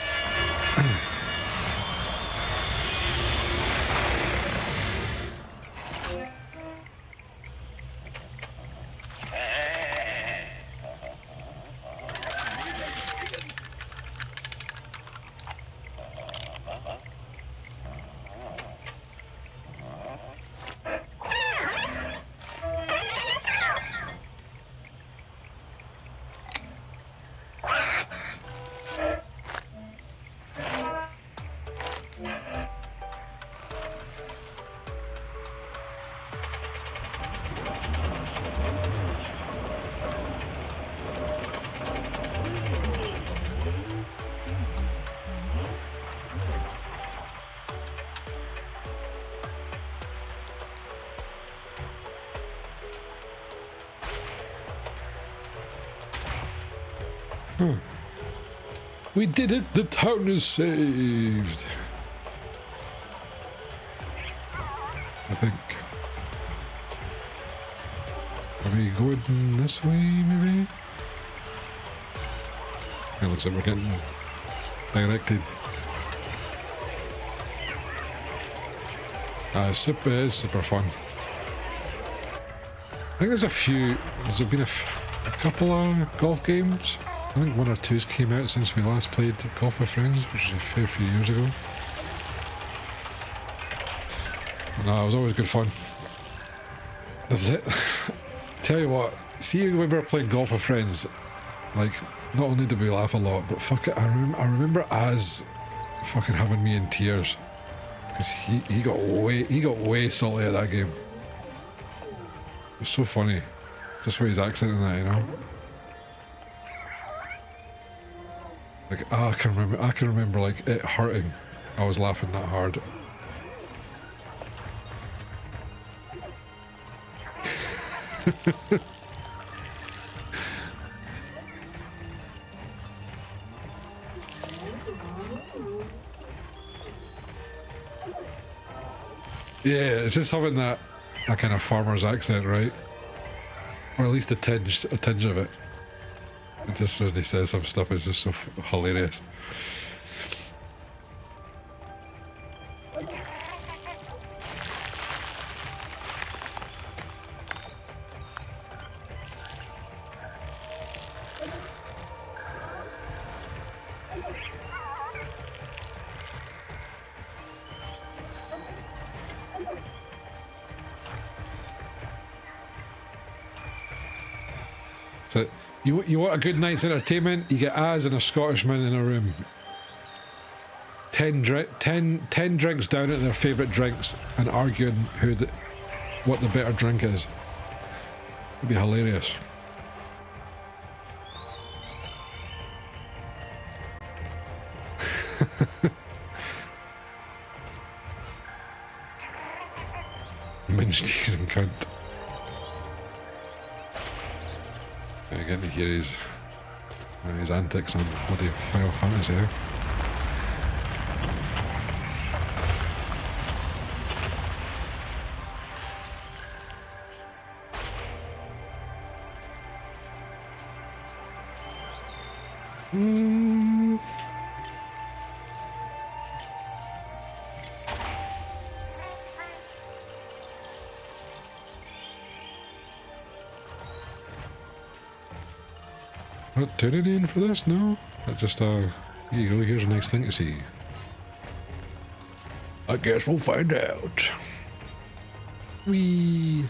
We did it! The town is saved! I think. Are we going this way, maybe? It looks like we're getting directed. It is super fun. I think there's been a couple of golf games. I think 1 or 2's came out since we last played Golf with Friends, which is a fair few years ago. No, it was always good fun. Tell you what, see when we were playing Golf with Friends, like, not only did we laugh a lot, but fuck it, I remember Az fucking having me in tears. Because he got way salty at that game. It was so funny. Just with his accent and that, you know? Like, I can remember like it hurting. I was laughing that hard. Yeah, it's just having that kind of farmer's accent, right? Or at least a tinge of it. It just when he says some stuff, it's just so hilarious. So you want a good night's entertainment? You get Az and a Scottishman in a room. 10 drinks down at their favourite drinks and arguing what the better drink is. It'd be hilarious. Minge teasing cunt. Getting to hear his antics on bloody Final Fantasy. Not tuning in for this, no? That just, here you go, here's a nice thing to see. I guess we'll find out. Whee!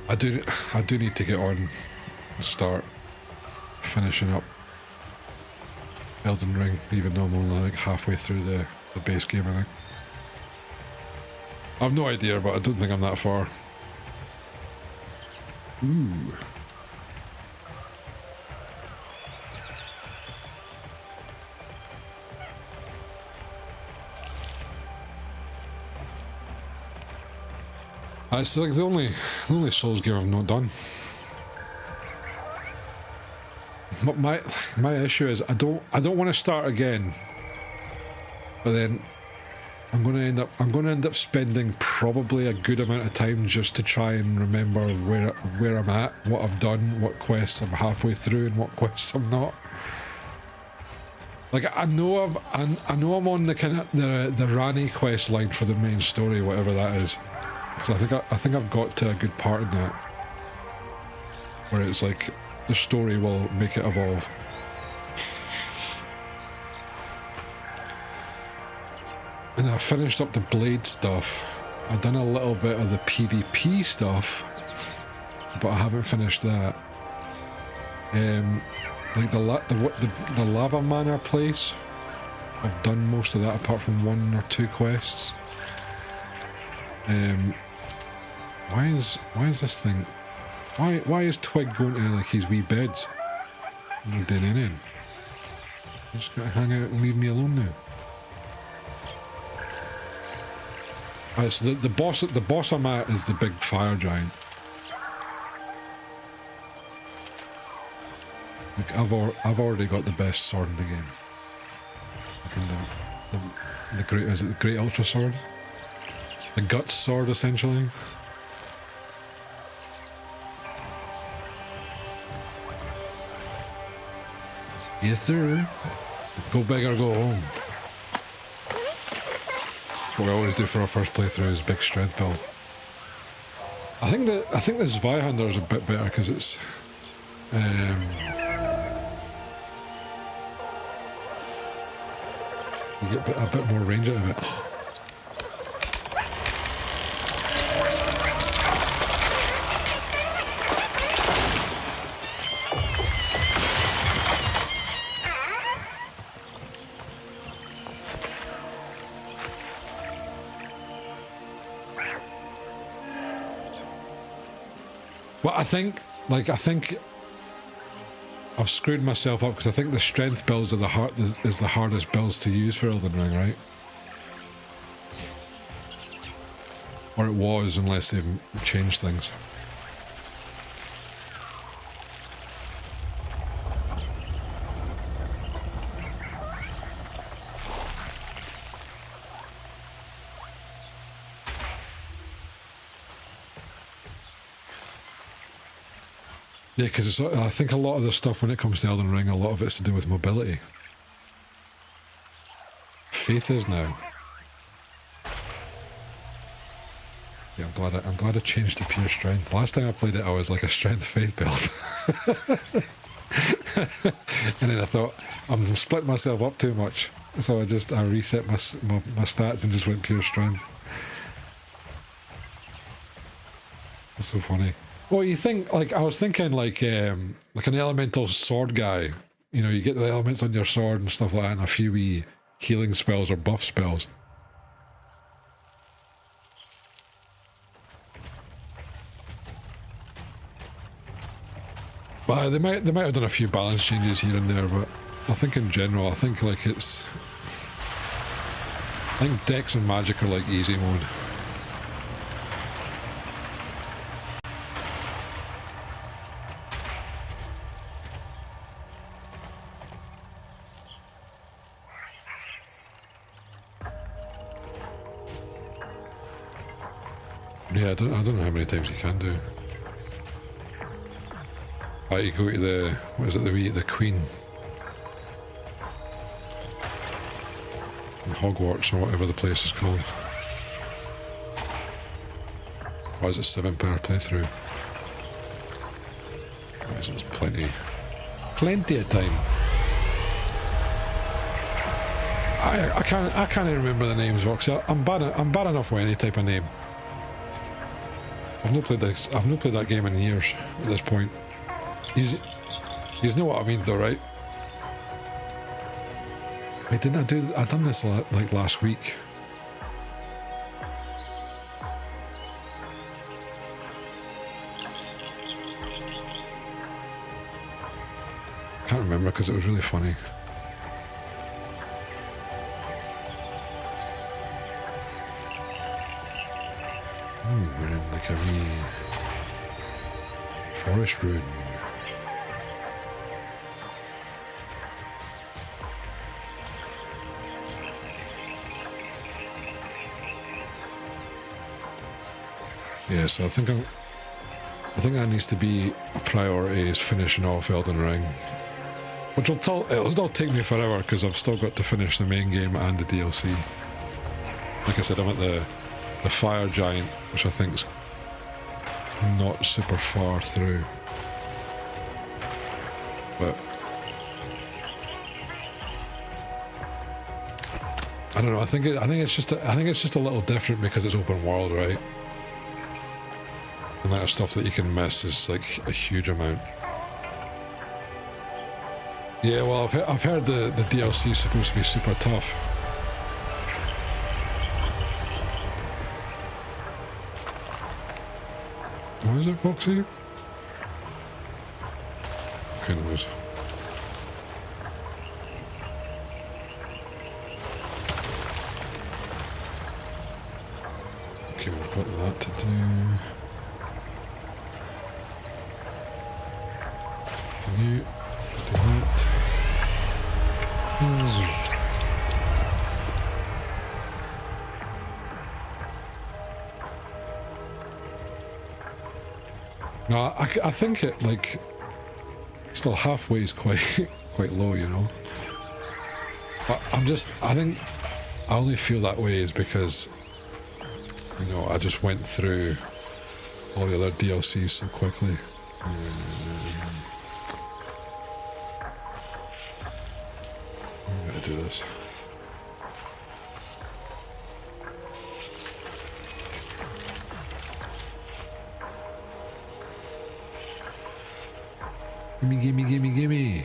I do need to get on and start finishing up Elden Ring, even though I'm only like halfway through the base game, I think. I've no idea, but I don't think I'm that far. Ooh. It's like the only Souls game I've not done. But my issue is I don't want to start again. But then I'm going to end up spending probably a good amount of time just to try and remember where I'm at, what I've done, what quests I'm halfway through, and what quests I'm not. Like I know I'm on the kind of the Rani quest line for the main story, whatever that is. Because I think I've got to a good part in that, where it's like the story will make it evolve. And I finished up the Blade stuff. I've done a little bit of the PvP stuff, but I haven't finished that. Like the Lava Manor place, I've done most of that apart from 1 or 2 quests. Why is this thing? Why is Twig going to like his wee beds? I'm not doing anything. You just gotta hang out and leave me alone now. Alright, so the boss I'm at is the big fire giant. Like I've already got the best sword in the game. The great, is it the Great Ultra Sword? The Guts Sword, essentially. Yes, sir. Go big or go home. That's what we always do for our first playthrough is big strength build. I think this Zweihander is a bit better because it's you get a bit more range out of it. Well, I think I've screwed myself up because I think the strength builds are the hardest builds to use for Elden Ring, right? Or it was, unless they've changed things. Yeah, because I think a lot of the stuff when it comes to Elden Ring, a lot of it's to do with mobility. Faith is now. Yeah, I'm glad I changed to pure strength. Last time I played it, I was like a strength faith build. And then I thought, I'm splitting myself up too much. So I reset my stats and just went pure strength. That's so funny. Well, you think, like, I was thinking like an elemental sword guy. You know, you get the elements on your sword and stuff like that, and a few wee healing spells or buff spells. But they might have done a few balance changes here and there, but I think in general, I think Dex and Magic are like easy mode. Yeah, I don't know how many times you can do. You go to the, what is it, the Queen in Hogwarts or whatever the place is called. Why is it 7 per playthrough? There's plenty of time. I can't even remember the names, Vox. I'm bad enough with any type of name. I've not played that game in years at this point. You know what I mean, though, right? Wait, didn't I done this like last week? Can't remember because it was really funny. We're in like a wee forest rune. Yeah, so I think that needs to be a priority, is finishing off Elden Ring. Which it'll take me forever because I've still got to finish the main game and the DLC. Like I said, I'm at the Fire Giant, which I think's not super far through. But I don't know, I think it's just a little different because it's open world, right? The amount of stuff that you can miss is like a huge amount. Yeah, well, I've heard the DLC is supposed to be super tough. Oh, is it Foxy? Okay, noise. Okay, we've got that to do. Can you do that? No, I think it, like, still halfway is quite quite low, you know. But I think I only feel that way is because, you know, I just went through all the other DLCs so quickly. I'm gonna do this. Gimme.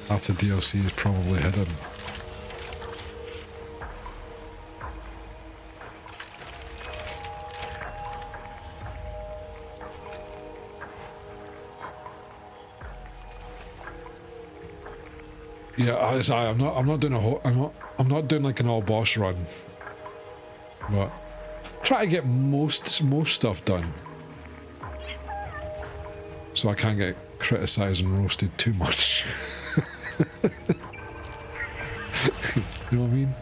After DLC is probably hidden. Yeah, I'm not doing a whole, I'm not doing like an all boss run, but try to get most stuff done, so I can't get criticized and roasted too much. You know what I mean?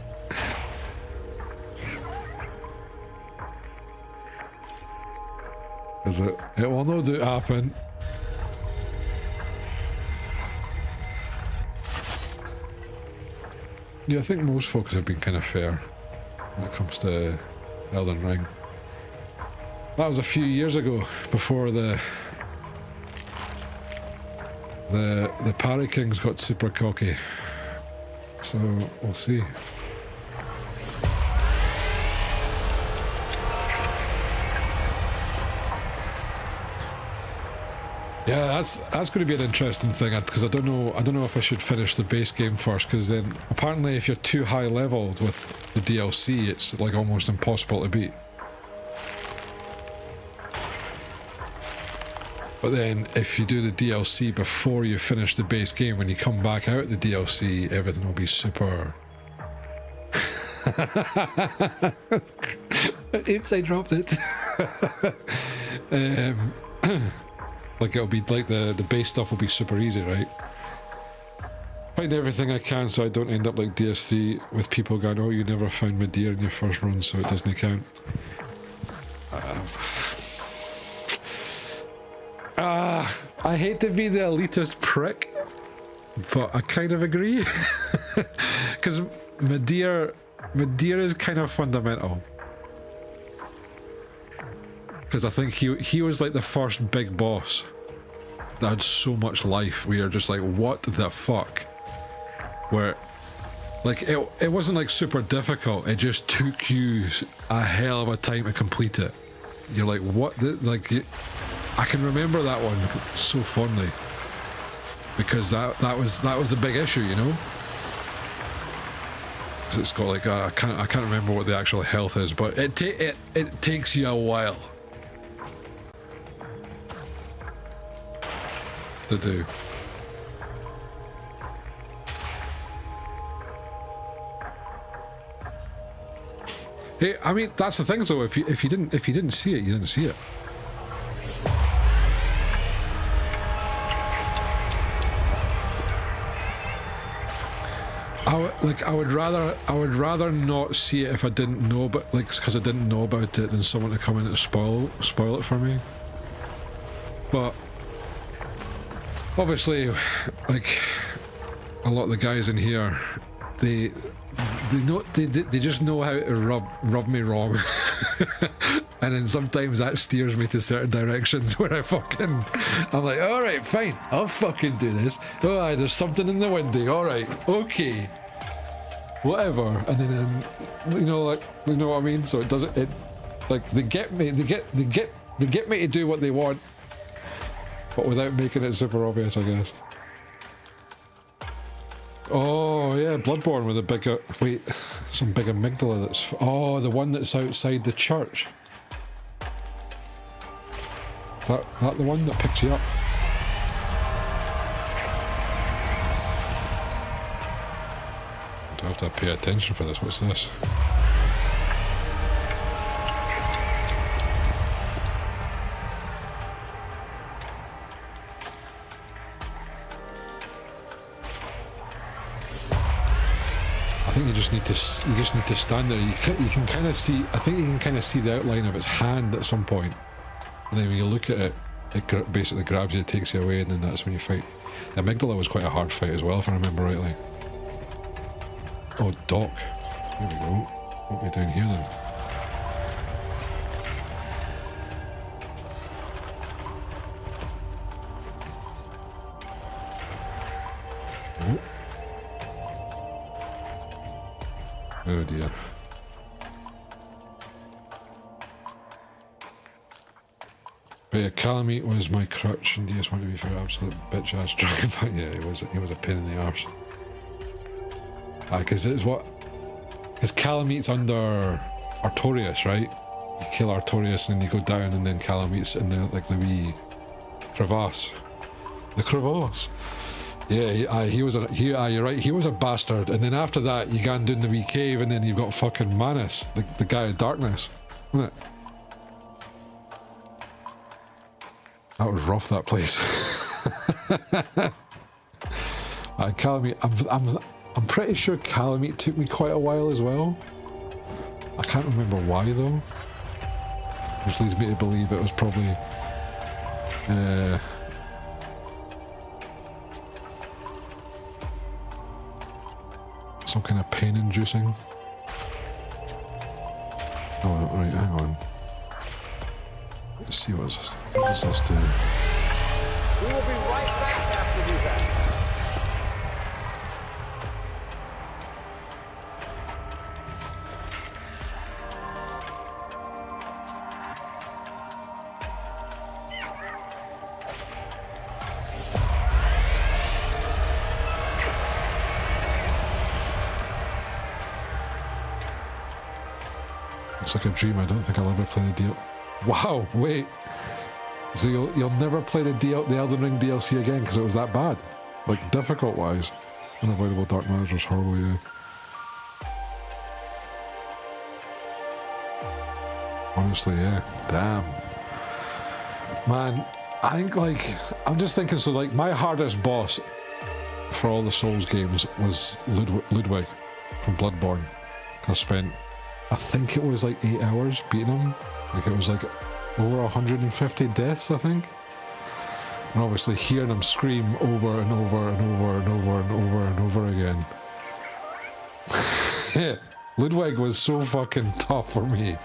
Because it will no doubt happen. Yeah, I think most folks have been kind of fair when it comes to Elden Ring. That was a few years ago, before the Parry Kings got super cocky. So we'll see. Yeah, that's going to be an interesting thing, because I don't know if I should finish the base game first, because then apparently if you're too high leveled with the DLC, it's like almost impossible to beat. But then if you do the DLC before you finish the base game, when you come back out the DLC, everything will be super. Oops, I dropped it. Like it'll be like the base stuff will be super easy, right? Find everything I can so I don't end up like DS3 with people going, oh, you never found Medea in your first run, so it doesn't count. I hate to be the elitist prick, but I kind of agree. Because Medea is kind of fundamental. Because I think he was like the first big boss that had so much life where you're just like, what the fuck? Where, like, it wasn't like super difficult, it just took you a hell of a time to complete it. You're like, what? I can remember that one so fondly. Because that was the big issue, you know? Because it's got like, I can't remember what the actual health is, but it takes you a while to do. Hey, I mean, that's the thing though, if you didn't see it, you didn't see it. I would rather not see it if I didn't know, but like, because I didn't know about it, than someone to come in and spoil it for me. But obviously, like a lot of the guys in here, they just know how to rub me wrong. And then sometimes that steers me to certain directions where I'm like, all right, fine, I'll fucking do this. Oh, aye, there's something in the window. All right, okay, whatever. And then, you know what I mean? So it doesn't. It like they get me to do what they want, but without making it super obvious, I guess. Oh yeah, Bloodborne with a big some big amygdala that's the one that's outside the church. Is that the one that picks you up? Do I have to pay attention for this? What's this? I think think you just need to stand there. You can kind of see. I think you can kind of see the outline of its hand at some point, and then when you look at it, it basically grabs you, it takes you away, and then that's when you fight. The amygdala was quite a hard fight as well, if I remember rightly. Oh, Doc. Here we go. What are we doing here then? Oh dear. But yeah, Calamite was my crutch and DS1 to be fair, absolute bitch ass dragon fight. Yeah, he was a pain in the arse. Because it's what... Because Calamite's under Artorias, right? You kill Artorias and then you go down and then Calamite's in the, like the wee crevasse. The crevasse. Yeah, you're right, he was a bastard. And then after that, you go down the wee cave and then you've got fucking Manus, the guy of darkness, wasn't it? That was rough, that place. Calamite, I'm pretty sure Calamite took me quite a while as well. I can't remember why though. Which leads me to believe it was probably some kind of pain inducing. Oh right, hang on. Let's see what does this do. We will be right back after these ads. It's like a dream. I don't think I'll ever play the deal. Wow, wait. So you'll never play the Elden Ring DLC again because it was that bad? Like, difficult-wise? Unavoidable Dark Matters was horrible, yeah. Honestly, yeah. Damn. Man, I think, like... I'm just thinking, so, like, my hardest boss for all the Souls games was Ludwig from Bloodborne. I spent, I think it was like 8 hours beating him. Like, it was like over 150 deaths, I think. And obviously hearing him scream over and over and over and over and over and over again. Yeah, Ludwig was so fucking tough for me.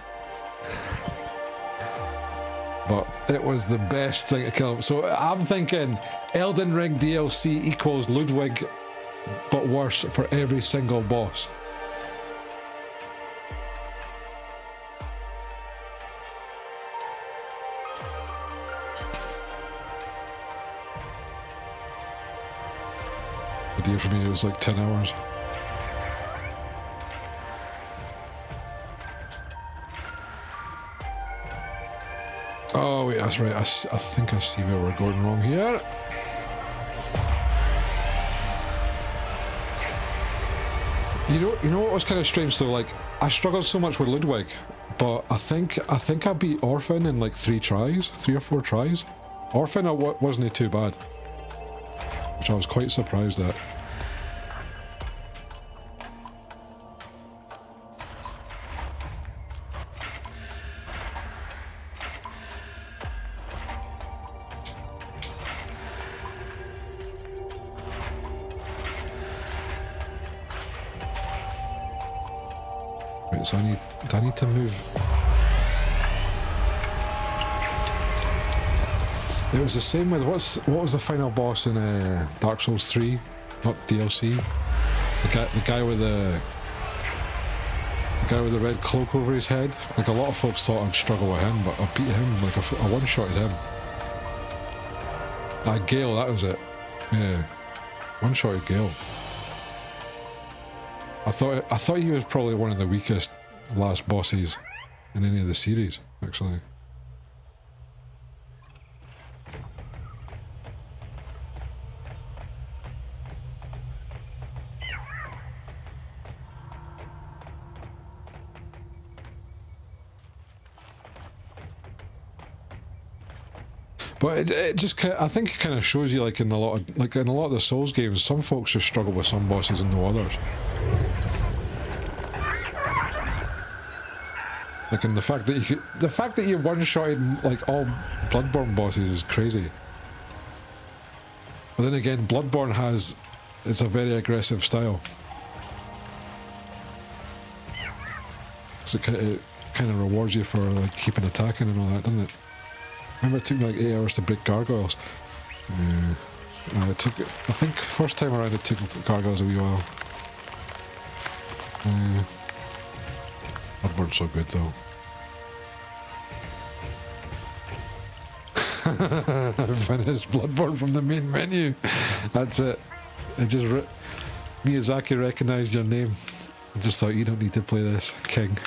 But it was the best thing to kill him. So I'm thinking Elden Ring DLC equals Ludwig, but worse for every single boss. The deal for me, it was like 10 hours. Oh wait, that's right. I think I see where we're going wrong here. You know what was kind of strange though? Like, I struggled so much with Ludwig, but I think I beat Orphan in like 3 or 4 tries. Orphan wasn't too bad, which I was quite surprised at. So do I need to move? It was the same with what was the final boss in Dark Souls 3, not DLC. The guy with the red cloak over his head. Like, a lot of folks thought I'd struggle with him, but I beat him. Like, I one-shotted him. Gale, that was it. Yeah, one-shotted Gale. I thought he was probably one of the weakest last bosses in any of the series, actually. But it just, I think it kind of shows you, like in a lot of the Souls games, some folks just struggle with some bosses and no others. Like, and the fact that you one-shotted like all Bloodborne bosses is crazy. But then again, Bloodborne it's a very aggressive style. So it kind of rewards you for like keeping attacking and all that, doesn't it? Remember it took me like 8 hours to break gargoyles. I think first time around it took gargoyles a wee while. Bloodborne's so good though. I finished Bloodborne from the main menu. That's it. Miyazaki recognized your name. I just thought, you don't need to play this, King.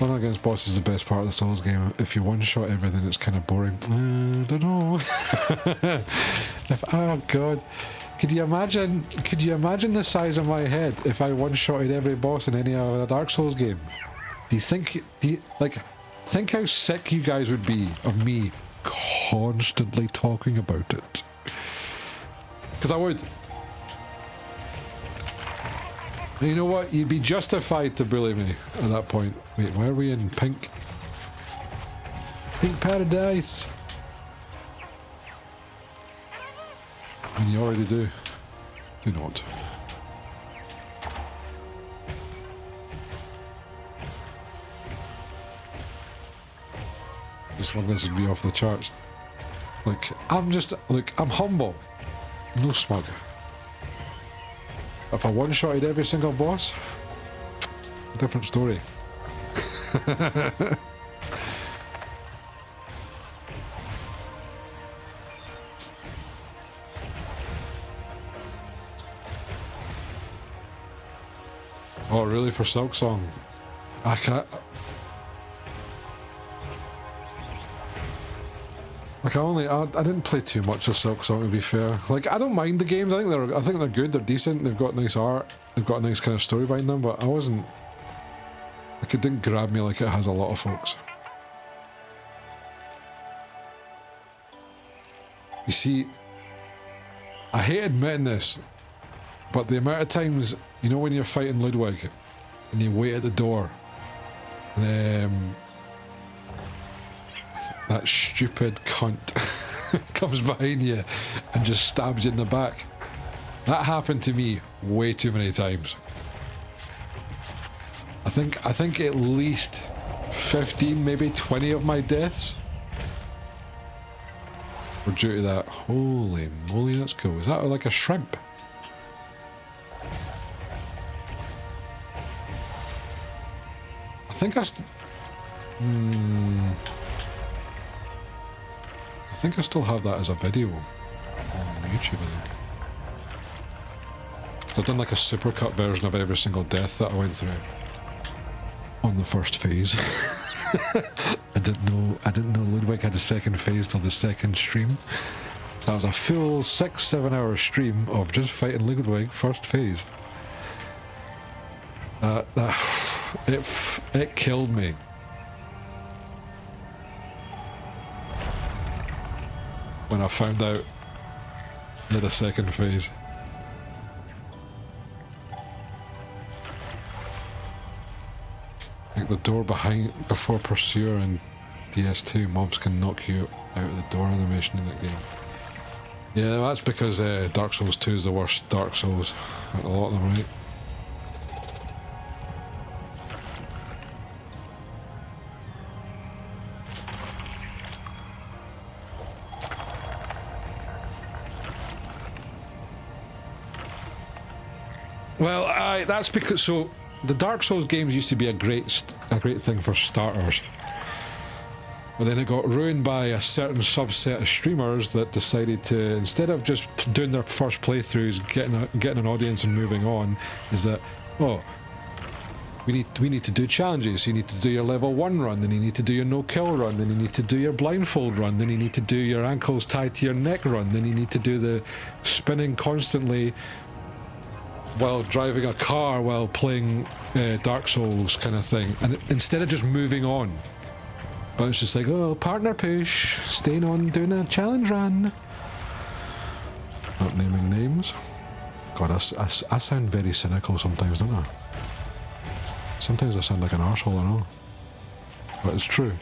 Running against bosses is the best part of the Souls game. If you one-shot everything, it's kind of boring. I don't know. Oh god, could you imagine the size of my head if I one-shotted every boss in any other Dark Souls game? Think how sick you guys would be of me constantly talking about it. Because I would. You know what? You'd be justified to bully me at that point. Wait, why are we in pink? Pink paradise! And you already do. Do not. This would be off the charts. Like, I'm humble. No smug. If I one-shotted every single boss, different story. Oh, really? For Silksong? I can't... Like, I didn't play too much of Silksong, to be fair. Like, I don't mind the games. I think they're good. They're decent. They've got nice art. They've got a nice kind of story behind them. But I wasn't. Like, it didn't grab me like it has a lot of folks. You see, I hate admitting this, but the amount of times, you know, when you're fighting Ludwig and you wait at the door, and that stupid cunt comes behind you and just stabs you in the back. That happened to me way too many times. I think at least 15, maybe 20 of my deaths were due to that. Holy moly, that's cool. Is that like a shrimp? I think I still have that as a video on YouTube, I think. I've done like a supercut version of every single death that I went through on the first phase. I didn't know Ludwig had a second phase till the second stream. So that was a full 6-7 hour stream of just fighting Ludwig first phase. It killed me. When I found out he had a second phase. Like the door before Pursuer and DS2, mobs can knock you out of the door animation in that game. Yeah, that's because Dark Souls 2 is the worst Dark Souls. A lot of them, right? Well, that's because the Dark Souls games used to be a great thing for starters, but then it got ruined by a certain subset of streamers that decided to, instead of just doing their first playthroughs, getting an audience and moving on, is that we need to do challenges. You need to do your level 1 run, then you need to do your no kill run, then you need to do your blindfold run, then you need to do your ankles tied to your neck run, then you need to do the spinning constantly while driving a car while playing Dark Souls kind of thing, and instead of just moving on, but it's just like, oh, partner push, staying on doing a challenge run, not naming names, God, I sound very cynical sometimes, don't I? Sometimes I sound like an arsehole, I know. But it's true.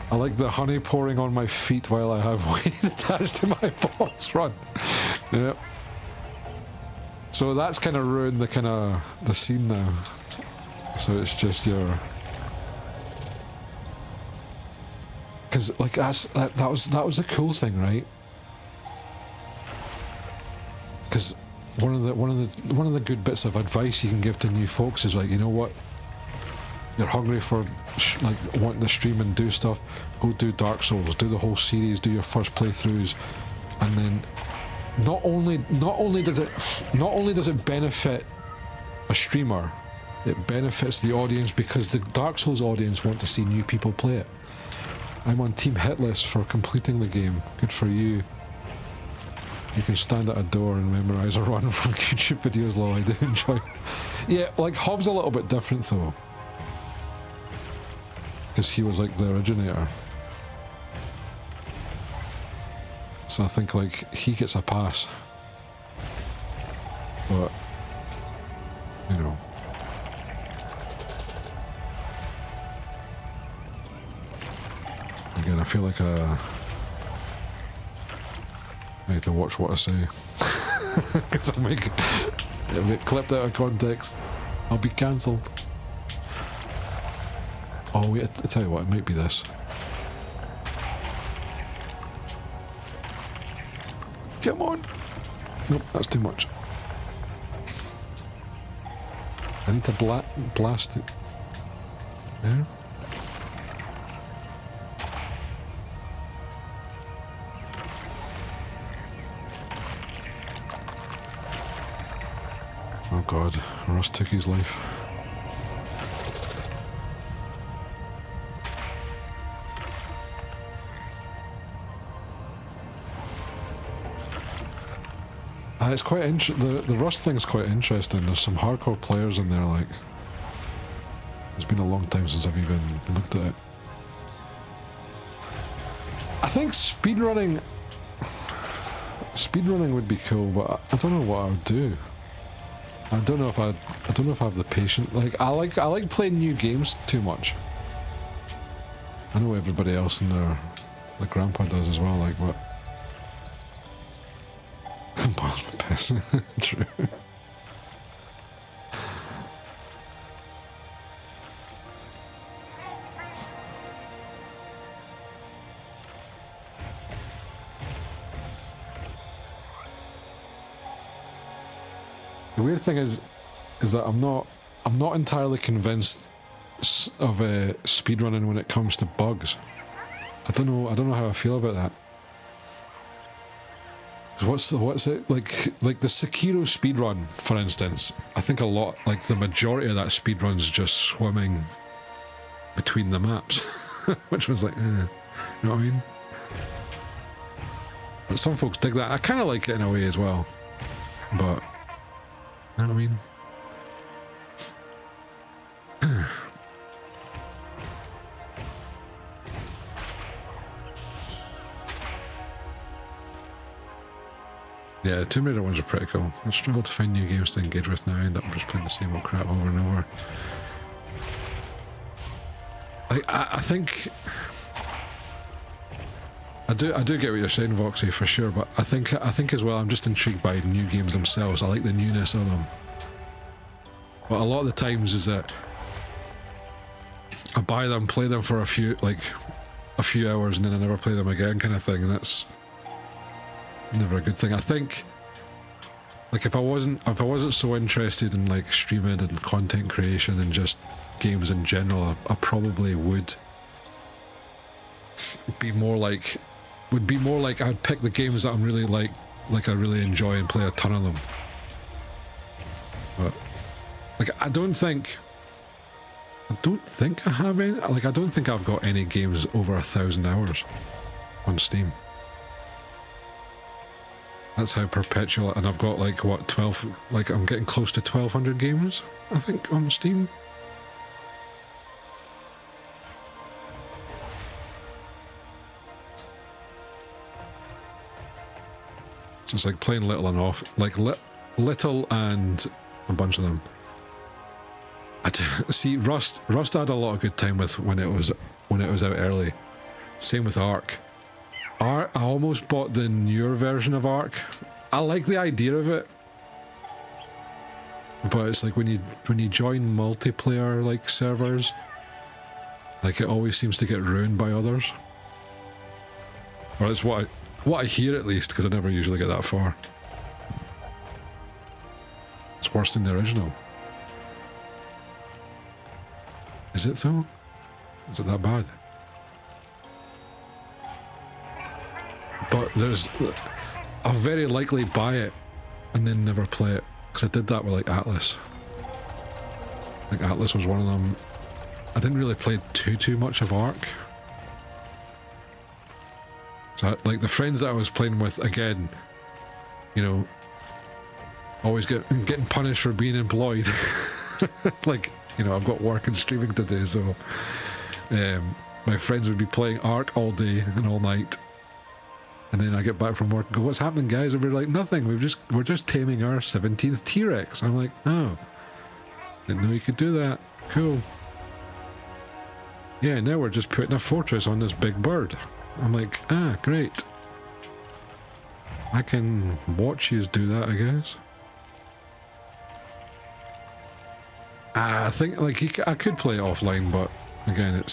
I like the honey pouring on my feet while I have weight attached to my boss run. Yep. So that's kind of ruined the scene now. So it's just your... Because like that was the cool thing, right? Because one of the good bits of advice you can give to new folks is like, you know what? You're hungry for like wanting to stream and do stuff. Go do Dark Souls, do the whole series, do your first playthroughs, and then not only does it benefit a streamer, it benefits the audience because the Dark Souls audience want to see new people play it. I'm on Team Hitlist for completing the game. Good for you. You can stand at a door and memorize a run from YouTube videos, lol. I do enjoy. Yeah, like Hobbs a little bit different though, because he was like the originator. So I think like he gets a pass, but you know. Again, I feel like I need to watch what I say because I make it clipped out of context. I'll be cancelled. Oh wait, I tell you what, it might be this. Come on! Nope, that's too much. I need to blast it. There. Oh god, Russ took his life. It's quite the Rust thing's quite interesting. There's some hardcore players in there, like... It's been a long time since I've even looked at it. I think speedrunning would be cool, but I don't know what I would do. I don't know if I have the patience. Like I like playing new games too much. I know everybody else in there, like Grandpa does as well, like what? Boss my piss. True. The weird thing is that I'm not entirely convinced of speedrunning when it comes to bugs. I don't know how I feel about that. What's it like the Sekiro speedrun, for instance? I think a lot, like the majority of that speedrun's just swimming between the maps, which was like, you know what I mean? But some folks dig that. I kind of like it in a way as well, but you know what I mean? Yeah, the Tomb Raider ones are pretty cool. I struggle to find new games to engage with now. I end up just playing the same old crap over and over. I think... I do get what you're saying, Voxy, for sure, but I think as well, I'm just intrigued by new games themselves. I like the newness of them. But a lot of the times is that I buy them, play them for a few hours, and then I never play them again, kind of thing, and that's never a good thing. I think, like, if I wasn't so interested in like streaming and content creation and just games in general, I probably would be more like I'd pick the games that I'm really like I really enjoy and play a ton of them. But like I don't think I have any. Like I don't think I've got any games over 1,000 hours on Steam. That's how perpetual, and I've got like what 12, like I'm getting close to 1,200 games, I think, on Steam. So it's like playing Little and off, like Little and a bunch of them. See, Rust I had a lot of good time with when it was out early. Same with Ark. I almost bought the newer version of Ark. I like the idea of it, but it's like when you join multiplayer like servers, like it always seems to get ruined by others. Or it's what I hear at least, because I never usually get that far. It's worse than the original. Is it though? Is it that bad? But I'll very likely buy it and then never play it, because I did that with like Atlas. I think Atlas was one of them. I didn't really play too much of Ark. So like the friends that I was playing with, again, you know, always getting punished for being employed. Like, you know, I've got work and streaming to do, so my friends would be playing Ark all day and all night. And then I get back from work and go, what's happening, guys? And we're like, nothing, we're just taming our 17th T-Rex. I'm like, oh, didn't know you could do that. Cool. Yeah, now we're just putting a fortress on this big bird. I'm like, ah, great. I can watch you do that, I guess. I think like I could play it offline, but again,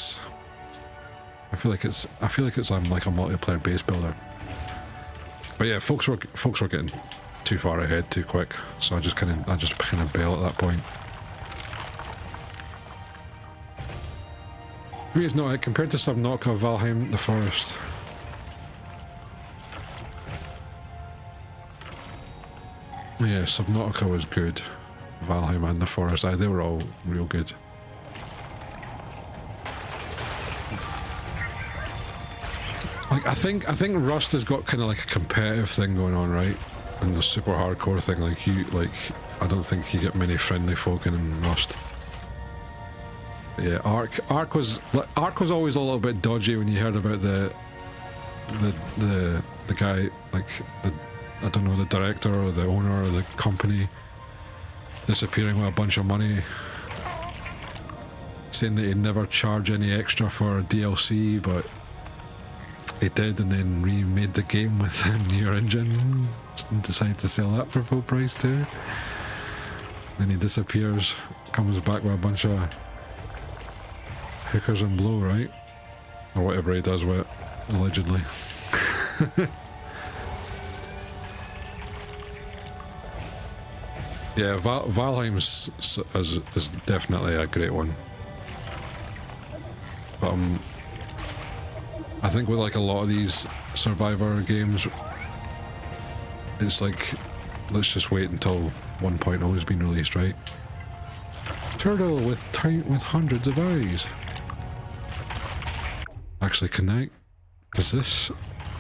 I feel like it's like a multiplayer base builder. But yeah, folks were getting too far ahead too quick, so I just kind of bail at that point. Maybe it's not compared to Subnautica, Valheim, The Forest. Yeah, Subnautica was good. Valheim and The Forest, they were all real good. Like I think Rust has got kind of like a competitive thing going on, right? And the super hardcore thing, I don't think you get many friendly folk in Rust. But yeah, Ark was always a little bit dodgy when you heard about the guy, like I don't know, the director or the owner of the company disappearing with a bunch of money, saying that he'd never charge any extra for DLC, but he did, and then remade the game with a newer engine and decided to sell that for full price too. Then he disappears, comes back with a bunch of hookers and blow, right? Or whatever he does with it, allegedly. Yeah, Valheim is definitely a great one. But I think with like a lot of these Survivor games, it's like, let's just wait until 1.0 has been released, right? Turtle with hundreds of eyes. Actually,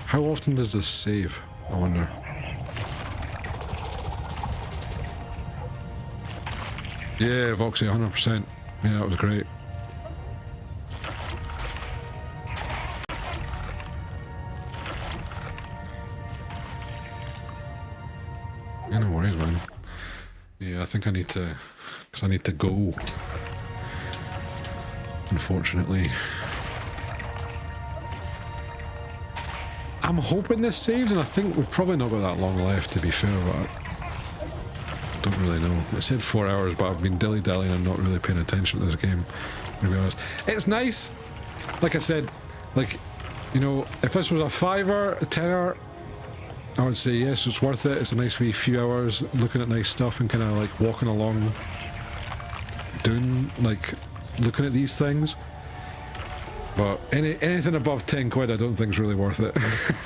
how often does this save? I wonder. Yeah, Voxy, 100%. Yeah, that was great. Yeah, no worries, man. Yeah, I think I need to, because I need to go. Unfortunately. I'm hoping this saves, and I think we've probably not got that long left, to be fair, but I don't really know. It said 4 hours, but I've been dilly-dallying and not really paying attention to this game, to be honest. It's nice. Like I said, like, you know, if this was a $5, a $10, I would say yes, it's worth it. It's a nice wee few hours looking at nice stuff and kind of like walking along, looking at these things. But anything above 10 quid I don't think is really worth it,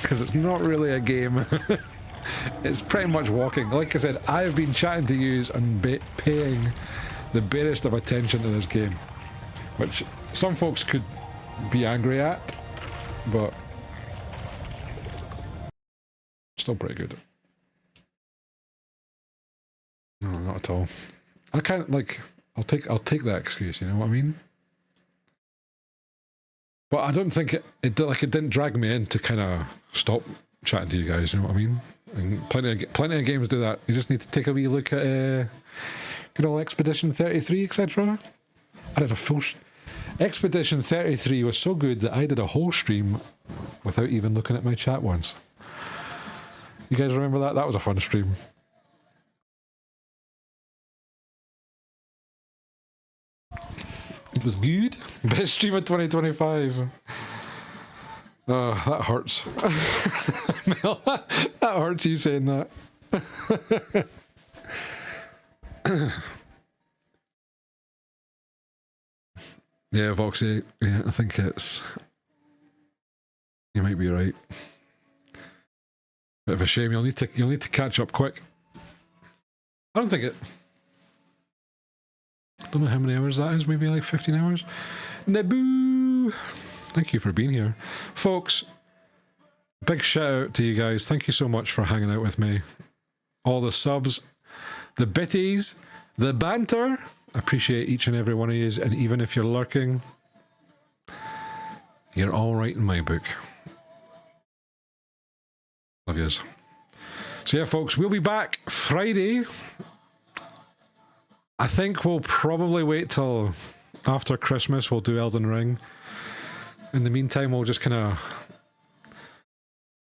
because it's not really a game. It's pretty much walking. Like I said, I have been chatting to yous and paying the barest of attention to this game, which some folks could be angry at, but still pretty good. No, not at all. I can't, like, I'll take that excuse, you know what I mean? But I don't think it didn't drag me in to kind of stop chatting to you guys, you know what I mean? And plenty of games do that. You just need to take a wee look at good old Expedition 33, etc. I did a full... Expedition 33 was so good that I did a whole stream without even looking at my chat once. You guys remember that? That was a fun stream. It was good. Best stream of 2025. Oh, that hurts. Mel, that hurts you saying that. Yeah, Voxy. Yeah, I think it's... You might be right. Bit of a shame. You'll need to catch up quick. I don't think it... I don't know how many hours that is. Maybe like 15 hours. Naboo! Thank you for being here. Folks, big shout out to you guys. Thank you so much for hanging out with me. All the subs, the bitties, the banter. Appreciate each and every one of you. And even if you're lurking, you're all right in my book. Love yous. So yeah, folks, we'll be back Friday. I think we'll probably wait till after Christmas. We'll do Elden Ring. In the meantime, we'll just kind of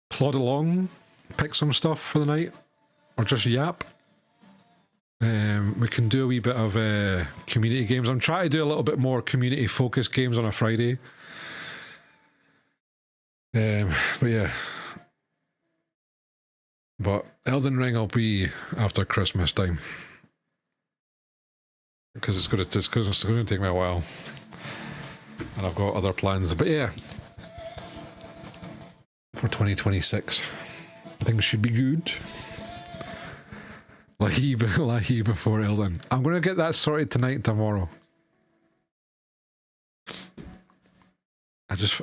plod along, pick some stuff for the night, or just yap. We can do a wee bit of community games. I'm trying to do a little bit more community-focused games on a Friday. But yeah. But Elden Ring will be after Christmas time. Because it's going to take me a while. And I've got other plans. But yeah. For 2026. Things should be good. Lahi before Elden. I'm going to get that sorted tonight and tomorrow.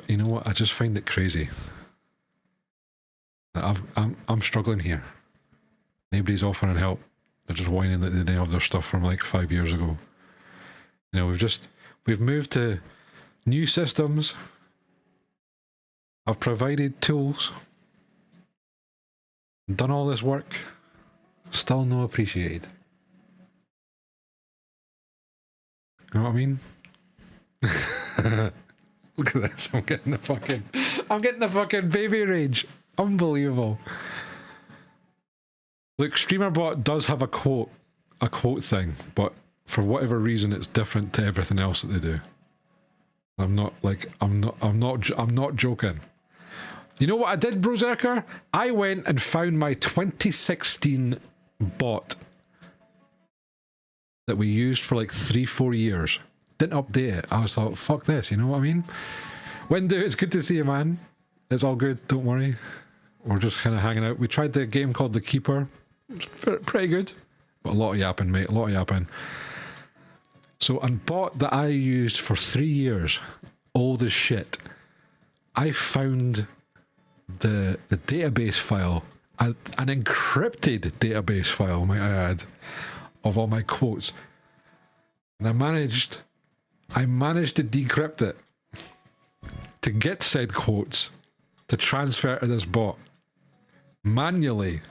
You know what? I just find it crazy. That I'm struggling here. Nobody's offering help. They're just whining that they didn't have their stuff from like 5 years ago. You know, we've moved to new systems. I've provided tools. Done all this work. Still no appreciated. You know what I mean? Look at this. I'm getting the fucking baby rage. Unbelievable. Look, StreamerBot does have a quote thing, but for whatever reason it's different to everything else that they do. I'm not joking. You know what I did, Broserker? I went and found my 2016 bot that we used for like 3-4 years. Didn't update it. I was like, fuck this, you know what I mean? Windu, it's good to see you, man. It's all good, don't worry. We're just kind of hanging out. We tried the game called The Keeper. It's pretty good. But a lot of yapping, mate. A lot of yapping. So, a bot that I used for 3 years, old as shit, I found the database file, an encrypted database file, might I add, of all my quotes. And I managed to decrypt it to get said quotes to transfer to this bot manually.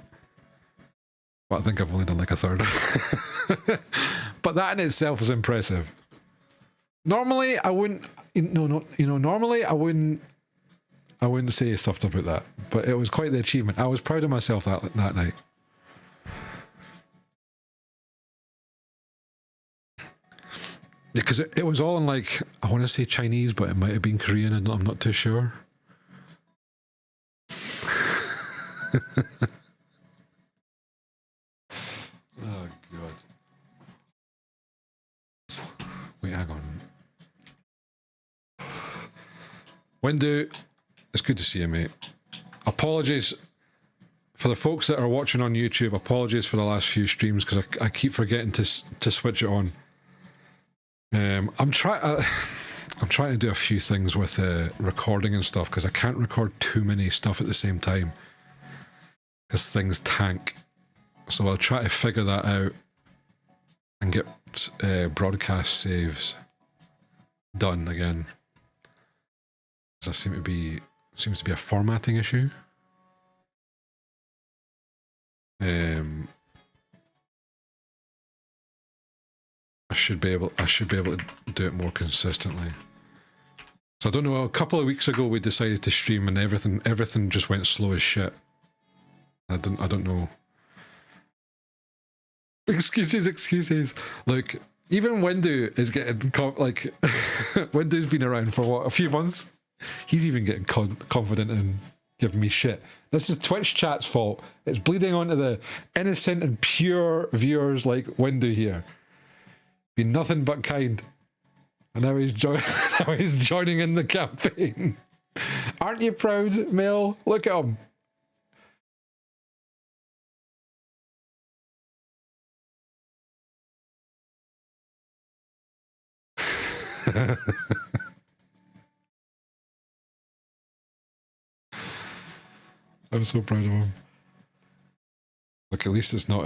But I think I've only done like a third. But that in itself was impressive. Normally I wouldn't normally I wouldn't say stuff about that, but it was quite the achievement. I was proud of myself that night. Because it was all in like, I want to say Chinese, but it might have been Korean and I'm not too sure. Oh god. Wait, hang on. Windu, it's good to see you, mate. Apologies for the folks that are watching on YouTube. Apologies for the last few streams because I keep forgetting to switch it on. I'm trying to do a few things with recording and stuff because I can't record too many stuff at the same time because things tank. So I'll try to figure that out and get broadcast saves done again. There seems to be a formatting issue. I should be able to do it more consistently. So I don't know, a couple of weeks ago we decided to stream and everything just went slow as shit. I don't know. Excuses. Look, even Windu is getting like Windu's been around for what, a few months? He's even getting confident and giving me shit. This is Twitch chat's fault. It's bleeding onto the innocent and pure viewers like Windu here. Been nothing but kind. And now he's joining in the campaign. Aren't you proud, Mel? Look at him. I'm so proud of him. Look, at least it's not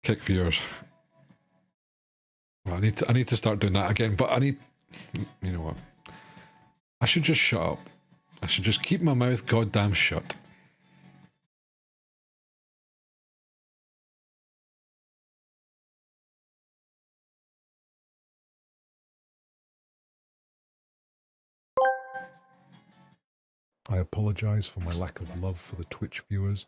kick viewers. Well, I need to start doing that again, but you know what? I should just shut up. I should just keep my mouth goddamn shut. I apologize for my lack of love for the Twitch viewers.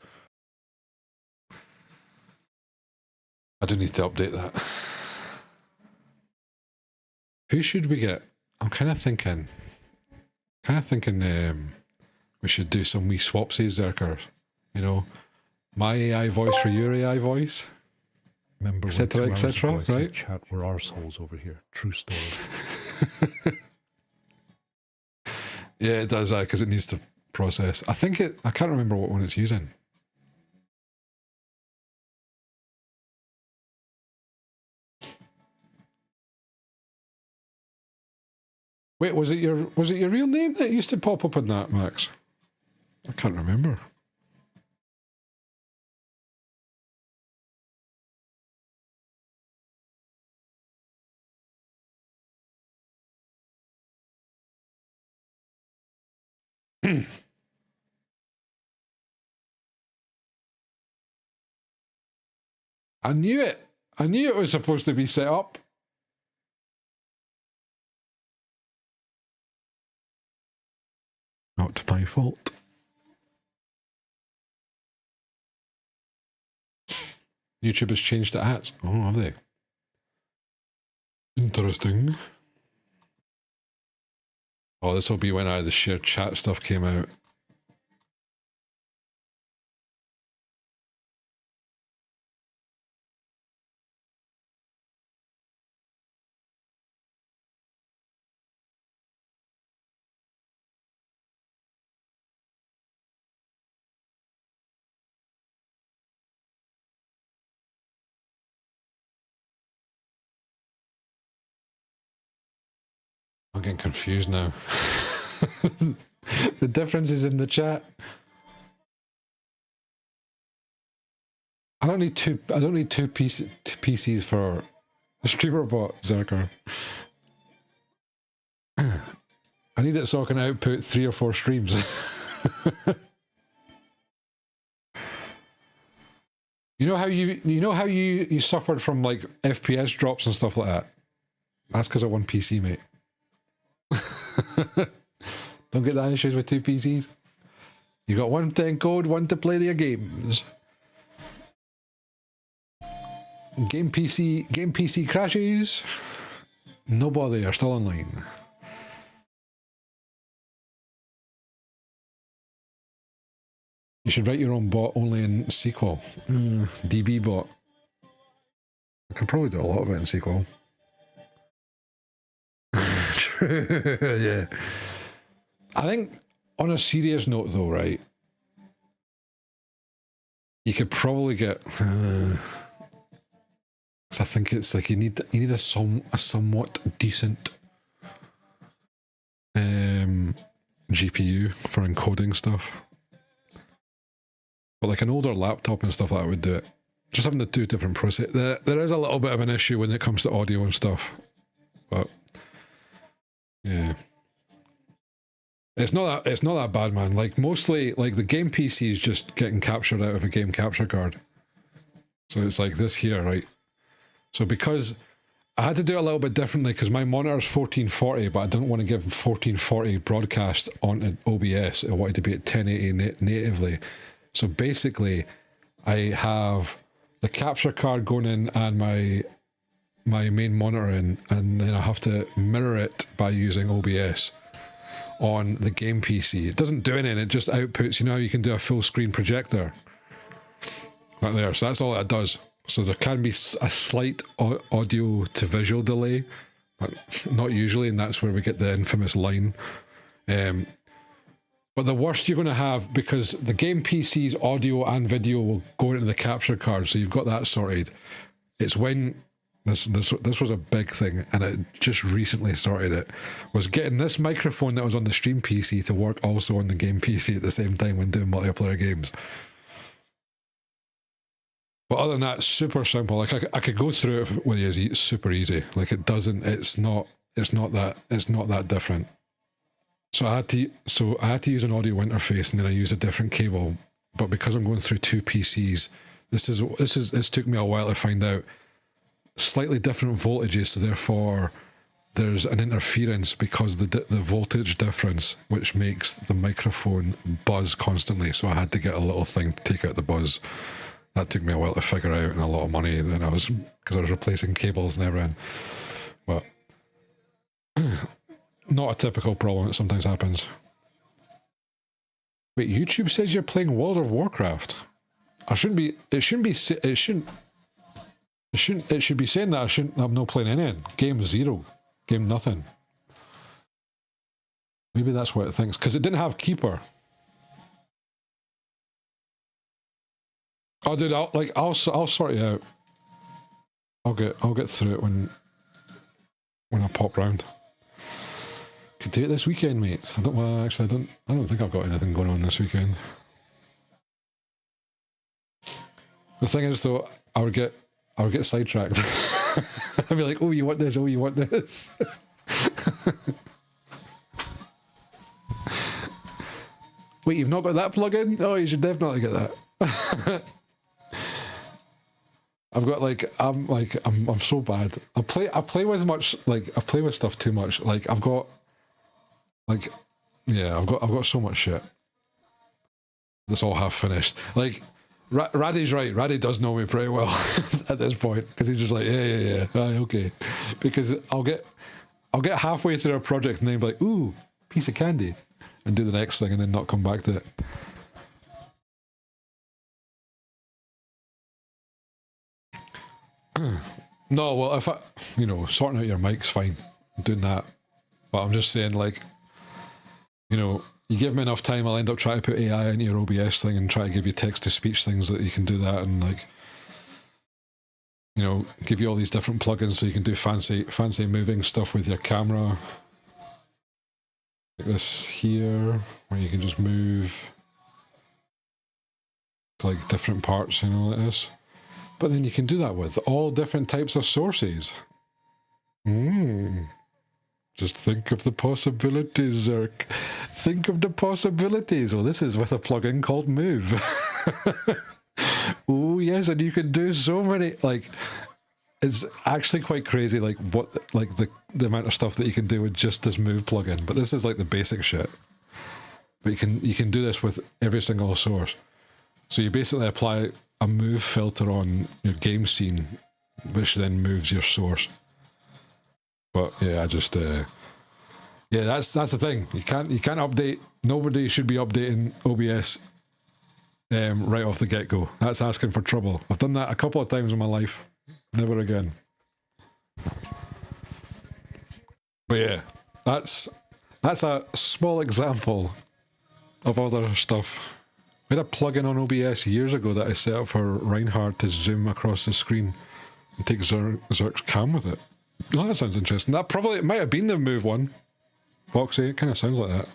I do need to update that. Who should we get? I'm kind of thinking we should do some wee swapsies, Zerker. You know, my AI voice for your AI voice. Remember, etc., etc., right? Chat, we're arseholes over here. True story. Yeah, it does, because it needs to process. I can't remember what one it's using. Wait, was it your real name that used to pop up in that, Max? I can't remember. I knew it. I knew it was supposed to be set up. Not my fault. YouTube has changed the ads. Oh, have they? Interesting. Oh, this will be when the shared chat stuff came out. I'm getting confused now. The difference is in the chat. I don't need two PCs for a streamer bot, Zerker. I need it so I can output 3 or 4 streams. You know how you suffered from like FPS drops and stuff like that? That's because of one PC, mate. Don't get that issues with 2 PCs. You got one to encode, one to play their games. Game PC crashes. No bother, you're still online. You should write your own bot only in SQL. DB bot. I could probably do a lot of it in SQL. True, yeah. I think on a serious note though, right? You could probably get I think it's like you need a somewhat decent GPU for encoding stuff. But like an older laptop and stuff like that would do it. Just having the 2 different process. There is a little bit of an issue when it comes to audio and stuff. But yeah. It's not that bad, man. Like mostly, like the game PC is just getting captured out of a game capture card. So it's like this here, right? So because I had to do it a little bit differently because my monitor is 1440, but I don't want to give 1440 broadcast onto OBS. I wanted to be at 1080 natively. So basically, I have the capture card going in and my main monitor in, and then I have to mirror it by using OBS on the game PC. It doesn't do anything, it just outputs, you know, you can do a full screen projector. Right there, so that's all it does. So there can be a slight audio to visual delay, but not usually, and that's where we get the infamous line. But the worst you're going to have, because the game PC's audio and video will go into the capture card, so you've got that sorted. It's when this was a big thing, and it just recently started it, was getting this microphone that was on the stream PC to work also on the game PC at the same time when doing multiplayer games. But other than that, super simple. Like I could go through it with you. It's super easy. Like it's not that different. So I had to use an audio interface, and then I used a different cable. But because I'm going through two PCs, this took me a while to find out. Slightly different voltages, so therefore there's an interference because the voltage difference, which makes the microphone buzz constantly. So I had to get a little thing to take out the buzz. That took me a while to figure out, and a lot of money. Then because I was replacing cables and everything. But not a typical problem. It sometimes happens. Wait, YouTube says you're playing World of Warcraft. It should be saying that I'm not playing any. Game 0. Game nothing. Maybe that's what it thinks, because it didn't have Keeper. Oh, dude, I'll sort you out. I'll get through it when I pop round. Could do it this weekend, mate. I don't think I've got anything going on this weekend. The thing is, though, I would get sidetracked. I'd be like, oh, you want this? Oh, you want this? Wait, you've not got that plug-in? Oh, you should definitely get that. I'm so bad. I play with stuff too much. Like I've got so much shit that's all half finished. Like Raddy's right. Raddy does know me pretty well at this point, because he's just like, yeah, okay. Because I'll get halfway through a project and then be like, ooh, piece of candy, and do the next thing and then not come back to it. No, well, if sorting out your mic's fine, I'm doing that. But I'm just saying, like, you give me enough time, I'll end up trying to put AI into your OBS thing and try to give you text-to-speech things that you can do that, and, like, give you all these different plugins so you can do fancy moving stuff with your camera. Like this here, where you can just move to, like, different parts, like this. But then you can do that with all different types of sources. Just think of the possibilities, Zerk. Think of the possibilities. Well, this is with a plugin called Move. Oh, yes, and you can do so many, like, it's actually quite crazy, like, the amount of stuff that you can do with just this Move plugin. But this is, like, the basic shit. But you can do this with every single source. So you basically apply a move filter on your game scene, which then moves your source. But yeah, that's the thing. You can't update. Nobody should be updating OBS right off the get-go. That's asking for trouble. I've done that a couple of times in my life. Never again. But yeah, that's a small example of other stuff. I had a plugin on OBS years ago that I set up for Reinhardt to zoom across the screen and take Zerk's cam with it. Oh, that sounds interesting. It might have been the Move one. Foxy, it kind of sounds like that.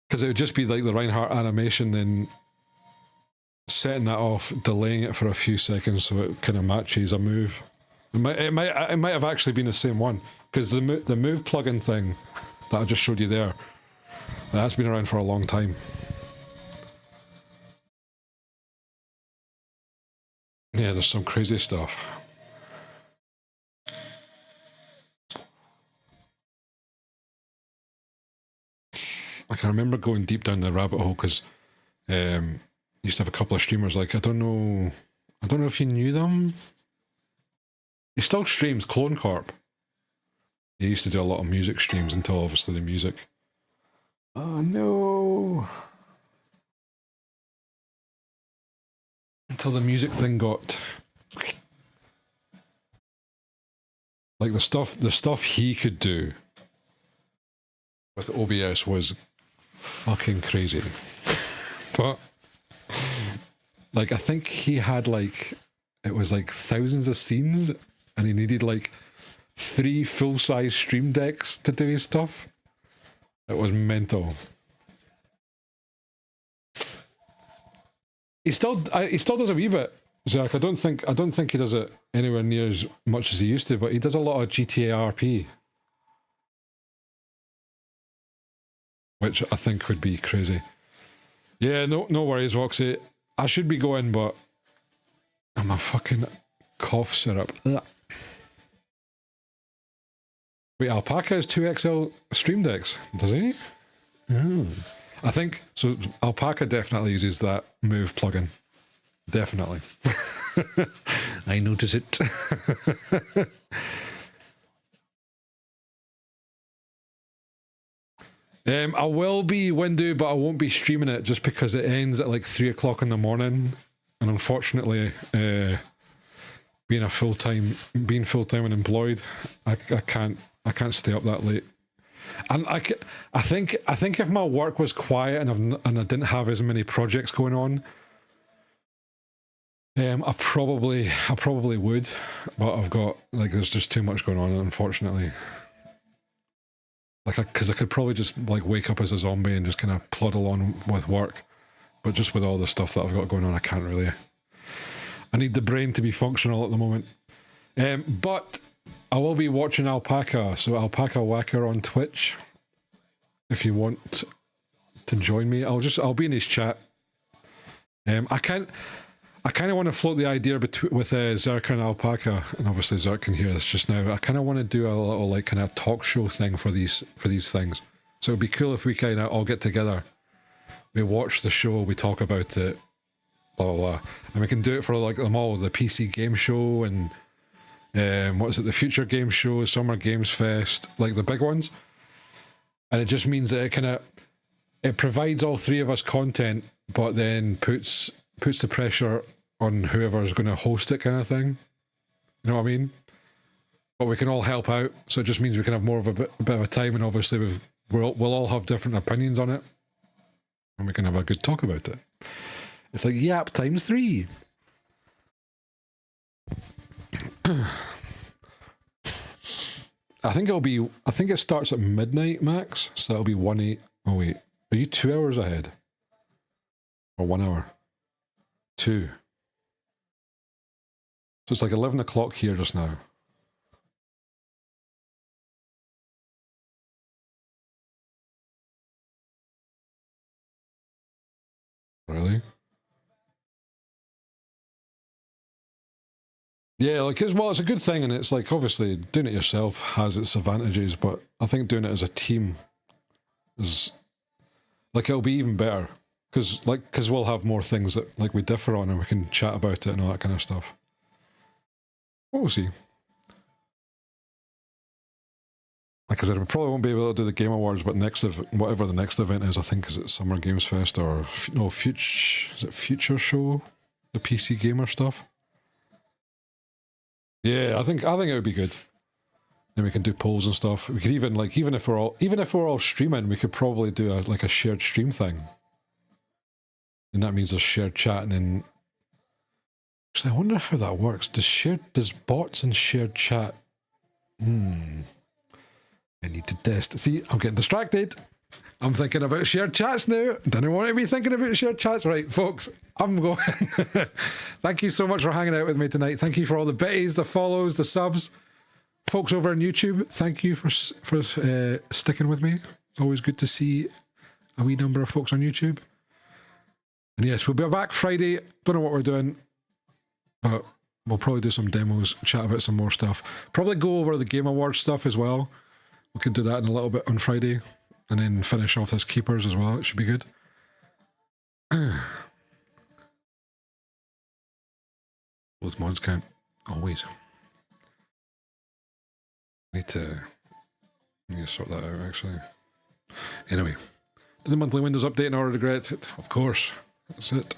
Because it would just be like the Reinhardt animation, then setting that off, delaying it for a few seconds so it kind of matches a move. It might have actually been the same one. because the Move plugin thing that I just showed you there, that's been around for a long time. Yeah, there's some crazy stuff. I can remember going deep down the rabbit hole because used to have a couple of streamers. Like I don't know if you knew them. He still streams Clone Corp. He used to do a lot of music streams until obviously the music. Oh no! Until the music thing got like the stuff he could do with OBS was fucking crazy. But like I think he had like it was like thousands of scenes and he needed like 3 full-size stream decks to do his stuff. It was mental. He still does a wee bit, Zach. I don't think he does it anywhere near as much as he used to, but he does a lot of GTA RP, which I think would be crazy. Yeah, no worries, Roxy. I should be going, but I'm a fucking cough syrup. Ugh. Wait, Alpaca has 2XL stream decks, does he? Oh. I think, so Alpaca definitely uses that Move plugin. Definitely. I notice it. I will be Windu, but I won't be streaming it just because it ends at like 3 o'clock in the morning. And unfortunately, being full-time and employed, I can't stay up that late. And I think if my work was quiet and I didn't have as many projects going on, I probably would, but I've got like there's just too much going on, unfortunately. Like because I could probably just like wake up as a zombie and just kind of plod along with work, but just with all the stuff that I've got going on, I can't really. I need the brain to be functional at the moment. But I will be watching Alpaca, so Alpaca Whacker on Twitch. If you want to join me, I'll be in his chat. I kind of want to float the idea with Zerka and Alpaca, and obviously Zerk can hear this just now. I kind of want to do a little like kind of talk show thing for these things. So it'd be cool if we kind of all get together, we watch the show, we talk about it, blah blah blah, and we can do it for like them all, the PC Game Show and what is it, the Future Game Show, Summer Games Fest, like the big ones. And it just means that it provides all 3 of us content, but then puts the pressure on whoever's going to host it, kind of thing. You know what I mean? But we can all help out, so it just means we can have more of a bit of a time, and obviously we'll all have different opinions on it, and we can have a good talk about it. It's like yap times 3. I think it starts at midnight max, so that'll be 1-8. Oh wait, are you 2 hours ahead? Or 1 hour? 2. So it's like 11 o'clock here just now. Really? Yeah, like it's a good thing, and it's like obviously doing it yourself has its advantages, but I think doing it as a team is like it'll be even better because we'll have more things that like we differ on, and we can chat about it and all that kind of stuff. We'll see. Like I said, we probably won't be able to do the Game Awards, but whatever the next event is, I think is it Summer Games Fest or no Future Show, the PC Gamer stuff. Yeah, I think it would be good. Then we can do polls and stuff. We could even if we're all streaming, we could probably do a shared stream thing. And that means a shared chat, and then actually I wonder how that works. Does bots and shared chat? I need to test. See, I'm getting distracted. I'm thinking about shared chats now. Don't want to be thinking about shared chats. Right, folks, I'm going. Thank you so much for hanging out with me tonight. Thank you for all the bitties, the follows, the subs. folks over on YouTube, thank you for sticking with me. It's always good to see a wee number of folks on YouTube. And yes, we'll be back Friday. Don't know what we're doing, but we'll probably do some demos, chat about some more stuff. Probably go over the Game Awards stuff as well. We could do that in a little bit on Friday, and then finish off this Keepers as well. It should be good. Both mods count. Always. Need to sort that out, actually. Anyway, did the monthly Windows update in order to get it? Of course. That's it.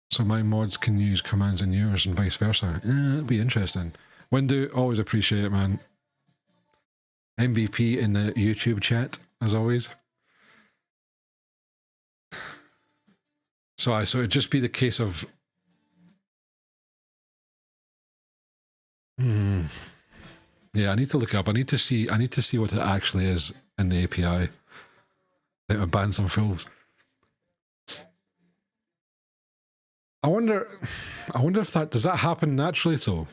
So my mods can use commands in yours and vice versa. That'd be interesting. Windu, always appreciate it, man. MVP in the YouTube chat, as always. So it'd just be the case of... Yeah, I need to look up. I need to see what it actually is in the API. It would ban some fools. I wonder if does that happen naturally though?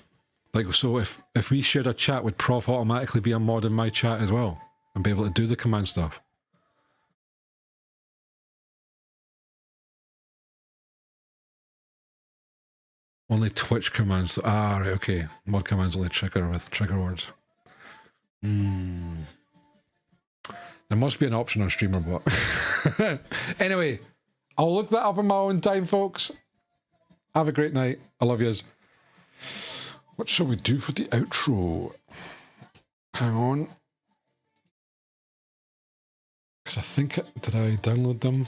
Like, so if we shared a chat, would Prof automatically be a mod in my chat as well and be able to do the command stuff? Only Twitch commands. Ah, right, okay. Mod commands only trigger with trigger words. There must be an option on StreamerBot. Anyway, I'll look that up in my own time, folks. Have a great night. I love yous. What shall we do for the outro? Hang on. Because I think... Did I download them?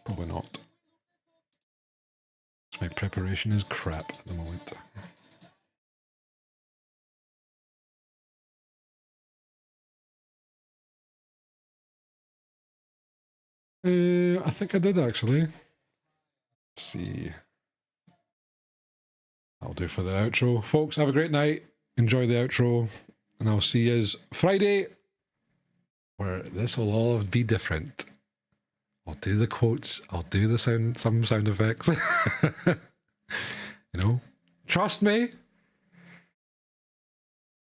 Probably not. My preparation is crap at the moment. I think I did actually. Let's see. I'll do for the outro. Folks, have a great night. Enjoy the outro. And I'll see you Friday, where this will all be different. I'll do the quotes. I'll do some sound effects. You know, trust me.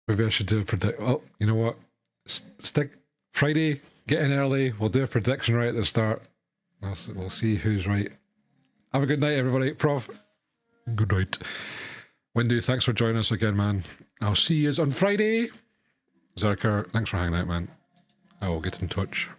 Maybe I should do a predict. Oh, you know what? Stick Friday. Get in early. We'll do a prediction right at the start. We'll see who's right. Have a good night, everybody. Prof. Good night. Windu, thanks for joining us again, man. I'll see you on Friday. Zerker, thanks for hanging out, man. I will get in touch.